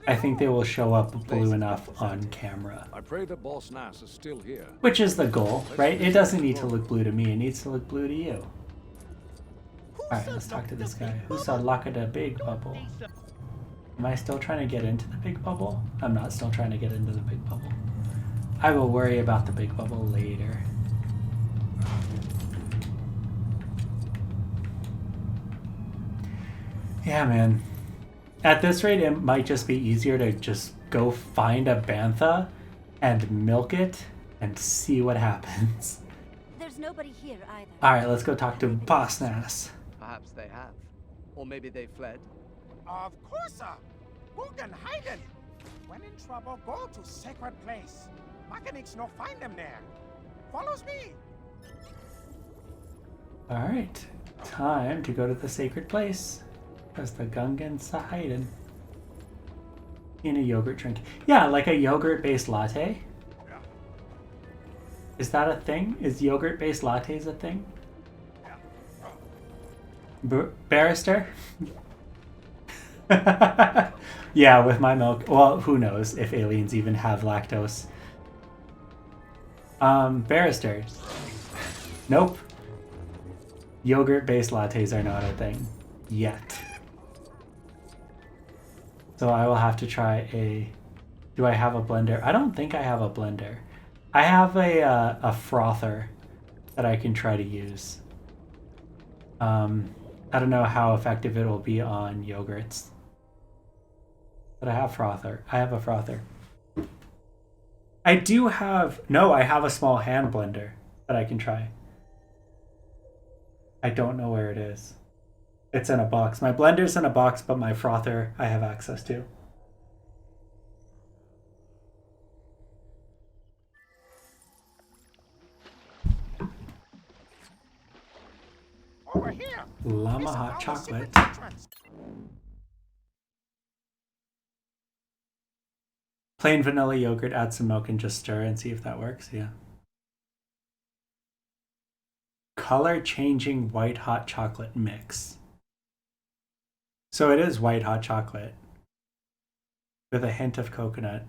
I think they will show up blue enough on camera. I pray that Boss Nass is still here. Which is the goal, right? It doesn't need to look blue to me, it needs to look blue to you. Alright, let's talk to this guy. Who saw luck at a big bubble? Am I still trying to get into the big bubble? I'm not still trying to get into the big bubble. I will worry about the big bubble later. Yeah, man. At this rate, it might just be easier to just go find a bantha and milk it and see what happens. There's nobody here either. Alright, let's go talk to Boss Nass. Perhaps they have. Or maybe they fled. Of course, sir. Who can hide it? When in trouble, go to sacred place. Mechanics no find them there. Follows me. Alright, time to go to the sacred place. Because the Gungans are hiding. In a yogurt drink. Yeah, like a yogurt-based latte. Is that a thing? Is yogurt-based lattes a thing? Barrister? Yeah, with my milk. Well, who knows if aliens even have lactose. Barrister. Nope. Yogurt-based lattes are not a thing. Yet. So I will have to try a... Do I have a blender? I don't think I have a blender. I have a frother that I can try to use. I don't know how effective it will be on yogurts. But I have frother. I have a frother. I do have... No, I have a small hand blender that I can try. I don't know where it is. It's in a box. My blender's in a box, but my frother I have access to. Over here. Llama hot chocolate. Plain vanilla yogurt, add some milk and just stir and see if that works. Yeah. Color changing white hot chocolate mix. So it is white hot chocolate with a hint of coconut.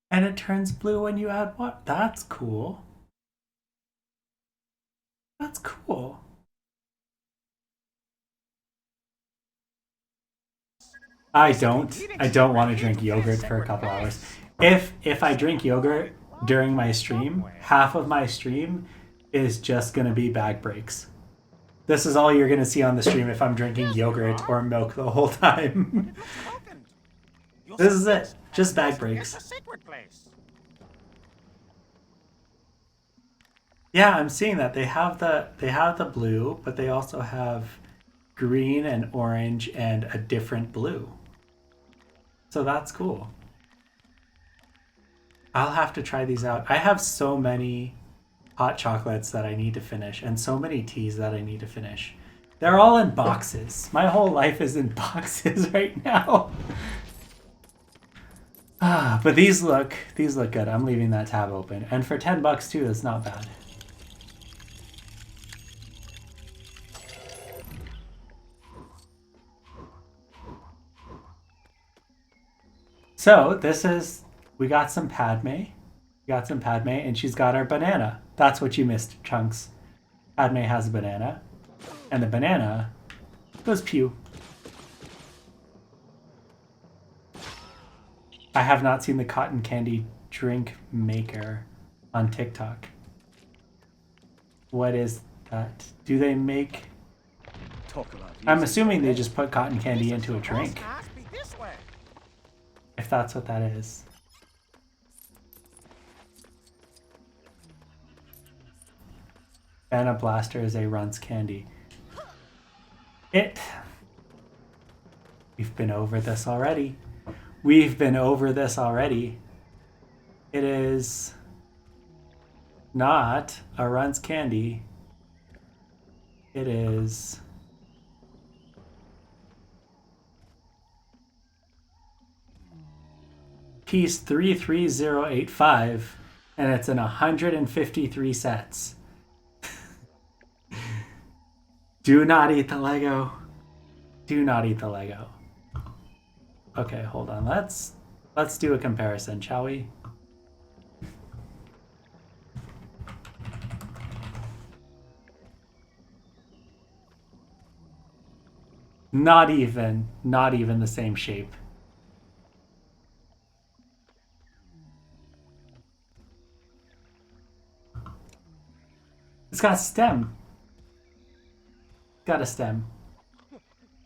And it turns blue when you add what? That's cool. That's cool. I don't want to drink yogurt for a couple hours. If I drink yogurt during my stream, half of my stream is just going to be bag breaks. This is all you're going to see on the stream if I'm drinking yogurt or milk the whole time. This is it. Just bag breaks. Yeah, I'm seeing that. They have the blue, but they also have green and orange and a different blue. So that's cool. I'll have to try these out. I have so many hot chocolates that I need to finish and so many teas that I need to finish. They're all in boxes. My whole life is in boxes right now. But these look good. I'm leaving that tab open. And for $10 too, that's not bad. So this is, we got some Padme. And she's got our banana. That's what you missed, Chunks. Padme has a banana. And the banana goes pew. I have not seen the cotton candy drink maker on TikTok. What is that? Do they make... I'm assuming they just put cotton candy into a drink. If that's what that is. Banana Blaster is a Runts candy. We've been over this already. We've been over this already. It is not a Runts candy. It is piece 33085, and it's in 153 sets. Do not eat the Lego. Do not eat the Lego. Okay, hold on. Let's do a comparison, shall we? Not even the same shape. It's got a stem. It's got a stem.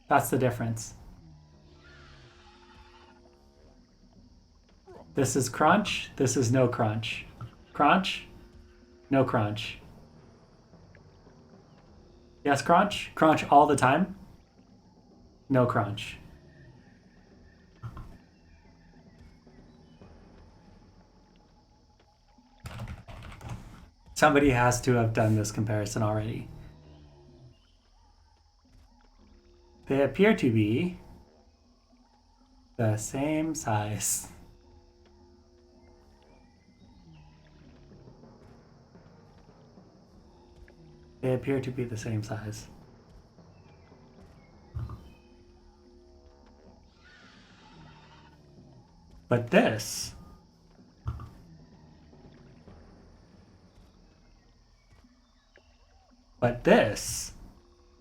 That's the difference. This is crunch. This is no crunch. Crunch. No crunch. Yes, crunch. Crunch all the time. No crunch. Somebody has to have done this comparison already. They appear to be the same size. They appear to be the same size. But this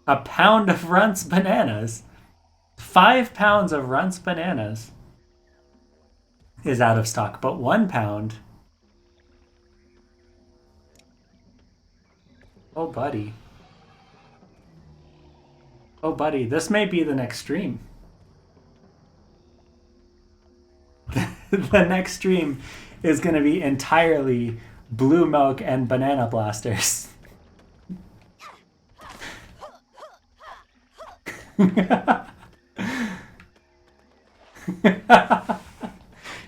a pound of Runts bananas, 5 pounds of Runts bananas is out of stock, but 1 pound. Oh, buddy. Oh, buddy, this may be the next stream. The next stream is going to be entirely blue milk and banana blasters.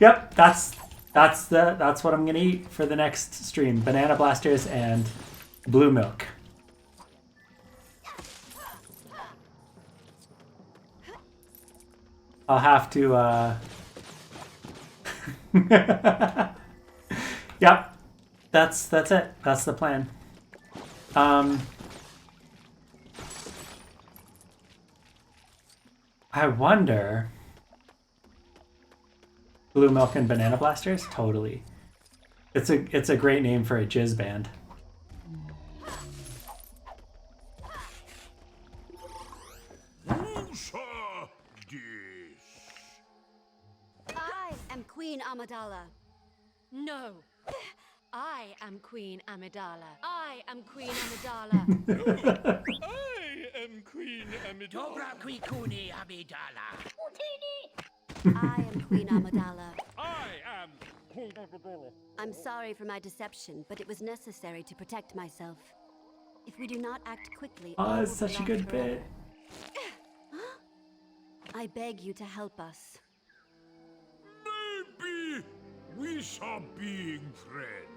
Yep, that's what I'm gonna eat for the next stream. Banana blasters and blue milk. I'll have to yep. That's it. That's the plan. I wonder. Blue milk and banana blasters? Totally. It's a great name for a jizz band. I am Queen Amidala. No. I am Queen Amidala. I am Queen Amidala. I am Queen Amidala. Dobra Queen Amidala. I am Queen Amidala. I am Queen Amidala. I'm sorry for my deception, but it was necessary to protect myself. If we do not act quickly, oh, it's such a good bit. I beg you to help us. Maybe we shall being friends.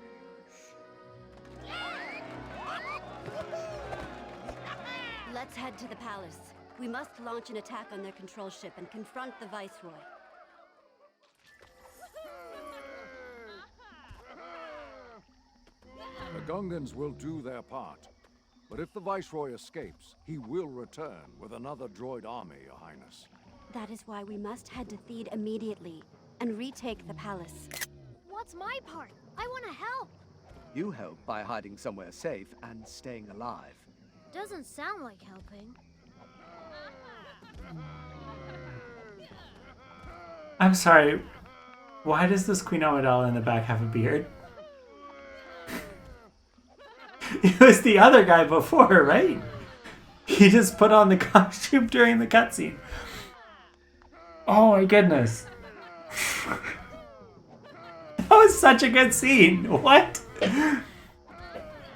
Let's head to the palace. We must launch an attack on their control ship and confront the Viceroy. The Gungans will do their part. But if the Viceroy escapes, he will return with another droid army, Your Highness. That is why we must head to Theed immediately and retake the palace. What's my part? I want to help. You help by hiding somewhere safe and staying alive. Doesn't sound like helping. I'm sorry. Why does this Queen Amidala in the back have a beard? It was the other guy before, right? He just put on the costume during the cutscene. Oh my goodness. That was such a good scene. What?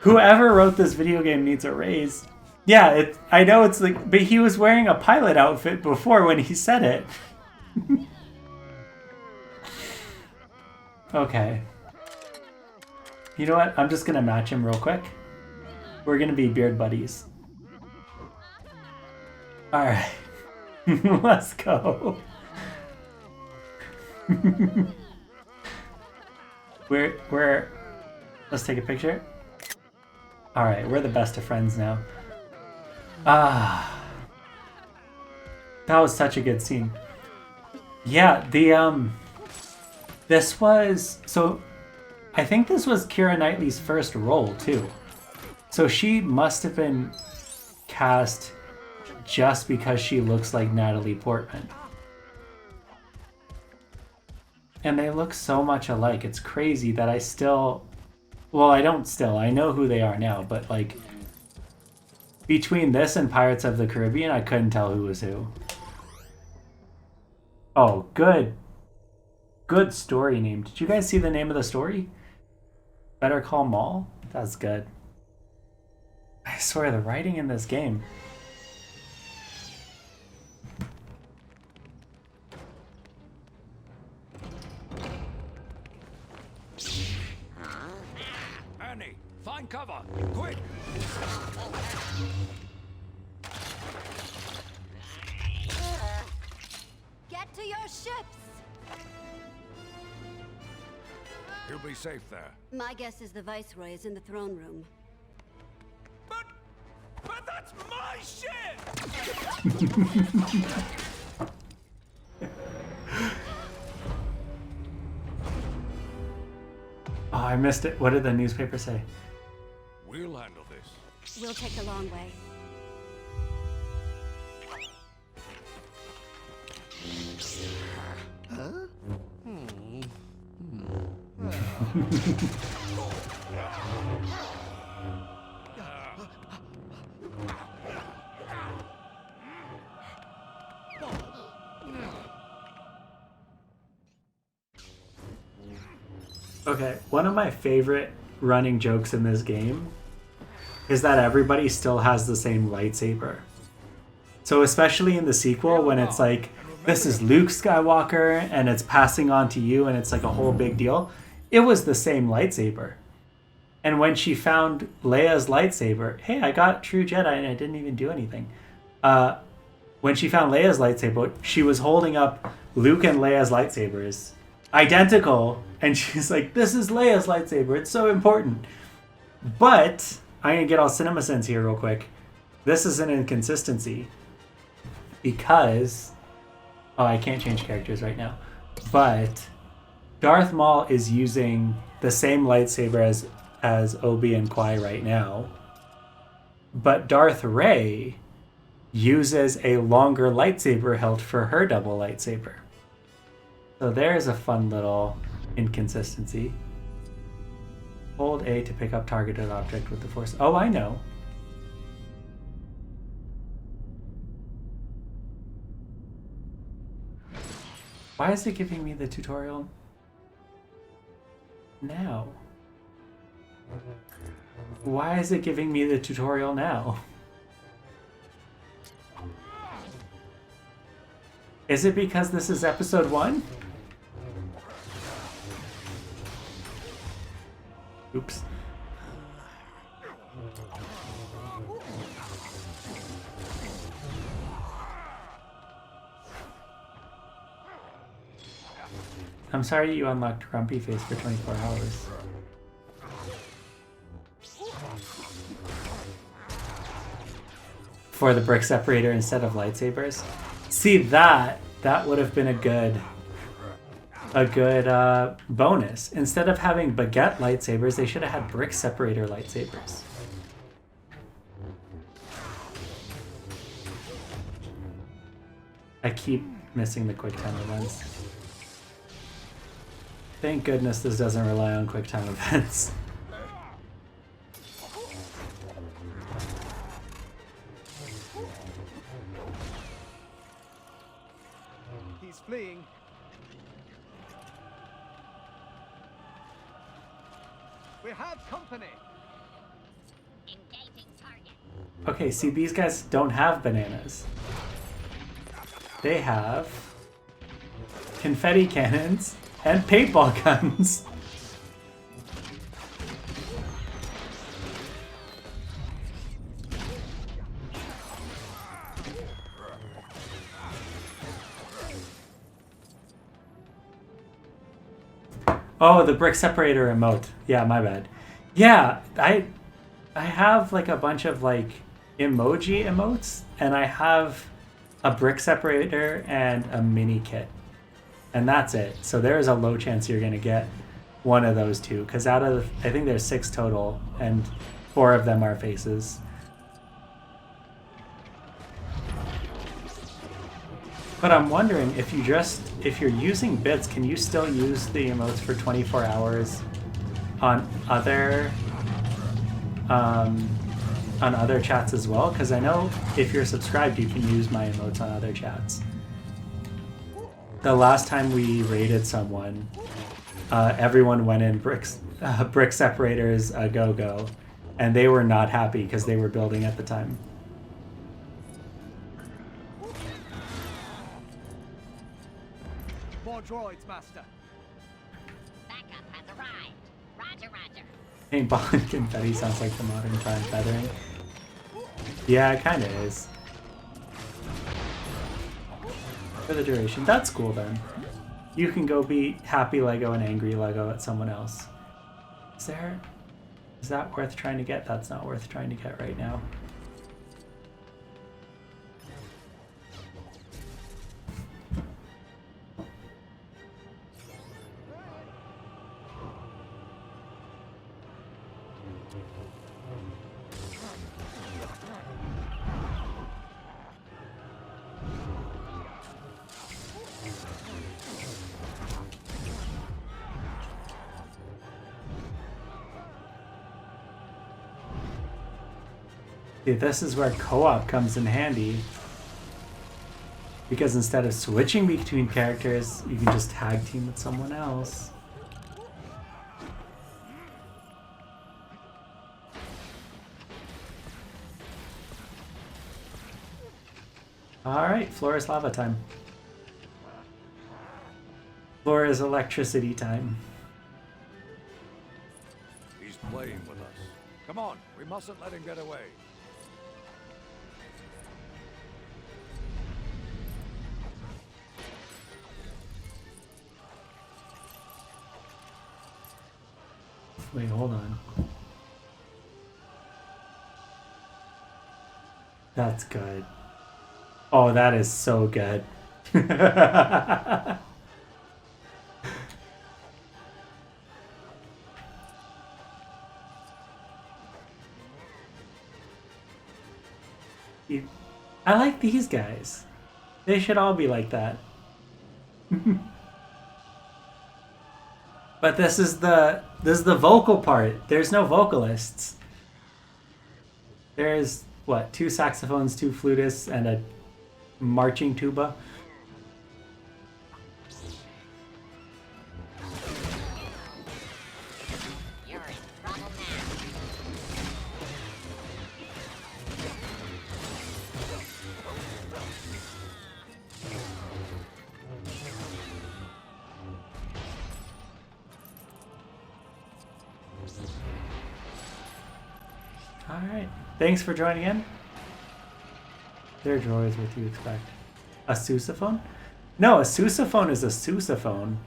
Whoever wrote this video game needs a raise. Yeah, I know it's like, but he was wearing a pilot outfit before when he said it. Okay. You know what? I'm just gonna match him real quick. We're gonna be beard buddies. Alright. Let's go. Let's take a picture. Alright, we're the best of friends now. Ah. That was such a good scene. Yeah, this was, so I think this was Keira Knightley's first role too. So she must have been cast just because she looks like Natalie Portman. And they look so much alike. It's crazy that I still, well, I know who they are now, but like between this and Pirates of the Caribbean, I couldn't tell who was who. Oh, good story name. Did you guys see the name of the story? Better Call Maul? That's good. I swear, the writing in this game. Annie, find cover, quick! Get to your ships! You'll be safe there. My guess is the Viceroy is in the throne room. But that's my ship! Oh, I missed it. What did the newspaper say? We'll handle this. We'll take the long way. Huh? Okay, one of my favorite running jokes in this game is that everybody still has the same lightsaber. So especially in the sequel when it's like, this is Luke Skywalker and it's passing on to you and it's like a whole big deal. It was the same lightsaber. And when she found Leia's lightsaber, hey, I got True Jedi and I didn't even do anything. When she found Leia's lightsaber, she was holding up Luke and Leia's lightsabers, identical, and she's like, this is Leia's lightsaber, it's so important. But, I'm gonna get all CinemaSins here real quick. This is an inconsistency. Because, oh, I can't change characters right now. But, Darth Maul is using the same lightsaber as Obi and Qui right now. But Darth Rey uses a longer lightsaber hilt for her double lightsaber. So there's a fun little inconsistency. Hold A to pick up targeted object with the Force. Oh, I know. Why is it giving me the tutorial now? Why is it giving me the tutorial now? Is it because this is episode 1? Oops. I'm sorry you unlocked Grumpy Face for 24 hours. For the brick separator instead of lightsabers. See, that would have been a good bonus. Instead of having baguette lightsabers, they should have had brick separator lightsabers. I keep missing the quick time events. Thank goodness this doesn't rely on quick time events. He's fleeing. We have company. Engaging target. Okay, see, these guys don't have bananas. They have confetti cannons and paintball guns. Oh, the brick separator emote. Yeah, my bad. Yeah, I have like a bunch of like emoji emotes, and I have a brick separator and a mini kit. And that's it. So there is a low chance you're gonna get one of those two, because out of I think there's 6 total, and 4 of them are faces. But I'm wondering if you're using bits, can you still use the emotes for 24 hours on other chats as well? Because I know if you're subscribed, you can use my emotes on other chats. The last time we raided someone, everyone went in brick separators a go-go, and they were not happy because they were building at the time. More droids, Master. Backup has arrived. Roger, Roger. Paintball and confetti sounds like the modern time feathering. Yeah, it kind of is. For the duration. That's cool then. You can go be happy Lego and angry Lego at someone else. Is that worth trying to get? That's not worth trying to get right now. See, this is where co-op comes in handy. Because instead of switching between characters, you can just tag team with someone else. Alright, floor is lava time. Floor is electricity time. He's playing with us. Come on, we mustn't let him get away. Wait, hold on. That's good. Oh, that is so good. I like these guys. They should all be like that. But this is the vocal part. There's no vocalists. There's what, 2 saxophones, 2 flutists, and a marching tuba. You're in trouble now. Alright. Thanks for joining in. They're droids, what do you expect? A sousaphone? No, a sousaphone is a sousaphone.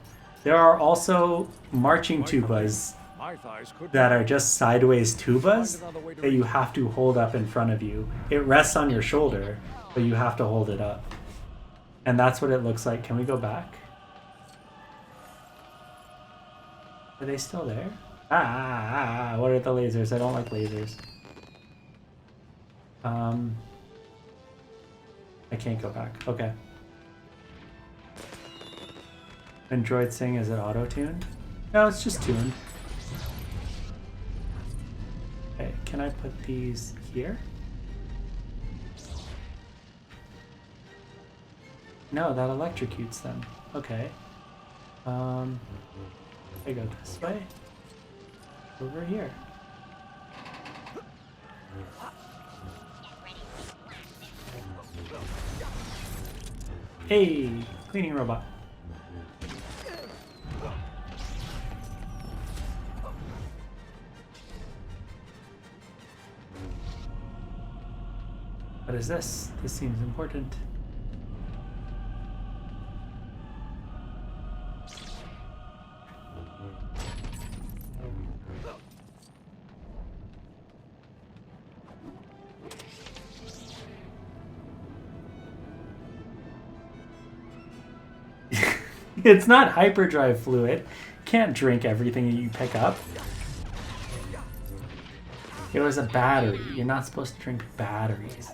There are also marching tubas that are just sideways tubas that you have to hold up in front of you. It rests on your shoulder, but you have to hold it up. And that's what it looks like. Can we go back? Are they still there? What are the lasers? I don't like lasers. I can't go back. Okay. Android sing, is it auto-tuned? No, it's just tuned. Okay, can I put these here? No, that electrocutes them. Okay. I go this way. Over here. Hey, cleaning robot. What is this? This seems important. It's not hyperdrive fluid. Can't drink everything you pick up. It was a battery. You're not supposed to drink batteries.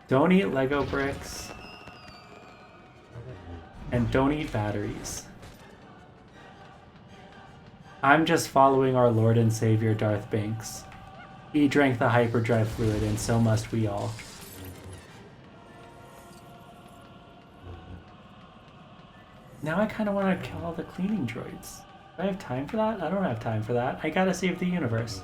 Don't eat Lego bricks. And don't eat batteries. I'm just following our Lord and Savior Darth Banks. He drank the hyperdrive fluid, and so must we all. Now I kind of want to kill all the cleaning droids. Do I have time for that? I don't have time for that. I gotta save the universe.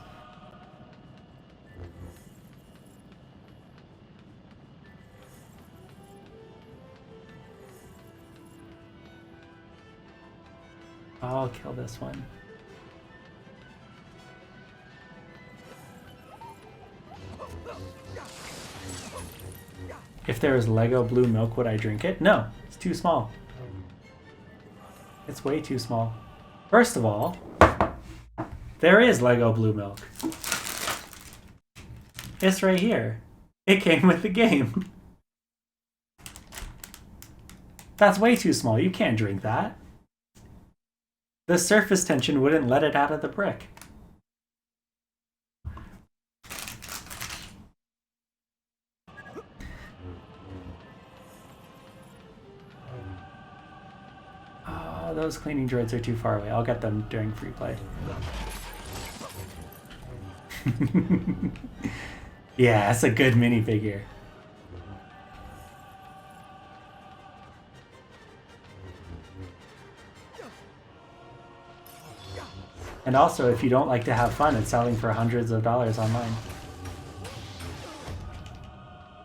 I'll kill this one. If there was Lego blue milk, would I drink it? No, it's too small. It's way too small. First of all, there is Lego blue milk. It's right here. It came with the game. That's way too small. You can't drink that. The surface tension wouldn't let it out of the brick. Oh, those cleaning droids are too far away. I'll get them during free play. Yeah, that's a good minifigure. And also, if you don't like to have fun, it's selling for hundreds of dollars online.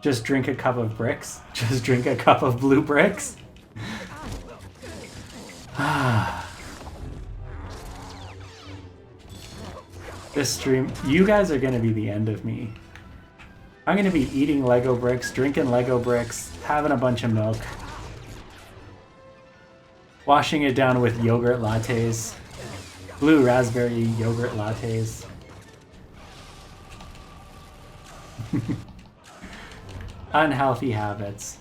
Just drink a cup of bricks. Just drink a cup of blue bricks. This stream, you guys are going to be the end of me. I'm going to be eating Lego bricks, drinking Lego bricks, having a bunch of milk, washing it down with yogurt lattes. Blue raspberry yogurt lattes. Unhealthy habits.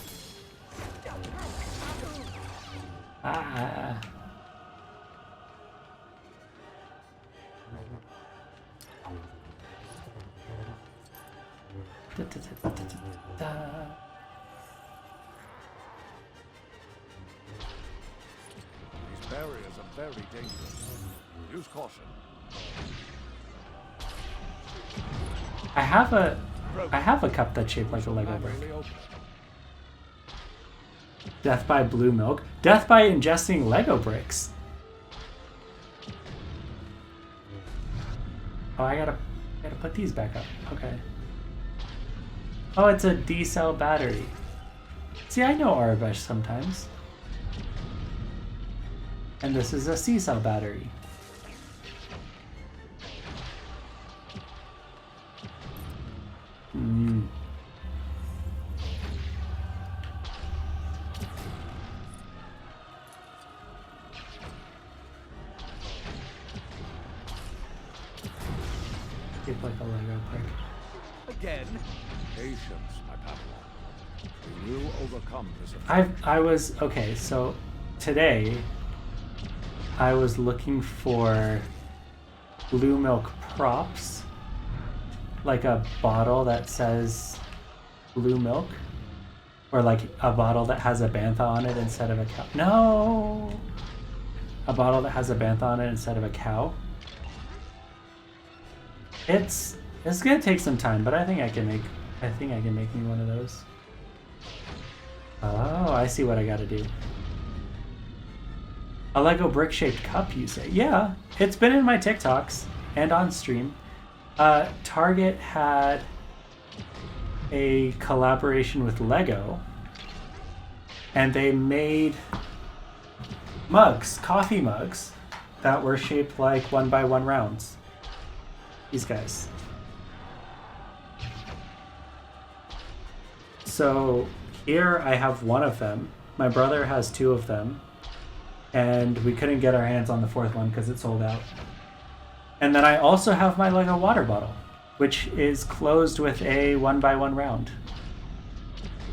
Ah. These barriers are very dangerous. Use caution. I have a cup that's shaped like a Lego brick. Death by blue milk. Death by ingesting Lego bricks. Oh, I gotta put these back up. Okay. Oh, it's a D-cell battery. See, I know Arabesh sometimes. And this is a C-cell battery. Shaped like a Lego brick. Again. Patience, my Padawan. We will overcome this. I was okay. So today, I was looking for blue milk props. Like a bottle that says blue milk, or like a bottle that has a bantha on it instead of a cow. No, a bottle that has a bantha on it instead of a cow. It's gonna take some time, but I think I can make me one of those. Oh, I see what I gotta do. A Lego brick-shaped cup, you say? Yeah, it's been in my TikToks and on stream. Target had a collaboration with Lego, and they made mugs, coffee mugs, that were shaped like 1x1 rounds. These guys. So here I have one of them. My brother has two of them. And we couldn't get our hands on the fourth one because it sold out. And then I also have my Lego water bottle, which is closed with a 1x1 round.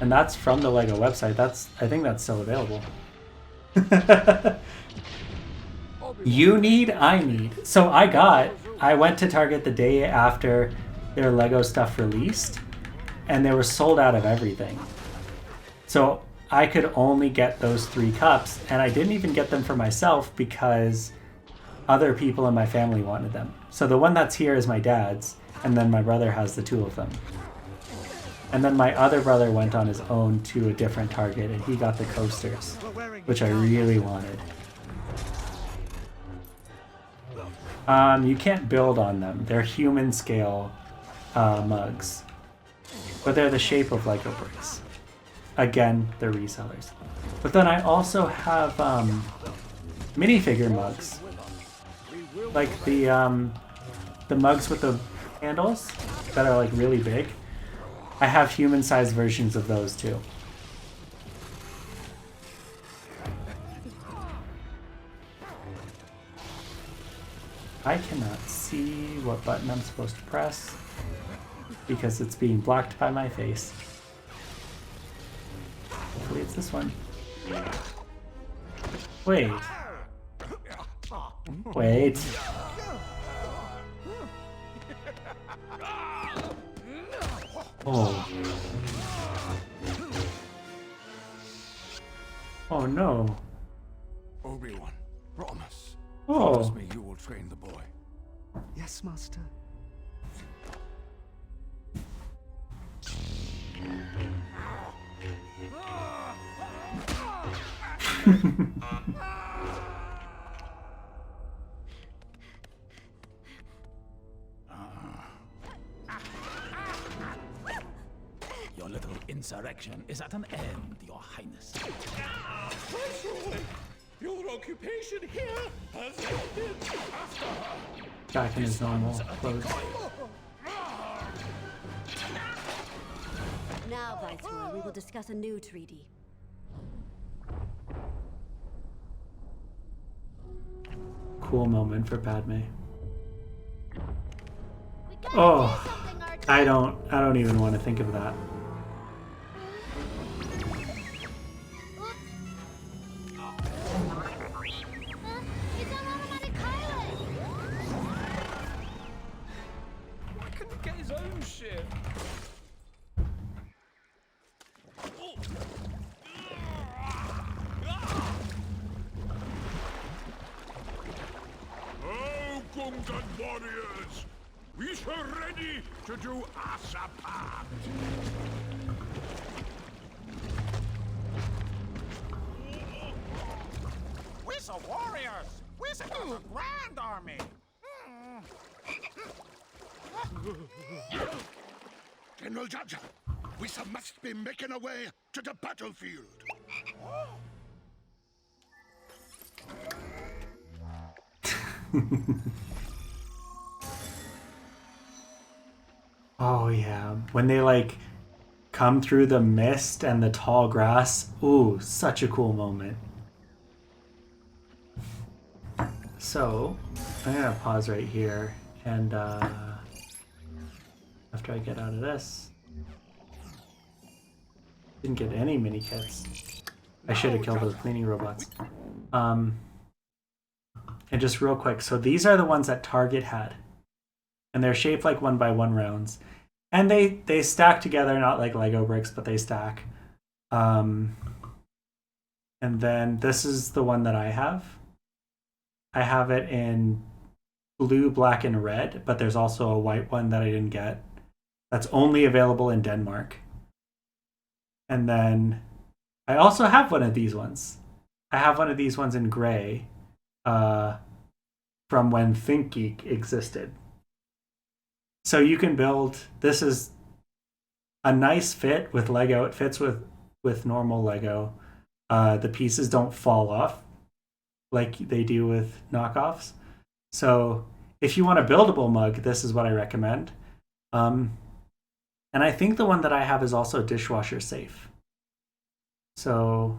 And that's from the Lego website. I think that's still available. You need, I need. So I went to Target the day after their Lego stuff released, and they were sold out of everything. So I could only get those 3 cups, and I didn't even get them for myself because other people in my family wanted them. So the one that's here is my dad's, and then my brother has the 2 of them. And then my other brother went on his own to a different Target, and he got the coasters, which I really wanted. You can't build on them. They're human scale mugs, but they're the shape of Lego bricks. Again, they're resellers. But then I also have minifigure mugs, like the mugs with the handles that are like really big. I have human-sized versions of those too. I cannot see what button I'm supposed to press because it's being blocked by my face. Hopefully it's this one. Wait. Wait. Oh. Oh no. Obi-Wan, promise. Oh. Promise me you will train the boy. Yes, Master. Your little insurrection is at an end, Your Highness. Your occupation here has ended. Back in his normal clothes. Now, Viceroy, we will discuss a new treaty. Cool moment for Padme. Oh, I don't even want to think of that. Why couldn't he get his own shit? Oh, Gungan warriors! We are ready to do us a part! We're the warriors! We're the grand army! General Judge, we must be making our way to the battlefield. Oh yeah, when they like come through the mist and the tall grass. Ooh, such a cool moment. So I'm gonna pause right here, and after I get out of this, didn't get any mini kits. I should have killed those cleaning robots. And just real quick, so these are the ones that Target had. And they're shaped like 1x1 rounds. And they stack together, not like Lego bricks, but they stack. And then this is the one that I have. I have it in blue, black, and red, but there's also a white one that I didn't get. That's only available in Denmark. And then I also have one of these ones. I have one of these ones in gray, from when ThinkGeek existed. So you can build, this is a nice fit with Lego. It fits with normal Lego. The pieces don't fall off like they do with knockoffs. So if you want a buildable mug, this is what I recommend. And I think the one that I have is also dishwasher safe. So,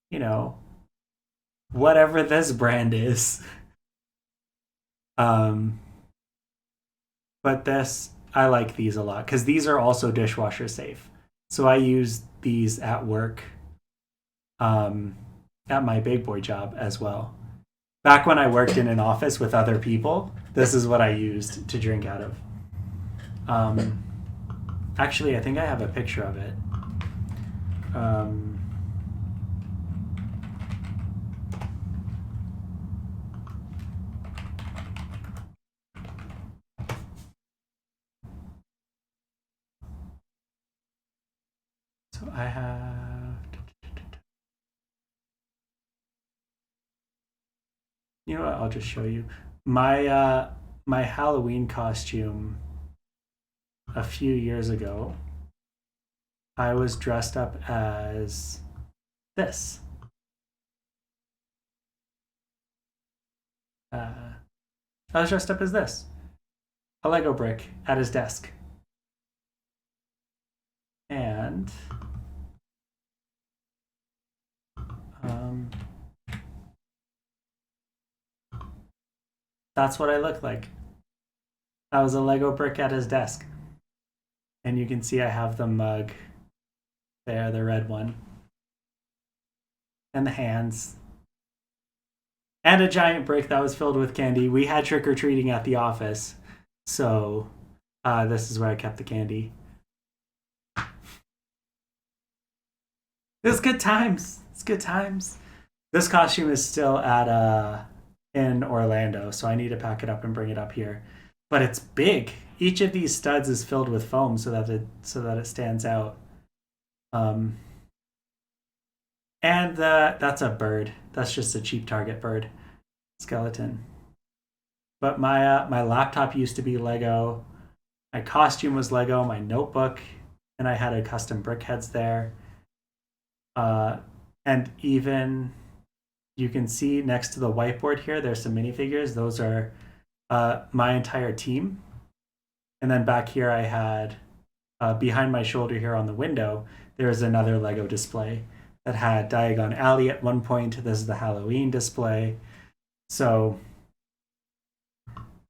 you know, whatever this brand is. But this, I like these a lot because these are also dishwasher safe. So I use these at work, at my big boy job as well. Back when I worked in an office with other people, this is what I used to drink out of. Actually, I think I have a picture of it. So I have... You know what? I'll just show you. My my Halloween costume a few years ago, I was dressed up as this. I was dressed up as this. A Lego brick at his desk. And that's what I looked like. I was a Lego brick at his desk. And you can see I have the mug there, the red one. And the hands. And a giant brick that was filled with candy. We had trick-or-treating at the office. So this is where I kept the candy. It's good times. It's good times. This costume is still at in Orlando, so I need to pack it up and bring it up here. But it's big. Each of these studs is filled with foam so that it stands out. And that's a bird. That's just a cheap Target bird skeleton. But my laptop used to be Lego. My costume was Lego. My notebook, and I had a custom brick heads there. And even you can see next to the whiteboard here, there's some minifigures. Those are my entire team. And then back here I had, behind my shoulder here on the window, there's another Lego display that had Diagon Alley at one point. This is the Halloween display. So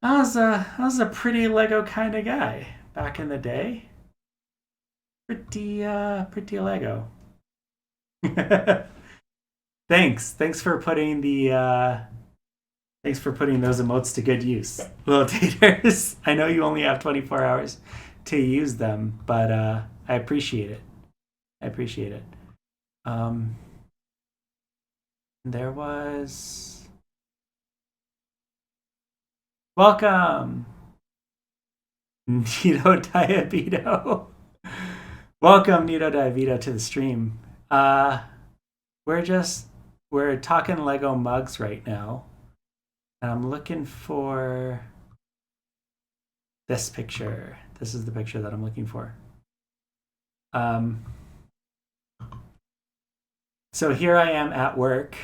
I was a pretty Lego kind of guy back in the day. Pretty Lego. Thanks for putting those emotes to good use, little taters. I know you only have 24 hours to use them, but I appreciate it. There was welcome Nito Diabito. Welcome Nito Diabito to the stream. We're talking Lego mugs right now. And I'm looking for this picture. This is the picture that I'm looking for. So here I am at work.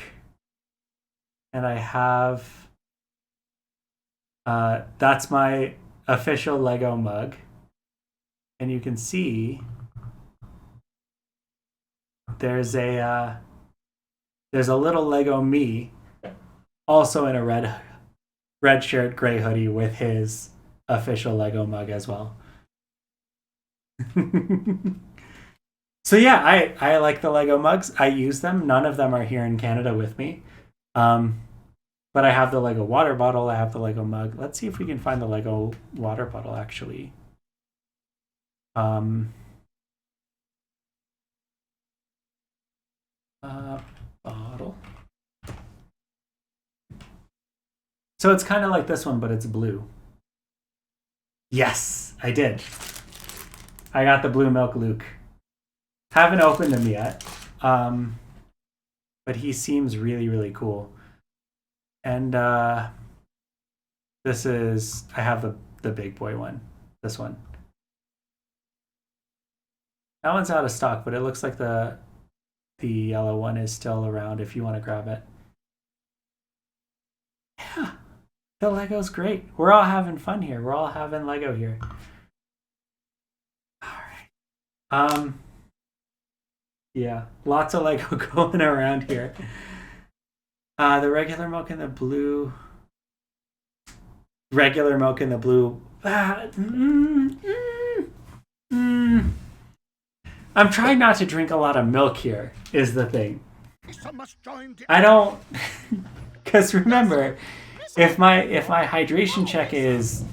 And I have... that's my official Lego mug. And you can see... There's a little Lego me, also in a red shirt, gray hoodie with his official Lego mug as well. So yeah, I like the Lego mugs. I use them. None of them are here in Canada with me. But I have the Lego water bottle. I have the Lego mug. Let's see if we can find the Lego water bottle actually. Bottle. So it's kind of like this one, but it's blue. Yes, I did. I got the blue milk Luke. Haven't opened him yet. But he seems really, really cool. And this is, I have the big boy one. This one. That one's out of stock, but it looks like the yellow one is still around if you want to grab it. Yeah, the Lego's great. We're all having fun here. We're all having Lego here. All right. Yeah, lots of Lego going around here. The regular milk and the blue. Regular milk and the blue. I'm trying not to drink a lot of milk here, is the thing. I don't, because remember, if my hydration check is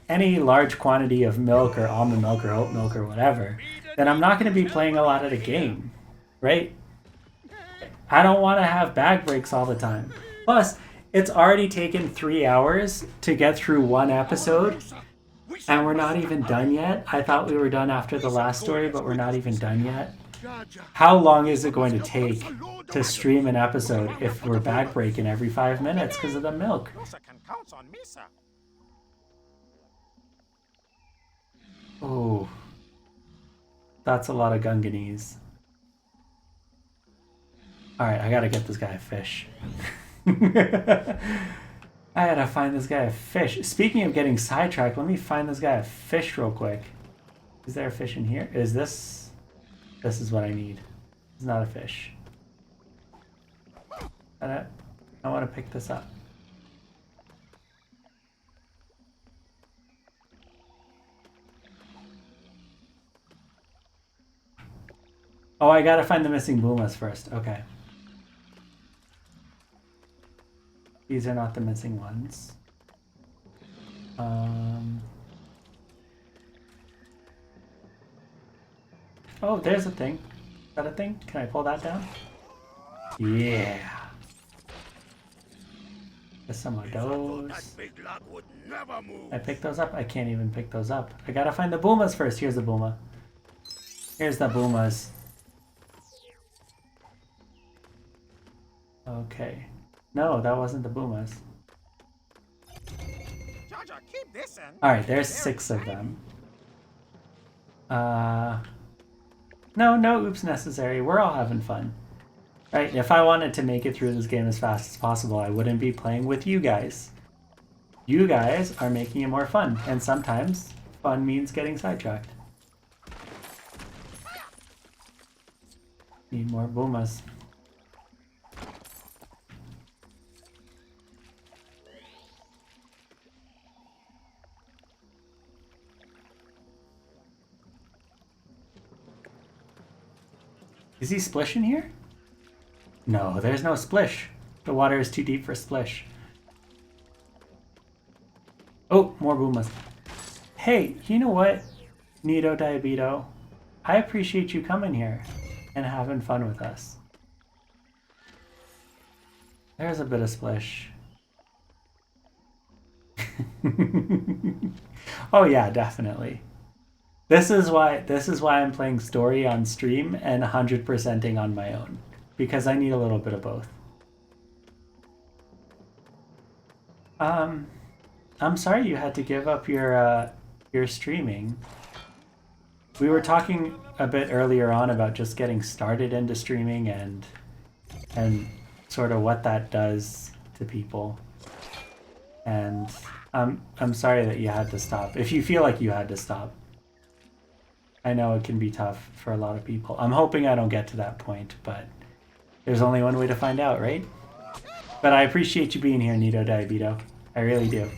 any large quantity of milk or almond milk or oat milk or whatever, then I'm not going to be playing a lot of the game, right? I don't want to have bag breaks all the time. Plus, it's already taken 3 hours to get through one episode, and we're not even done yet. I thought we were done after the last story, but we're not even done yet. How long is it going to take to stream an episode if we're bag breaking every 5 minutes because of the milk? Oh, that's a lot of Gunganese. Alright, I gotta get this guy a fish. I gotta find this guy a fish. Speaking of getting sidetracked, let me find this guy a fish real quick. Is there a fish in here? Is this... This is what I need. It's not a fish. I want to pick this up. Oh, I gotta find the missing Boomas first. Okay. These are not the missing ones. Oh, there's a thing. Is that a thing? Can I pull that down? Yeah. There's some of those. I pick those up? I can't even pick those up. I gotta find the Boomas first. Here's the Booma. Here's the Boomas. Okay. No, that wasn't the Boomas. Alright, there's 6 of them. No oops necessary. We're all having fun. Right? If I wanted to make it through this game as fast as possible, I wouldn't be playing with you guys. You guys are making it more fun, and sometimes fun means getting sidetracked. Need more Boomas. Is he splishing here? No, there's no splish. The water is too deep for splish. Oh, more Boomas. Hey, you know what, Nito Diabito? I appreciate you coming here and having fun with us. There's a bit of splish. Oh yeah, definitely. This is why I'm playing story on stream and 100%ing on my own, because I need a little bit of both. I'm sorry you had to give up your streaming. We were talking a bit earlier on about just getting started into streaming and sort of what that does to people. And I'm sorry that you had to stop. If you feel like you had to stop. I know it can be tough for a lot of people. I'm hoping I don't get to that point, but there's only one way to find out, right? But I appreciate you being here, Nito Diabito. I really do. Is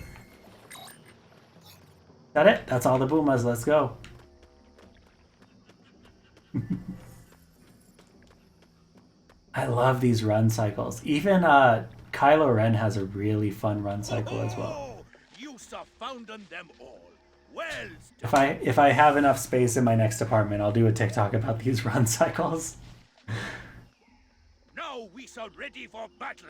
that it? That's all the Boomas. Let's go. I love these run cycles. Even Kylo Ren has a really fun run cycle as well. You found them all. Well, if I have enough space in my next apartment, I'll do a TikTok about these run cycles. now we are ready for battle.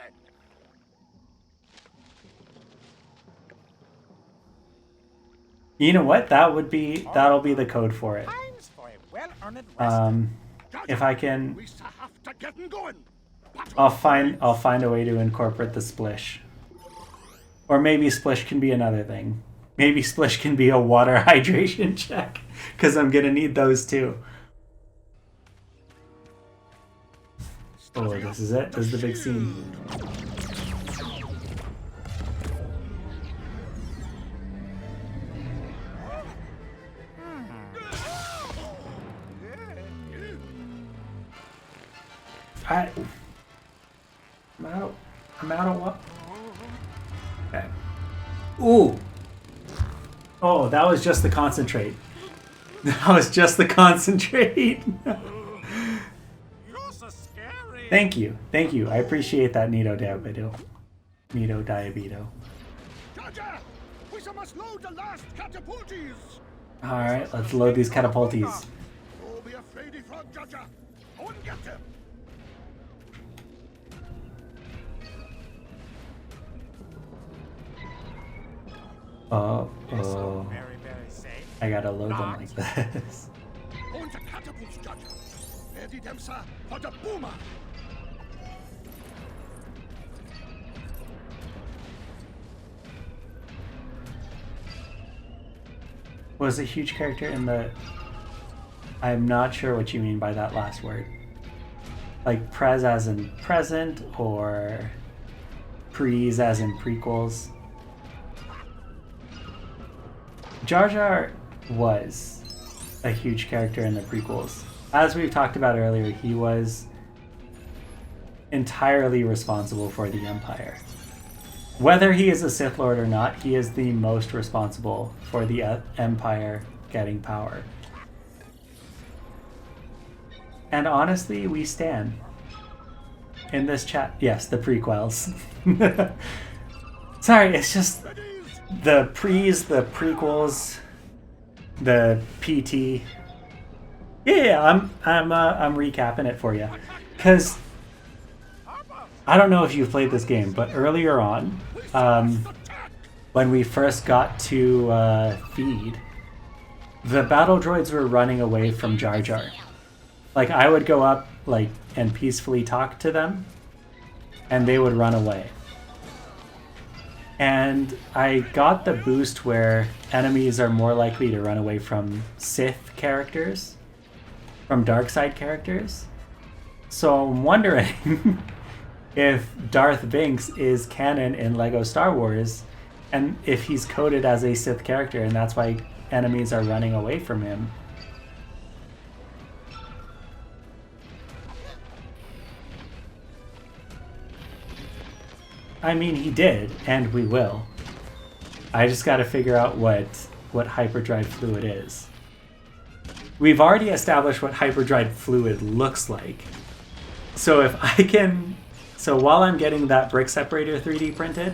You know what? That'll be the code for it. If I can I'll find a way to incorporate the splish. Or maybe splish can be another thing. Maybe splish can be a water hydration check, because I'm gonna need those too. Oh, this is it. This is the big scene. I'm out of what? Okay. Ooh! Oh, that was just the concentrate. That was just the concentrate. Thank you. Thank you. I appreciate that, Nito Diabedo. Nito Diabedo. Alright, let's load these catapulties. Oh. I gotta load them like this. Was a huge character in the... I'm not sure what you mean by that last word. Like pres as in present, or pre's as in prequels? Jar Jar was a huge character in the prequels. As we've talked about earlier, he was entirely responsible for the Empire. Whether he is a Sith Lord or not, he is the most responsible for the Empire getting power. And honestly, we stand. In this chat, yes, the prequels. Sorry, it's just the pre's, the prequels, the PT. Yeah, I'm recapping it for you, because I don't know if you've played this game, but earlier on, when we first got to Feed, the battle droids were running away from Jar Jar. Like, I would go up and peacefully talk to them, and they would run away. And I got the boost where enemies are more likely to run away from Sith characters, from dark side characters. So I'm wondering if Darth Binks is canon in LEGO Star Wars, and if he's coded as a Sith character, and that's why enemies are running away from him. I mean, he did, and we will. I just gotta figure out what hyperdrive fluid is. We've already established what hyperdrive fluid looks like. So if I can... So while I'm getting that brick separator 3D printed,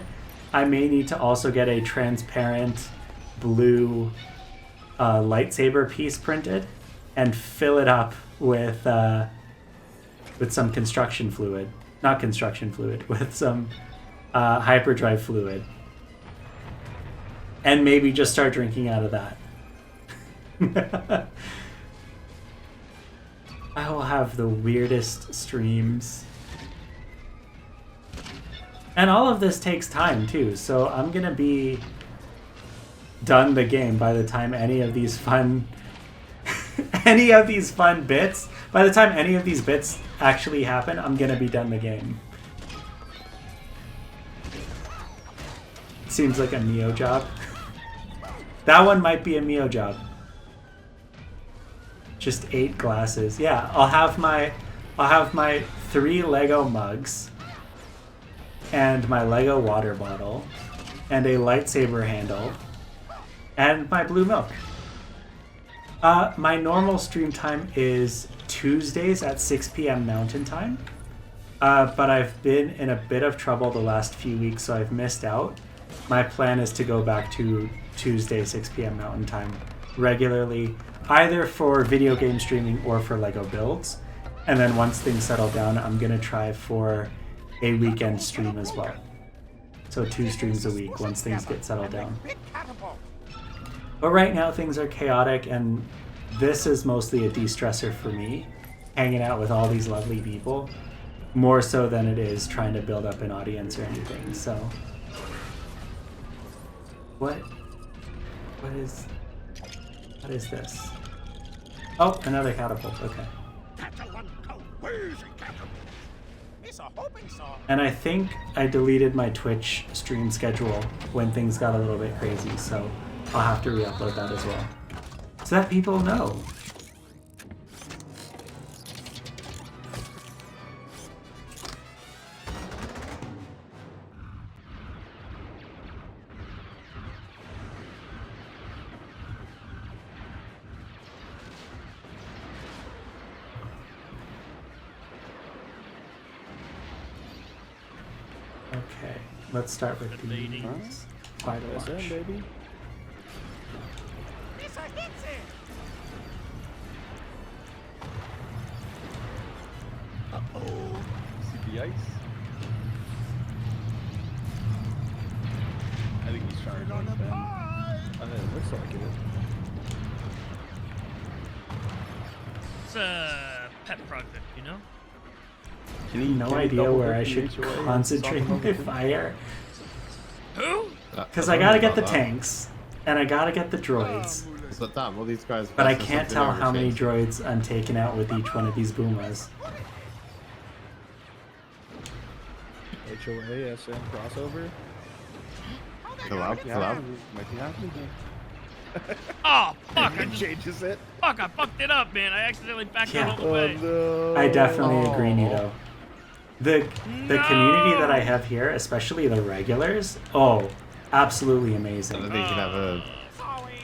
I may need to also get a transparent blue lightsaber piece printed and fill it up with some construction fluid. Not construction fluid, with some hyperdrive fluid. And maybe just start drinking out of that. I will have the weirdest streams. And all of this takes time too, so I'm gonna be done the game by the time any of these fun bits, by the time any of these bits actually happen, I'm gonna be done the game. Seems like a Mio job. That one might be a Mio job. Just 8 glasses. Yeah, I'll have my 3 Lego mugs and my Lego water bottle and a lightsaber handle and my blue milk. My normal stream time is Tuesdays at 6 p.m. Mountain Time, but I've been in a bit of trouble the last few weeks, so I've missed out. My plan is to go back to Tuesday 6 p.m. Mountain Time regularly, either for video game streaming or for Lego builds. And then once things settle down, I'm going to try for a weekend stream as well. So 2 streams a week once things get settled down. But right now things are chaotic, and this is mostly a de-stressor for me, hanging out with all these lovely people. more so than it is trying to build up an audience or anything. So, what is this? Oh, another catapult. Okay. And I think I deleted my Twitch stream schedule when things got a little bit crazy, so I'll have to re-upload that as well, so that people know. Okay, let's start with these. Quite a large. Baby. Uh-oh. See the ice? I think he's trying to make them. It looks like it. It's a pet project, you know? No idea where I should concentrate my fire. Who? Because I gotta get the tanks, and I gotta get the droids. So damn, well these guys. But I can't tell how many droids I'm taking out with each one of these boomas. HOA, SM crossover. Fill out. Might be happening. Oh fuck! I just changes it. Fuck! I fucked it up, man. I accidentally backed out all the way. No. I definitely agree, Nito. The community that I have here, especially the regulars, absolutely amazing. I don't think you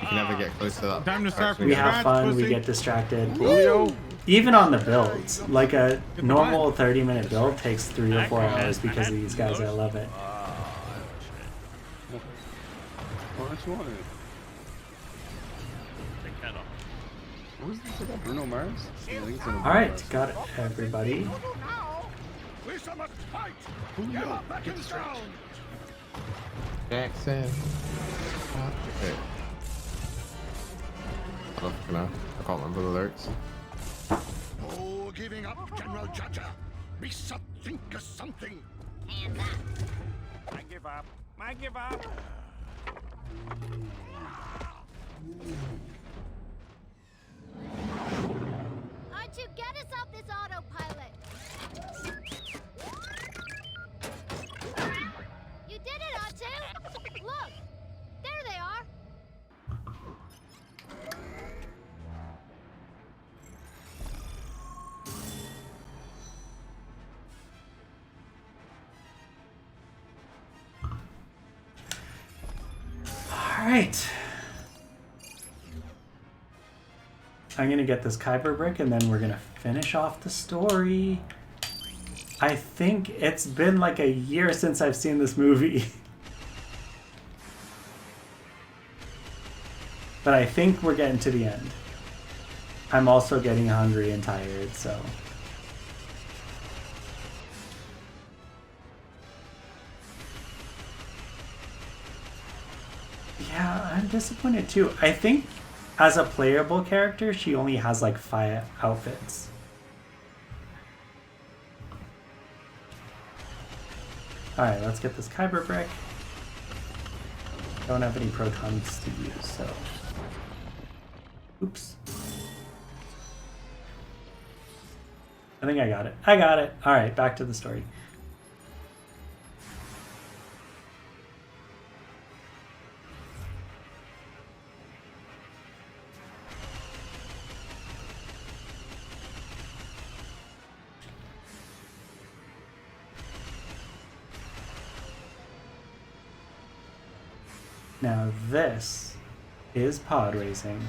can ever get close to that. Time to start. We have fun, we get distracted. Julio. Even on the builds, like a normal 30-minute build takes 3 or 4 hours because of these guys. I love it. Who's this about? Bruno Mars? Alright, got it, everybody. Jackson. Okay. Oh, no, I can't remember the lyrics. Oh, giving up, General Judger. We should think of something. Hands up. I give up. I give up. R2, get us off this autopilot. You did it, R2. Look, there they are. Alright. I'm gonna get this Kyber brick and then we're gonna finish off the story. I think it's been like a year since I've seen this movie. But I think we're getting to the end. I'm also getting hungry and tired, so. Yeah, I'm disappointed too. I think as a playable character, she only has like 5 outfits. Alright, let's get this Kyber brick. Don't have any protons to use, so. Oops. I think I got it. I got it. Alright, back to the story. Now this is pod racing.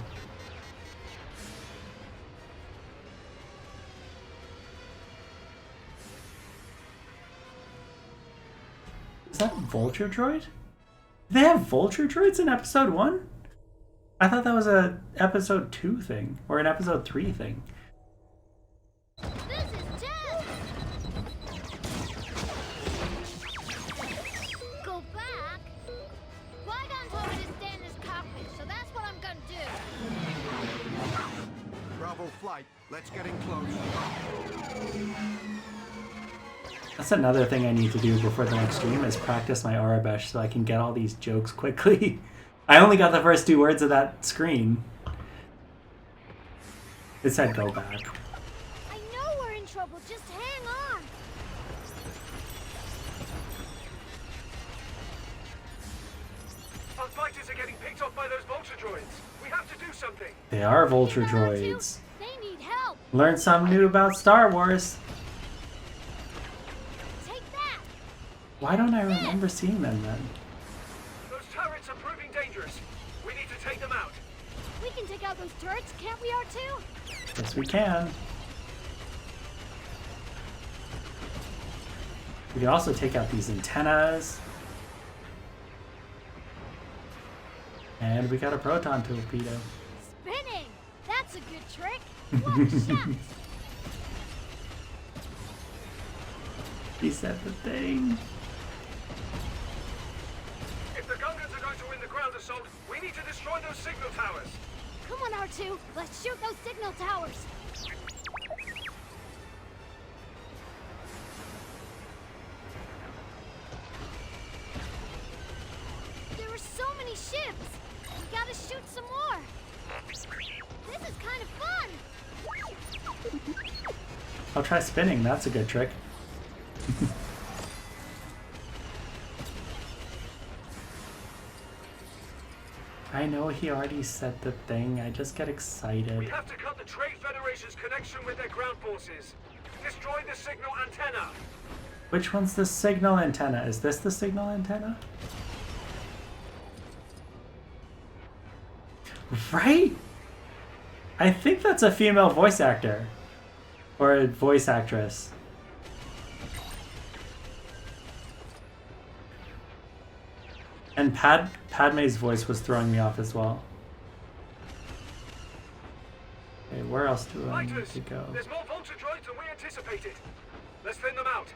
Is that Vulture Droid? They have Vulture Droids in episode 1? I thought that was a episode 2 thing, or an episode 3 thing. Flight. Let's get in close. That's another thing I need to do before the next stream is practice my Arabesh so I can get all these jokes quickly. I only got the first 2 words of that screen. It said go back. I know we're in trouble. Just hang on. Our fighters are getting picked off by those vulture droids. We have to do something. They are vulture droids. They need help. Learn something new about Star Wars. Take that. Why don't I remember seeing them then? Those turrets are proving dangerous. We need to take them out. We can take out those turrets, can't we, R2? Yes, we can. We can also take out these antennas. And we got a proton torpedo. Spinning! That's a good trick. What a shot! He said the thing. If the Gungans are going to win the ground assault, we need to destroy those signal towers. Come on, R2. Let's shoot those signal towers. There are so many ships. We gotta shoot some more. This is kind of fun. I'll try spinning. That's a good trick. I know he already said the thing. I just get excited. We have to cut the Trade Federation's connection with their ground forces. Destroy the signal antenna. Which one's the signal antenna? Is this the signal antenna? Right? I think that's a female voice actor. Or a voice actress. And Padme's voice was throwing me off as well. Okay, where else do I need to go? There's more vulture droids than we anticipated. Let's thin them out.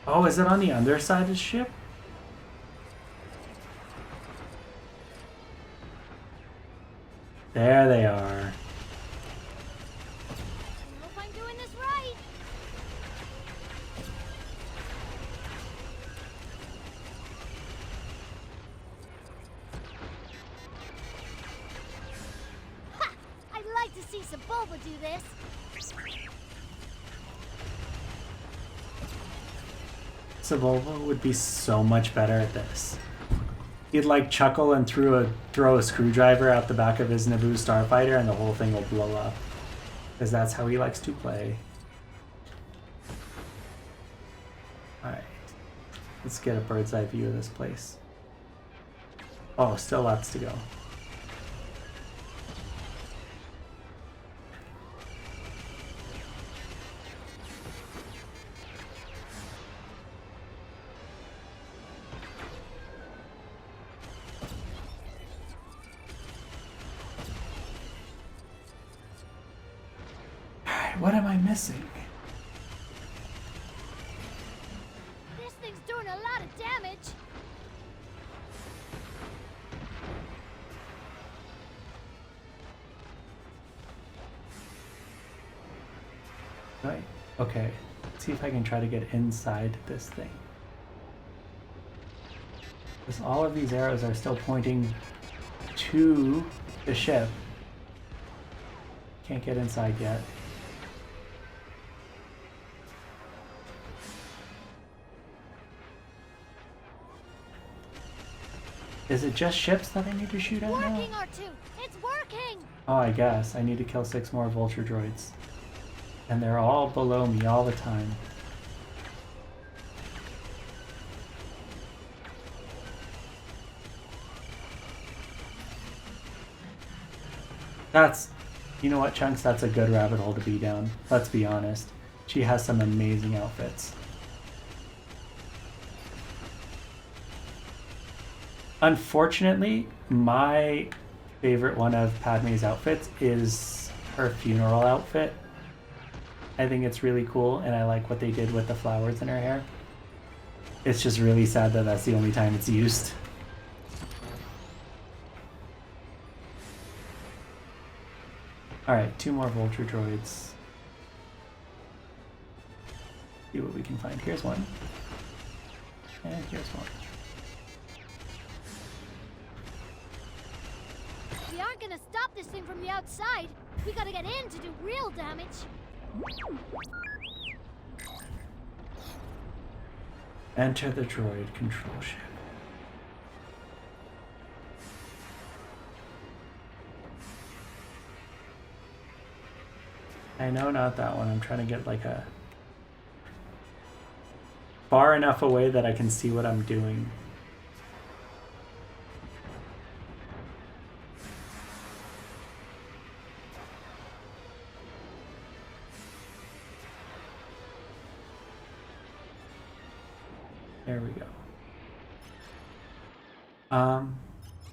Oh, is it on the underside of the ship? There they are. I hope I'm doing this right. Ha! I'd like to see Sebulba do this. Sebulba would be so much better at this. He'd like chuckle and throw a screwdriver out the back of his Naboo starfighter and the whole thing will blow up. Because that's how he likes to play. Alright. Let's get a bird's eye view of this place. Oh, still lots to go. What am I missing? This thing's doing a lot of damage. Right. Okay. Let's see if I can try to get inside this thing. Because all of these arrows are still pointing to the ship. Can't get inside yet. Is it just ships that I need to shoot at now? Working, R2! It's working! Oh, I guess. I need to kill 6 more vulture droids. And they're all below me all the time. That's... You know what, Chunks? That's a good rabbit hole to be down. Let's be honest. She has some amazing outfits. Unfortunately, my favorite one of Padme's outfits is her funeral outfit. I think it's really cool, and I like what they did with the flowers in her hair. It's just really sad that that's the only time it's used. Alright, 2 more vulture droids. See what we can find. Here's one. And here's one. We aren't gonna stop this thing from the outside. We gotta get in to do real damage. Enter the droid control ship. I know not that one. I'm trying to get like a far enough away that I can see what I'm doing. There we go.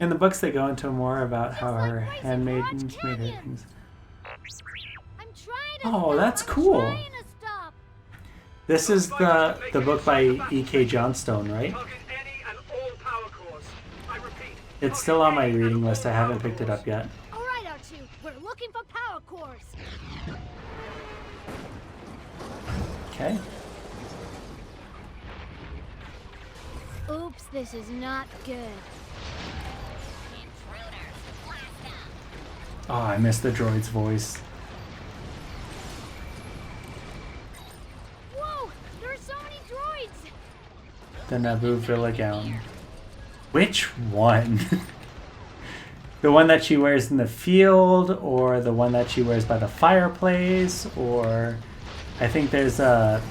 In the books, they go into more about how her handmaidens made her things. Oh, that's cool. This is the book by E.K. Johnstone, right? It's still on my reading list. I haven't picked it up yet. All right, R2. We're looking for power cores. Okay. Oops, this is not good. Oh, I missed the droid's voice. Whoa! There are so many droids! The Naboo Villa gown. Which one? The one that she wears in the field, or the one that she wears by the fireplace, or I think there's a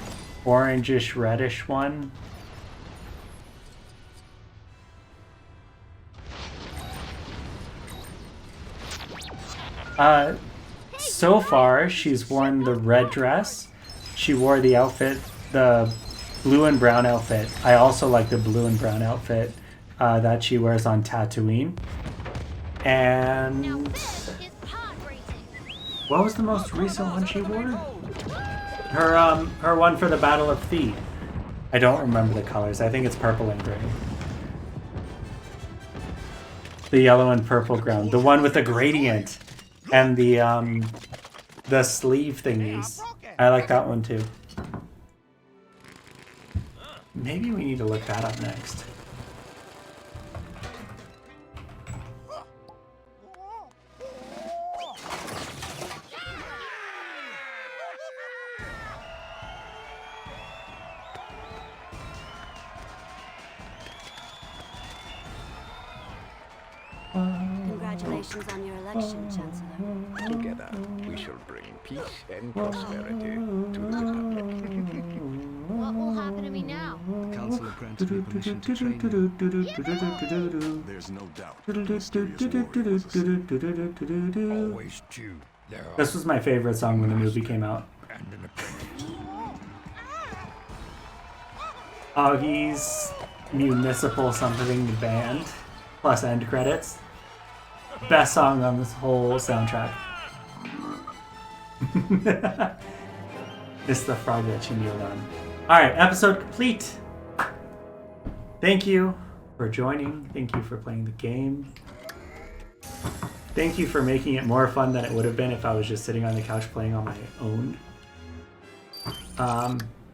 orangish reddish one. So far, she's worn the red dress. She wore the outfit, the blue and brown outfit. I also like the blue and brown outfit that she wears on Tatooine. And what was the most recent one she wore? Her one for the Battle of Theed. I don't remember the colors. I think it's purple and gray. The yellow and purple ground. The one with the gradient. And the sleeve thingies. I like that one too. Maybe we need to look that up next. Congratulations on your election, Chancellor. Together, we shall bring peace and prosperity to the Republic. What will happen to me now? The Council have granted me permission to train. There's no doubt. Mysterious warriors. Always true. This was my favorite song when the movie came out. Augie's Municipal Something Band plus end credits. Best song on this whole soundtrack. It's the frog that she kneeled on. Alright, episode complete. Thank you for joining. Thank you for playing the game. Thank you for making it more fun than it would have been if I was just sitting on the couch playing on my own.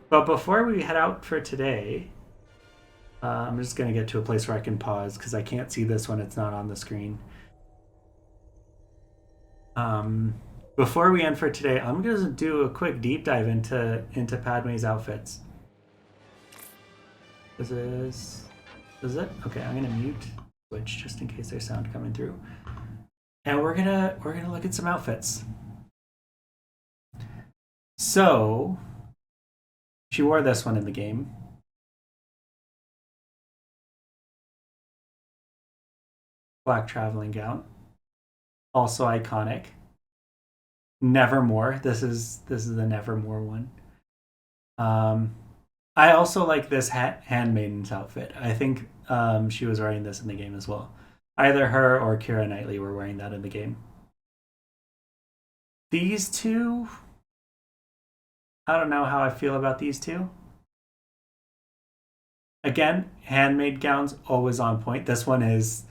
But before we head out for today, I'm just going to get to a place where I can pause because I can't see this when it's not on the screen. Before we end for today, I'm going to do a quick deep dive into Padme's outfits. Is it? Okay, I'm going to mute Switch just in case there's sound coming through. And we're gonna look at some outfits. So she wore this one in the game. Black traveling gown. Also iconic. Nevermore. This is the Nevermore one. I also like this handmaiden's outfit. I think she was wearing this in the game as well. Either her or Keira Knightley were wearing that in the game. These two, I don't know how I feel about these two. Again, handmade gowns always on point. This one is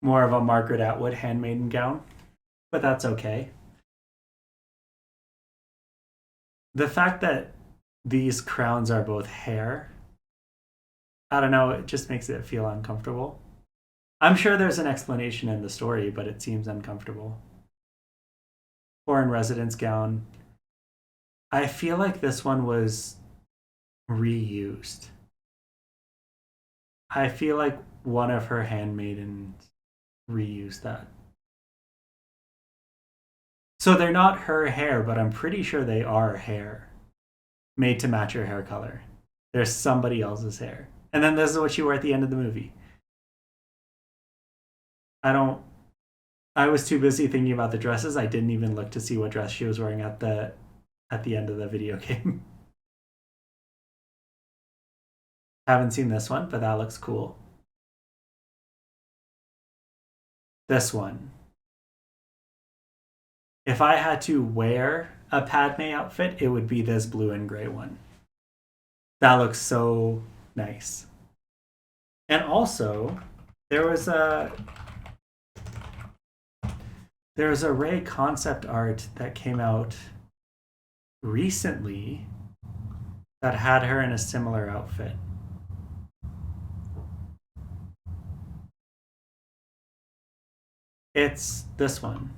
more of a Margaret Atwood handmaiden gown, but that's okay. The fact that these crowns are both hair. I don't know, it just makes it feel uncomfortable. I'm sure there's an explanation in the story, but it seems uncomfortable. Foreign residence gown. I feel like this one was reused. I feel like one of her handmaidens reused that. So they're not her hair, but I'm pretty sure they are hair made to match her hair color. There's somebody else's hair. And then this is what she wore at the end of the movie. I was too busy thinking about the dresses. I didn't even look to see what dress she was wearing at the end of the video game. Haven't seen this one, but that looks cool. This one. If I had to wear a Padme outfit, it would be this blue and gray one. That looks so nice. And also, there was a Rey concept art that came out recently that had her in a similar outfit. It's this one.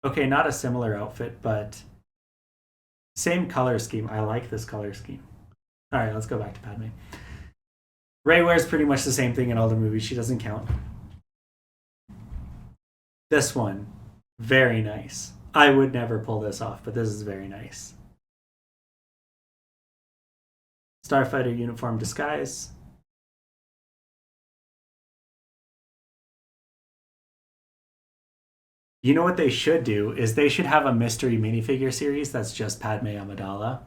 Okay, not a similar outfit, but same color scheme. I like this color scheme. All right, let's go back to Padme. Rey wears pretty much the same thing in all the movies. She doesn't count. This one, very nice. I would never pull this off, but this is very nice. Starfighter uniform disguise. You know what they should do is they should have a mystery minifigure series that's just Padme Amidala.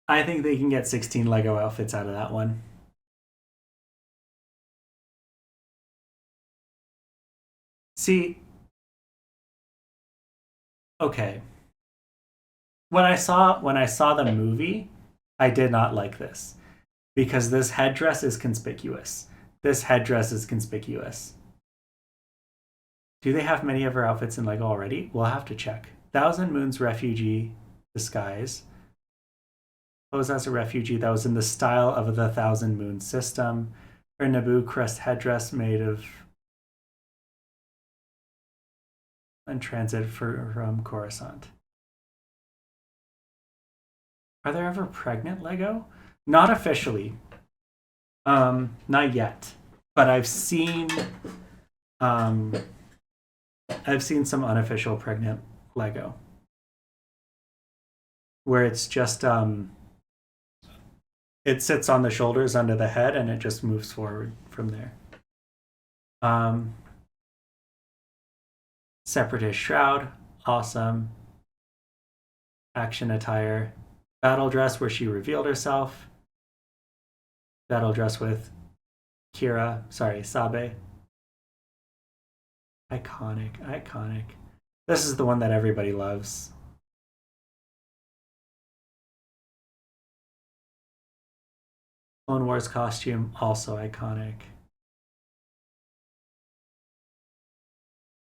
I think they can get 16 Lego outfits out of that one. See, okay. When I saw the movie, I did not like this because this headdress is conspicuous. This headdress is conspicuous. Do they have many of her outfits in Lego already? We'll have to check. Thousand Moons refugee disguise. Posed as a refugee that was in the style of the Thousand Moon system. Her Naboo crest headdress made of and transit from Coruscant. Are there ever pregnant Lego? Not officially. Not yet. But I've seen some unofficial pregnant Lego where it's just it sits on the shoulders under the head and it just moves forward from there. Separatist shroud, awesome. Action attire, battle dress where she revealed herself. Battle dress with Sabe. Iconic. This is the one that everybody loves. Clone Wars costume, also iconic.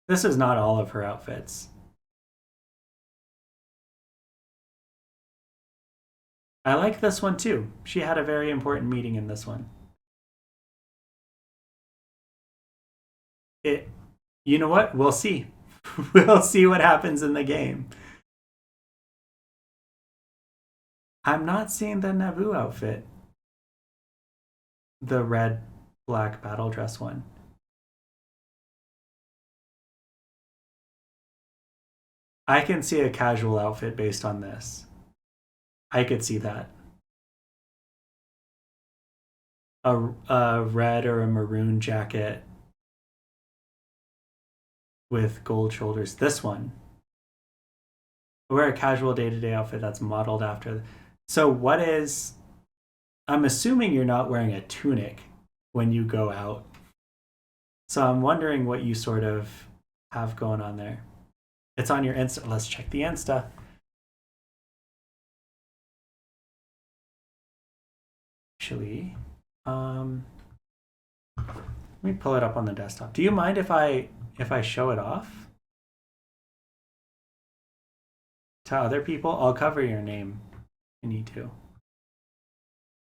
This is not all of her outfits. I like this one too. She had a very important meeting in this one. You know what? We'll see. We'll see what happens in the game. I'm not seeing the Naboo outfit. The red, black battle dress one. I can see a casual outfit based on this. I could see that. A red or a maroon jacket with gold shoulders. This one. Wear a casual day-to-day outfit that's modeled after. So what is... I'm assuming you're not wearing a tunic when you go out. So I'm wondering what you sort of have going on there. It's on your Insta. Let's check the Insta. Actually, let me pull it up on the desktop. Do you mind if I show it off to other people? I'll cover your name I need to.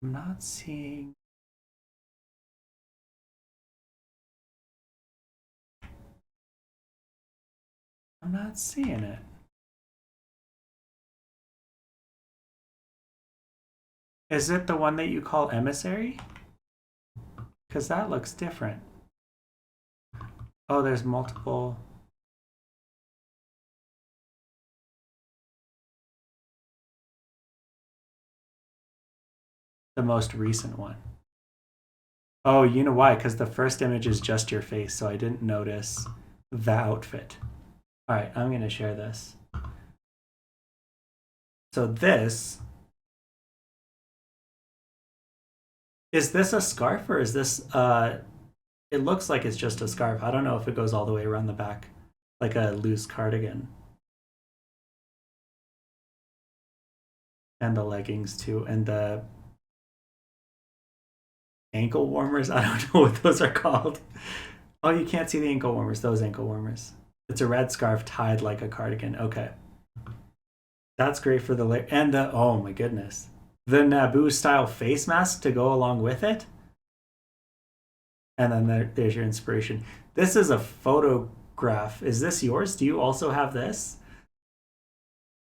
I'm not seeing. I'm not seeing it. Is it the one that you call emissary? Because that looks different. Oh, there's multiple. The most recent one. Oh, you know why? Because the first image is just your face, so I didn't notice the outfit. All right, I'm going to share this. So this... Is this a scarf or is this... It looks like it's just a scarf. I don't know if it goes all the way around the back. Like a loose cardigan. And the leggings too. And the ankle warmers. I don't know what those are called. Oh, you can't see the ankle warmers. Those ankle warmers. It's a red scarf tied like a cardigan. Okay. That's great for the... And the... Oh my goodness. The Naboo style face mask to go along with it. And then there's your inspiration. This is a photograph. Is this yours? Do you also have this?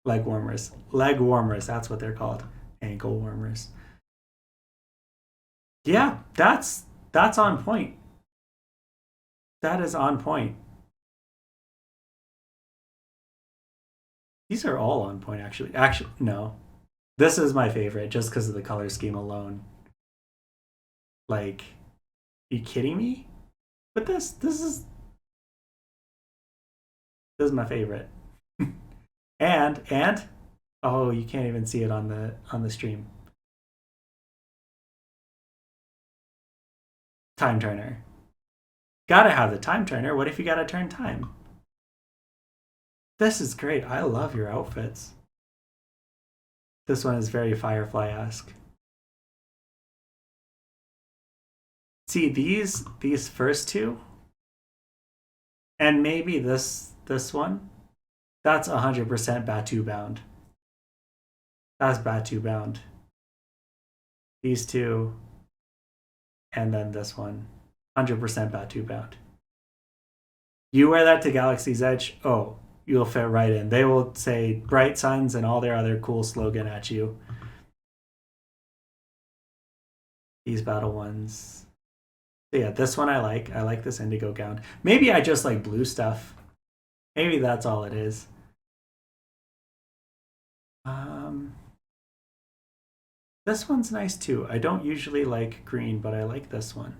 Leg warmers. Leg warmers. That's what they're called. Ankle warmers. Yeah, that's on point. That is on point. These are all on point, actually. Actually, no. This is my favorite just because of the color scheme alone. Like, are you kidding me? But this is my favorite. and oh, you can't even see it on the stream. Time turner. Gotta have the time turner. What if you gotta turn time? This is great. I love your outfits. This one is very Firefly-esque. See, these first two, and maybe this one, that's 100% Batu bound. That's Batu bound. These two, and then this one, 100% Batu bound. You wear that to Galaxy's Edge, oh, you'll fit right in. They will say Bright Suns and all their other cool slogan at you. These battle ones. So yeah, this one I like. I like this indigo gown. Maybe I just like blue stuff. Maybe that's all it is. This one's nice too. I don't usually like green, but I like this one.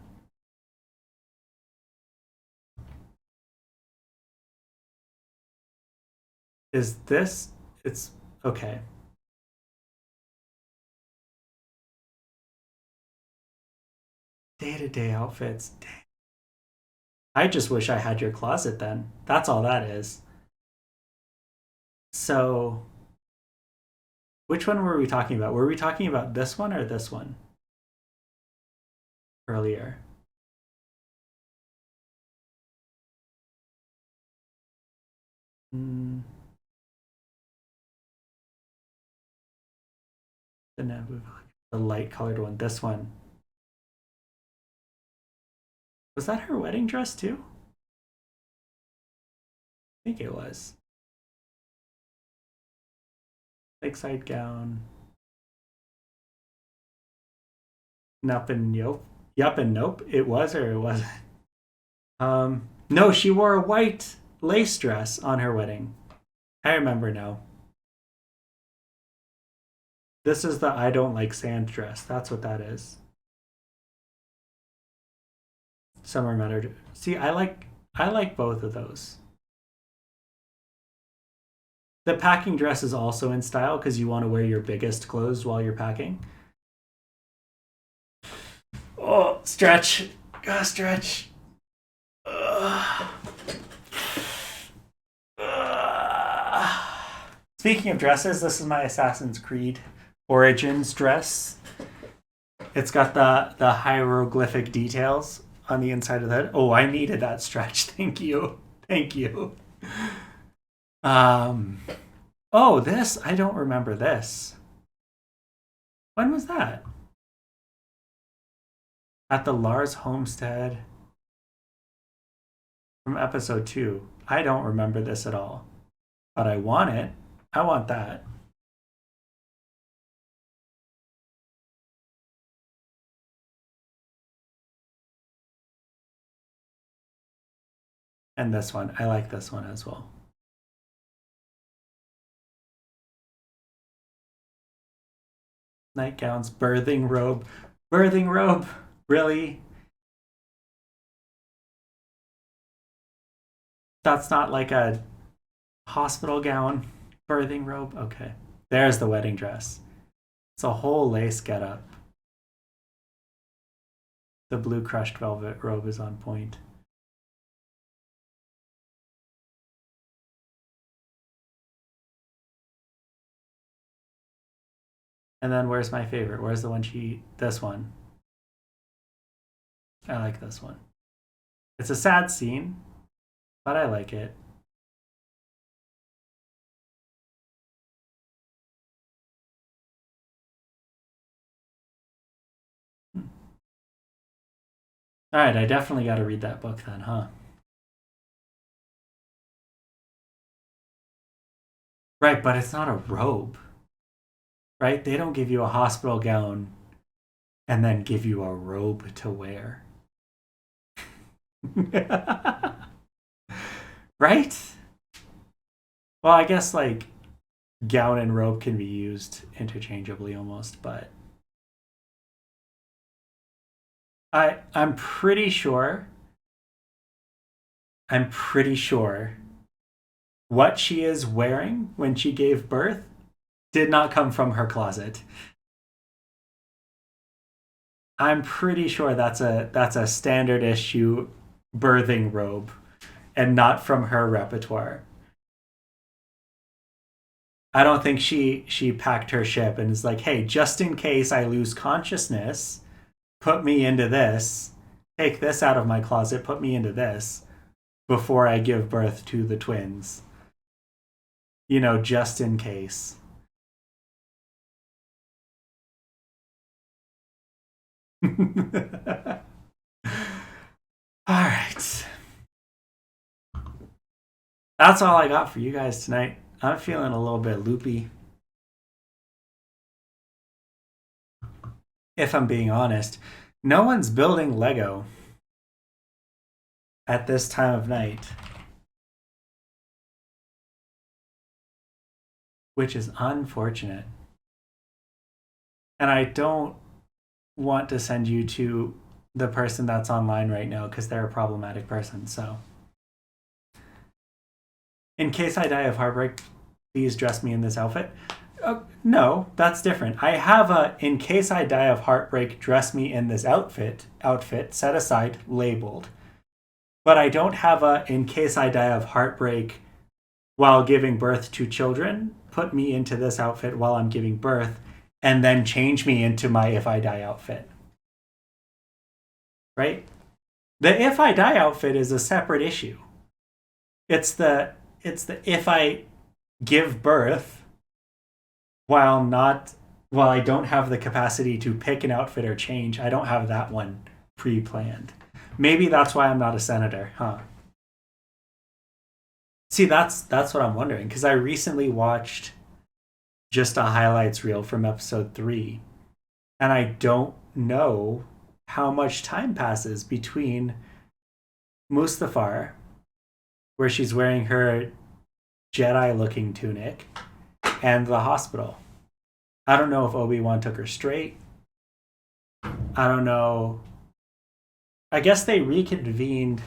Is this... It's... Okay. Day-to-day outfits. Dang. I just wish I had your closet then. That's all that is. So... Which one were we talking about? Were we talking about this one or this one? Earlier. The Naboo, the light colored one. This one. Was that her wedding dress too? I think it was. Lakeside gown. Nup and Yope. Yup and nope. It was or it wasn't. No, she wore a white lace dress on her wedding. I remember now. This is the I don't like sand dress. That's what that is. Summer matter. See, I like both of those. The packing dress is also in style because you want to wear your biggest clothes while you're packing. Oh, stretch. Gotta stretch. Speaking of dresses, this is my Assassin's Creed Origins dress. It's got the hieroglyphic details on the inside of that. Oh, I needed that stretch. Thank you. Thank you. Oh, this, I don't remember this. When was that? At the Lars homestead from episode 2. I don't remember this at all. But I want it. I want that. And this one. I like this one as well. Nightgowns, birthing robe. Birthing robe? Really? That's not like a hospital gown birthing robe? Okay. There's the wedding dress. It's a whole lace getup. The blue crushed velvet robe is on point. And then where's my favorite? Where's the one this one? I like this one. It's a sad scene, but I like it. All right, I definitely got to read that book then, huh? Right, but it's not a robe. Right? They don't give you a hospital gown and then give you a robe to wear. Right? Well, I guess like gown and robe can be used interchangeably almost, but I'm pretty sure what she is wearing when she gave birth did not come from her closet. I'm pretty sure that's a standard issue birthing robe and not from her repertoire. I don't think she packed her ship and is like, hey, just in case I lose consciousness, put me into this, take this out of my closet, put me into this before I give birth to the twins. You know, just in case. All right. That's all I got for you guys tonight. I'm feeling a little bit loopy. If I'm being honest, no one's building Lego at this time of night, which is unfortunate. And I don't want to send you to the person that's online right now because they're a problematic person. So in case I die of heartbreak, please dress me in this outfit. No, that's different. I have a in case I die of heartbreak, dress me in this outfit set aside, labeled. But I don't have a in case I die of heartbreak while giving birth to children, put me into this outfit while I'm giving birth, and then change me into my if I die outfit. Right? The if I die outfit is a separate issue. It's the if I give birth while I don't have the capacity to pick an outfit or change, I don't have that one pre-planned. Maybe that's why I'm not a senator, huh? See, that's what I'm wondering, because I recently watched just a highlights reel from episode 3, and I don't know how much time passes between Mustafar, where she's wearing her Jedi-looking tunic, and the hospital. I don't know if Obi-Wan took her straight. I don't know. I guess they reconvened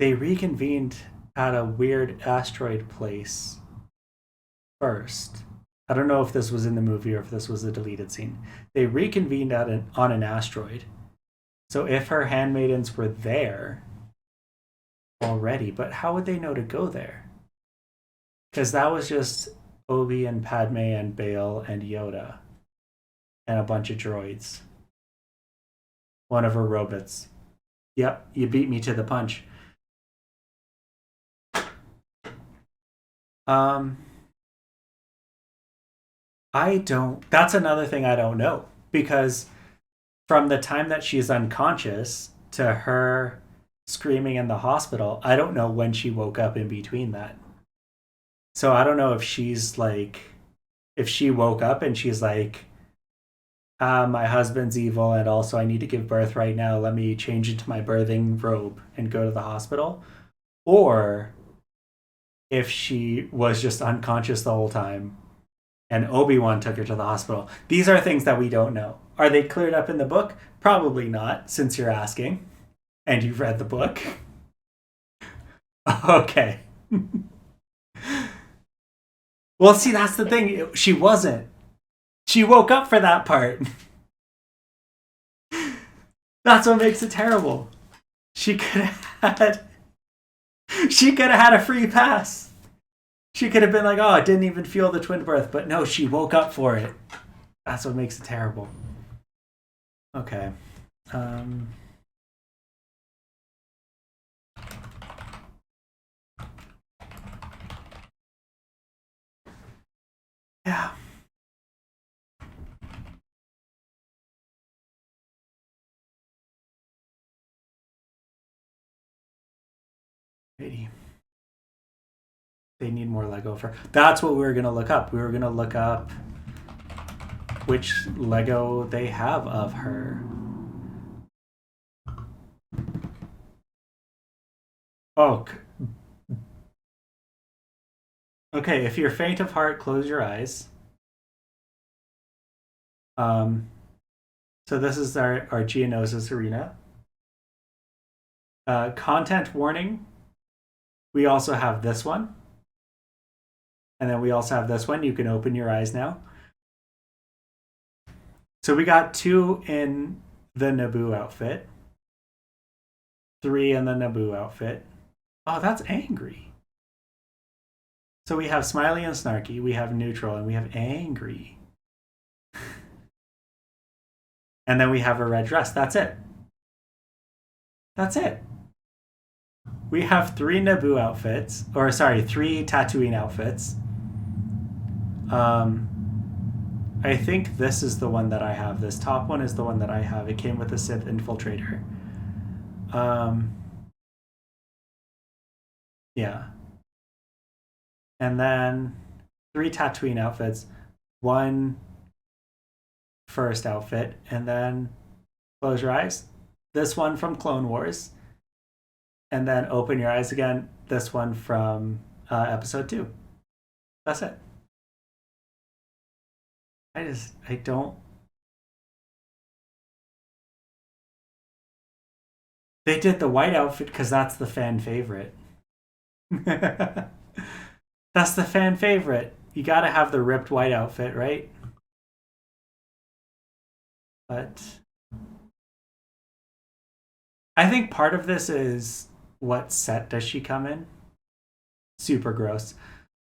at a weird asteroid place first. I don't know if this was in the movie or if this was a deleted scene. They reconvened on an asteroid. So if her handmaidens were there already, but how would they know to go there? Because that was just Obi and Padme and Bail and Yoda and a bunch of droids. One of her robots. Yep, you beat me to the punch. That's another thing I don't know. Because from the time that she's unconscious to her screaming in the hospital, I don't know when she woke up in between that. So I don't know if she's like, if she woke up and she's like, my husband's evil and also I need to give birth right now. Let me change into my birthing robe and go to the hospital. Or if she was just unconscious the whole time and Obi-Wan took her to the hospital. These are things that we don't know. Are they cleared up in the book? Probably not, since you're asking. And you've read the book. Okay. Well, see, that's the thing. She wasn't. She woke up for that part. That's what makes it terrible. She could have had a free pass. She could have been like, oh, I didn't even feel the twin birth. But no, she woke up for it. That's what makes it terrible. Okay. Yeah. They need more Lego for. That's what we were gonna look up. We were gonna look up which Lego they have of her. Oh. Okay, if you're faint of heart, close your eyes. So this is our Geonosis arena. Content warning. We also have this one. And then we also have this one. You can open your eyes now. So we got 2 in the Naboo outfit. 3 in the Naboo outfit. Oh, that's angry. So we have smiley and snarky. We have neutral and we have angry. And then we have a red dress. That's it. That's it. We have 3 Naboo outfits. Or sorry, 3 Tatooine outfits. I think this is the one that I have. This top one is the one that I have. It came with a Sith infiltrator. Yeah. And then 3 Tatooine outfits. 1 first outfit. And then close your eyes. This one from Clone Wars. And then open your eyes again. This one from episode 2. That's it. I don't. They did the white outfit because that's the fan favorite. That's the fan favorite. You gotta have the ripped white outfit, right? But I think part of this is what set does she come in? Super gross.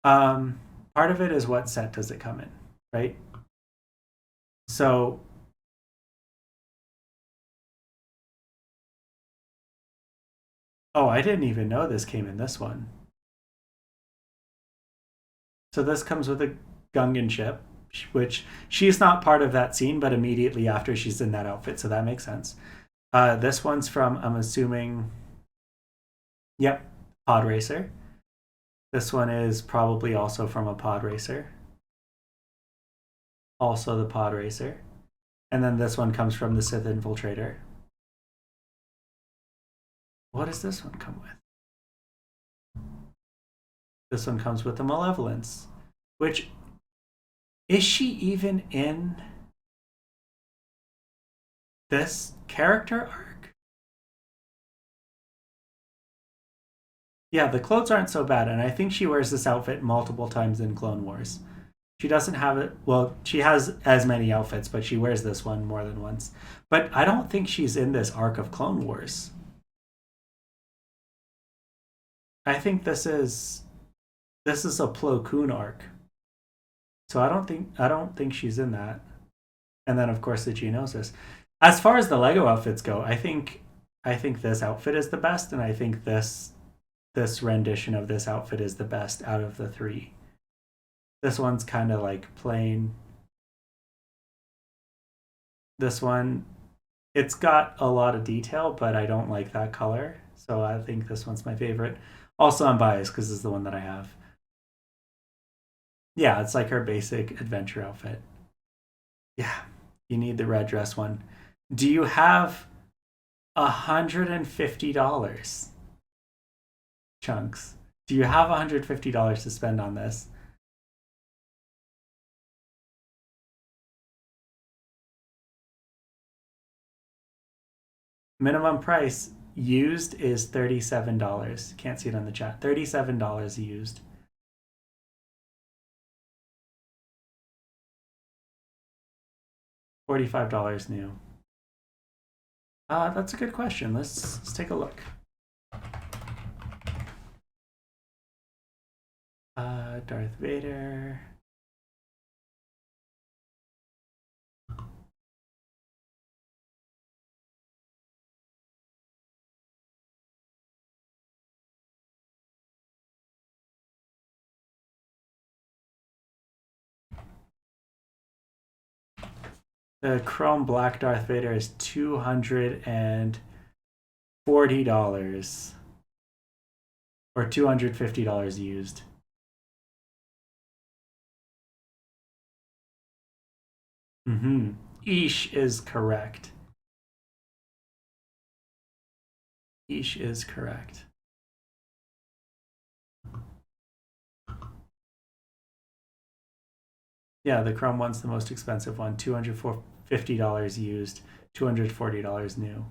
Part of it is what set does it come in, right? So oh, I didn't even know this came in this one. So this comes with a Gungan ship, which she's not part of that scene, but immediately after she's in that outfit, so that makes sense. This one's from, I'm assuming, yep, Pod Racer. This one is probably also from a Pod Racer. Also the Pod Racer. And then this one comes from the Sith Infiltrator. What does this one come with? This one comes with the Malevolence. Which, is she even in this character arc? Yeah, the clothes aren't so bad, and I think she wears this outfit multiple times in Clone Wars. She doesn't have it, well, she has as many outfits, but she wears this one more than once. But I don't think she's in this arc of Clone Wars. I think this is a Plo Koon arc. So I don't think she's in that. And then of course the Geonosis. As far as the Lego outfits go, I think this outfit is the best, and I think this rendition of this outfit is the best out of the 3. This one's kind of like plain. This one, it's got a lot of detail, but I don't like that color. So I think this one's my favorite. Also, I'm biased because this is the one that I have. Yeah, it's like her basic adventure outfit. Yeah, you need the red dress one. Do you have $150? Chunks. Do you have $150 to spend on this? Minimum price used is $37. Can't see it on the chat. $37 used. $45 new. That's a good question. Let's take a look. Darth Vader. The chrome black Darth Vader is $240 or $250 used. Ish is correct. Ish is correct. Yeah, the chrome one's the most expensive one. $250 used, $240 new.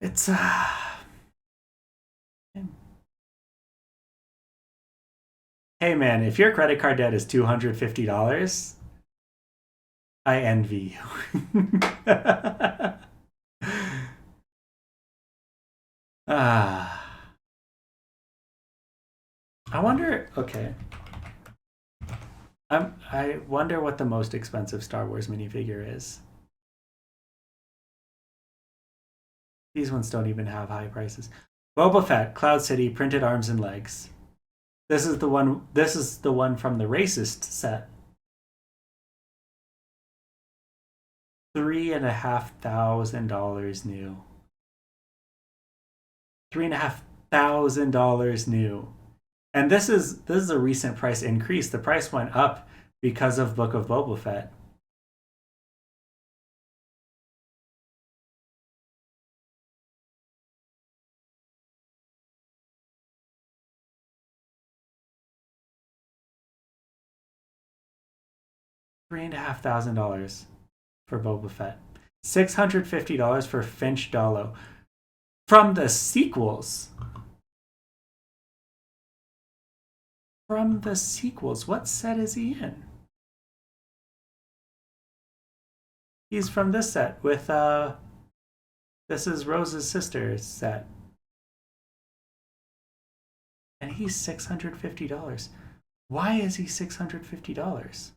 It's hey man, if your credit card debt is $250, I envy you. I wonder. Okay. I wonder what the most expensive Star Wars minifigure is. These ones don't even have high prices. Boba Fett, Cloud City, printed arms and legs. This is the one. This is the one from the racist set. $3,500 new. $3,500 new. And this is a recent price increase. The price went up because of Book of Boba Fett. $3,500 for Boba Fett. $650 for Finch Dalo. From the sequels. From the sequels. What set is he in? He's from this set with this is Rose's sister's set. And he's $650. Why is he $650?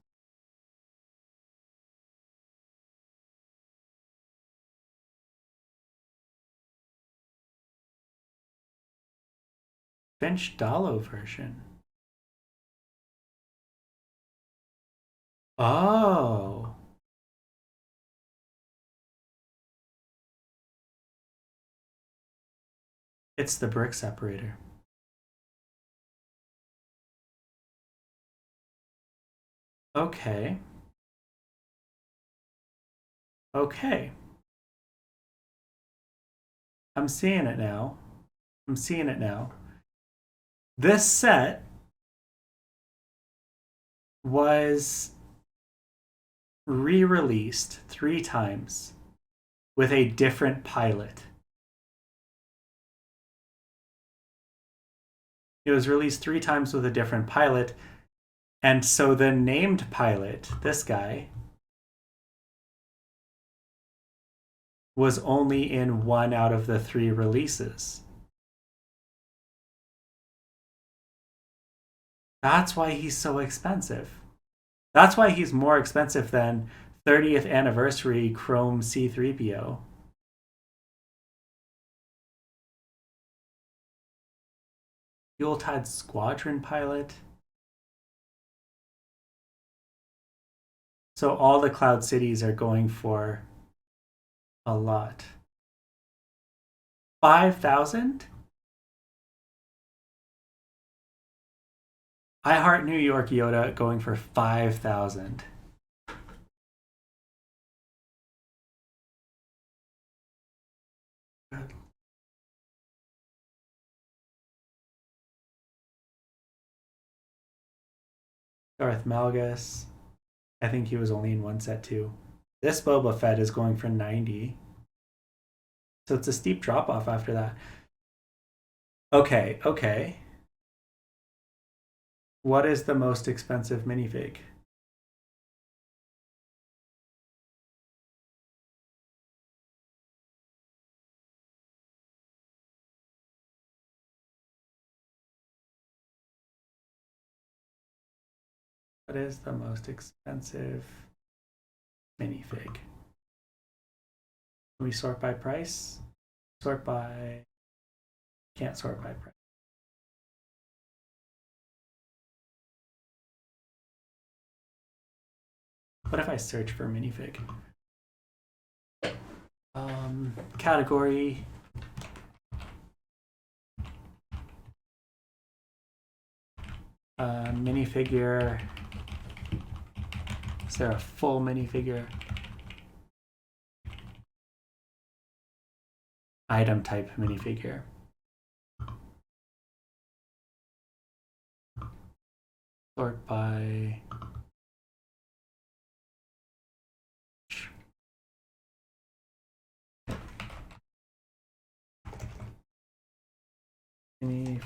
Finch Dalo version. Oh. It's the brick separator. Okay. Okay. I'm seeing it now. I'm seeing it now. This set was re-released 3 times with a different pilot. It was released 3 times with a different pilot, and so the named pilot, this guy, was only in 1 out of the 3 releases. That's why he's so expensive. That's why he's more expensive than 30th anniversary Chrome C-3PO. Yuletide Squadron pilot. So all the Cloud Cities are going for a lot. 5,000? I Heart New York Yoda going for 5,000. Darth Malgus. I think he was only in one set too. This Boba Fett is going for 90. So it's a steep drop off after that. Okay, okay. What is the most expensive minifig? What is the most expensive minifig? Can we sort by price? Sort by... Can't sort by price. What if I search for minifig? Category. Minifigure. Is there a full minifigure? Item type minifigure. Sort by... minifigure.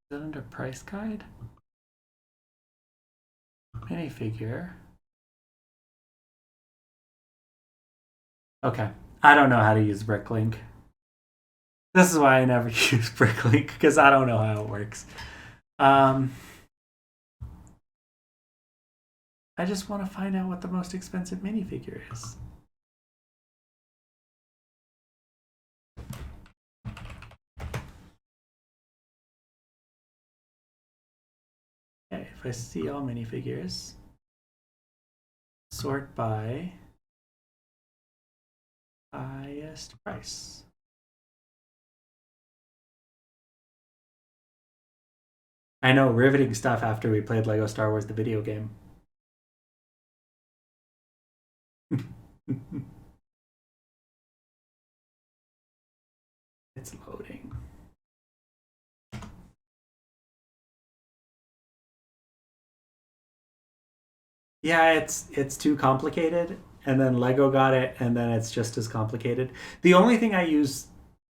Is it under price guide? Minifigure. Okay. I don't know how to use Bricklink. This is why I never use Bricklink, because I don't know how it works. I just want to find out what the most expensive minifigure is. Okay, if I see all minifigures, sort by highest price. I know, riveting stuff after we played Lego Star Wars the video game. It's loading. Yeah, it's too complicated, and then Lego got it, and then it's just as complicated. The only thing I use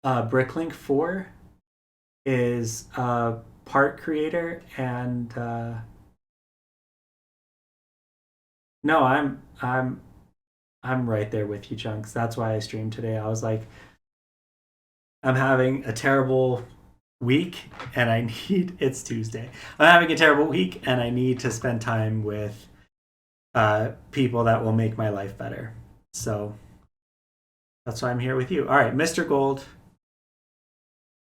Bricklink for is part creator and no, I'm right there with you, Chunks. That's why I streamed today. I was like, I'm having a terrible week and I need... It's Tuesday. I'm having a terrible week and I need to spend time with people that will make my life better. So that's why I'm here with you. All right, Mr. Gold.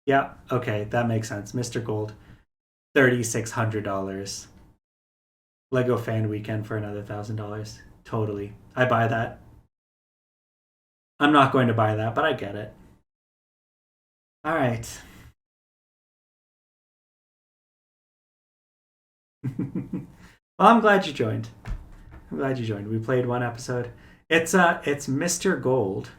Yeah, okay, that makes sense. Mr. Gold, $3,600. Lego Fan Weekend for another $1,000. Totally. I buy that. I'm not going to buy that, but I get it. All right. Well, I'm glad you joined. I'm glad you joined. We played one episode. It's Mr. Gold.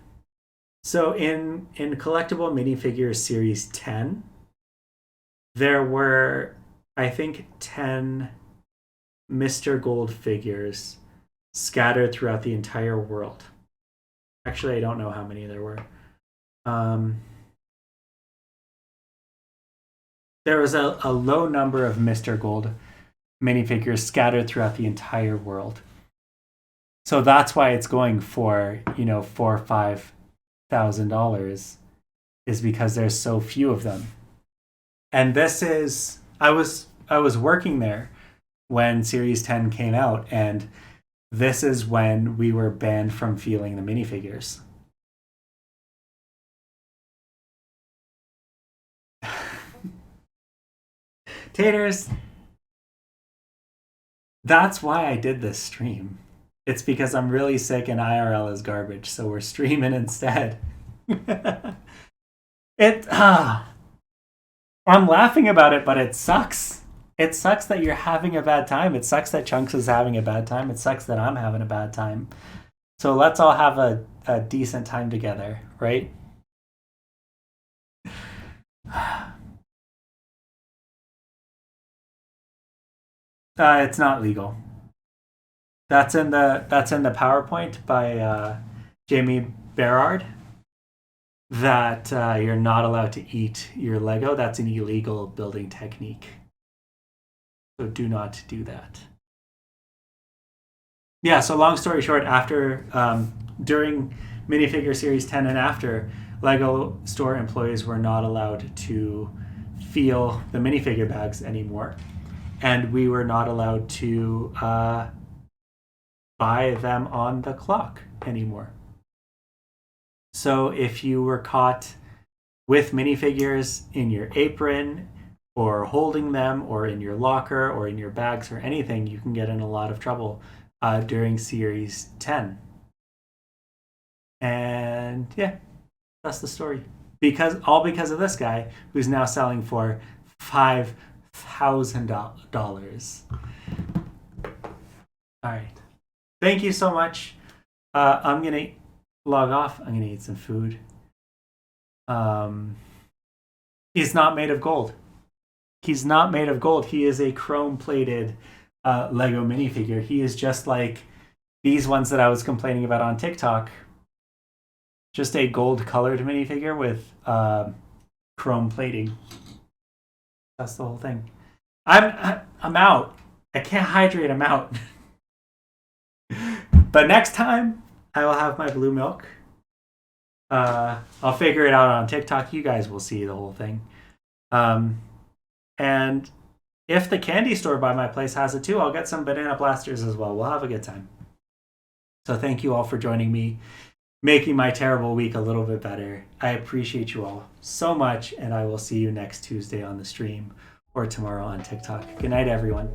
So in Collectible Minifigures Series 10, there were, I think, 10 Mr. Gold figures scattered throughout the entire world. Actually, I don't know how many there were. There was a low number of Mr. Gold minifigures scattered throughout the entire world. So that's why it's going for, $4,000 or $5,000, is because there's so few of them. And this is, I was working there when Series 10 came out, and this is when we were banned from feeling the minifigures. Taters, that's why I did this stream. It's because I'm really sick and IRL is garbage, so we're streaming instead. I'm laughing about it, but it sucks. It sucks that you're having a bad time. It sucks that Chunks is having a bad time. It sucks that I'm having a bad time. So let's all have a decent time together, right? It's not legal. That's in the PowerPoint by Jamie Berard. That you're not allowed to eat your Lego. That's an illegal building technique. So do not do that. Yeah, so long story short, after during minifigure series 10 and after, Lego store employees were not allowed to feel the minifigure bags anymore. And we were not allowed to buy them on the clock anymore. So if you were caught with minifigures in your apron or holding them or in your locker or in your bags or anything, you can get in a lot of trouble during Series 10. And yeah, that's the story. All because of this guy who's now selling for $5,000. All right. Thank you so much. I'm going to log off. I'm going to eat some food. He's not made of gold. He's not made of gold. He is a chrome-plated Lego minifigure. He is just like these ones that I was complaining about on TikTok. Just a gold-colored minifigure with chrome plating. That's the whole thing. I'm out. I can't hydrate. I'm out. But next time, I will have my blue milk. I'll figure it out on TikTok. You guys will see the whole thing. And if the candy store by my place has it too, I'll get some banana blasters as well. We'll have a good time. So thank you all for joining me, making my terrible week a little bit better. I appreciate you all so much, and I will see you next Tuesday on the stream or tomorrow on TikTok. Good night, everyone.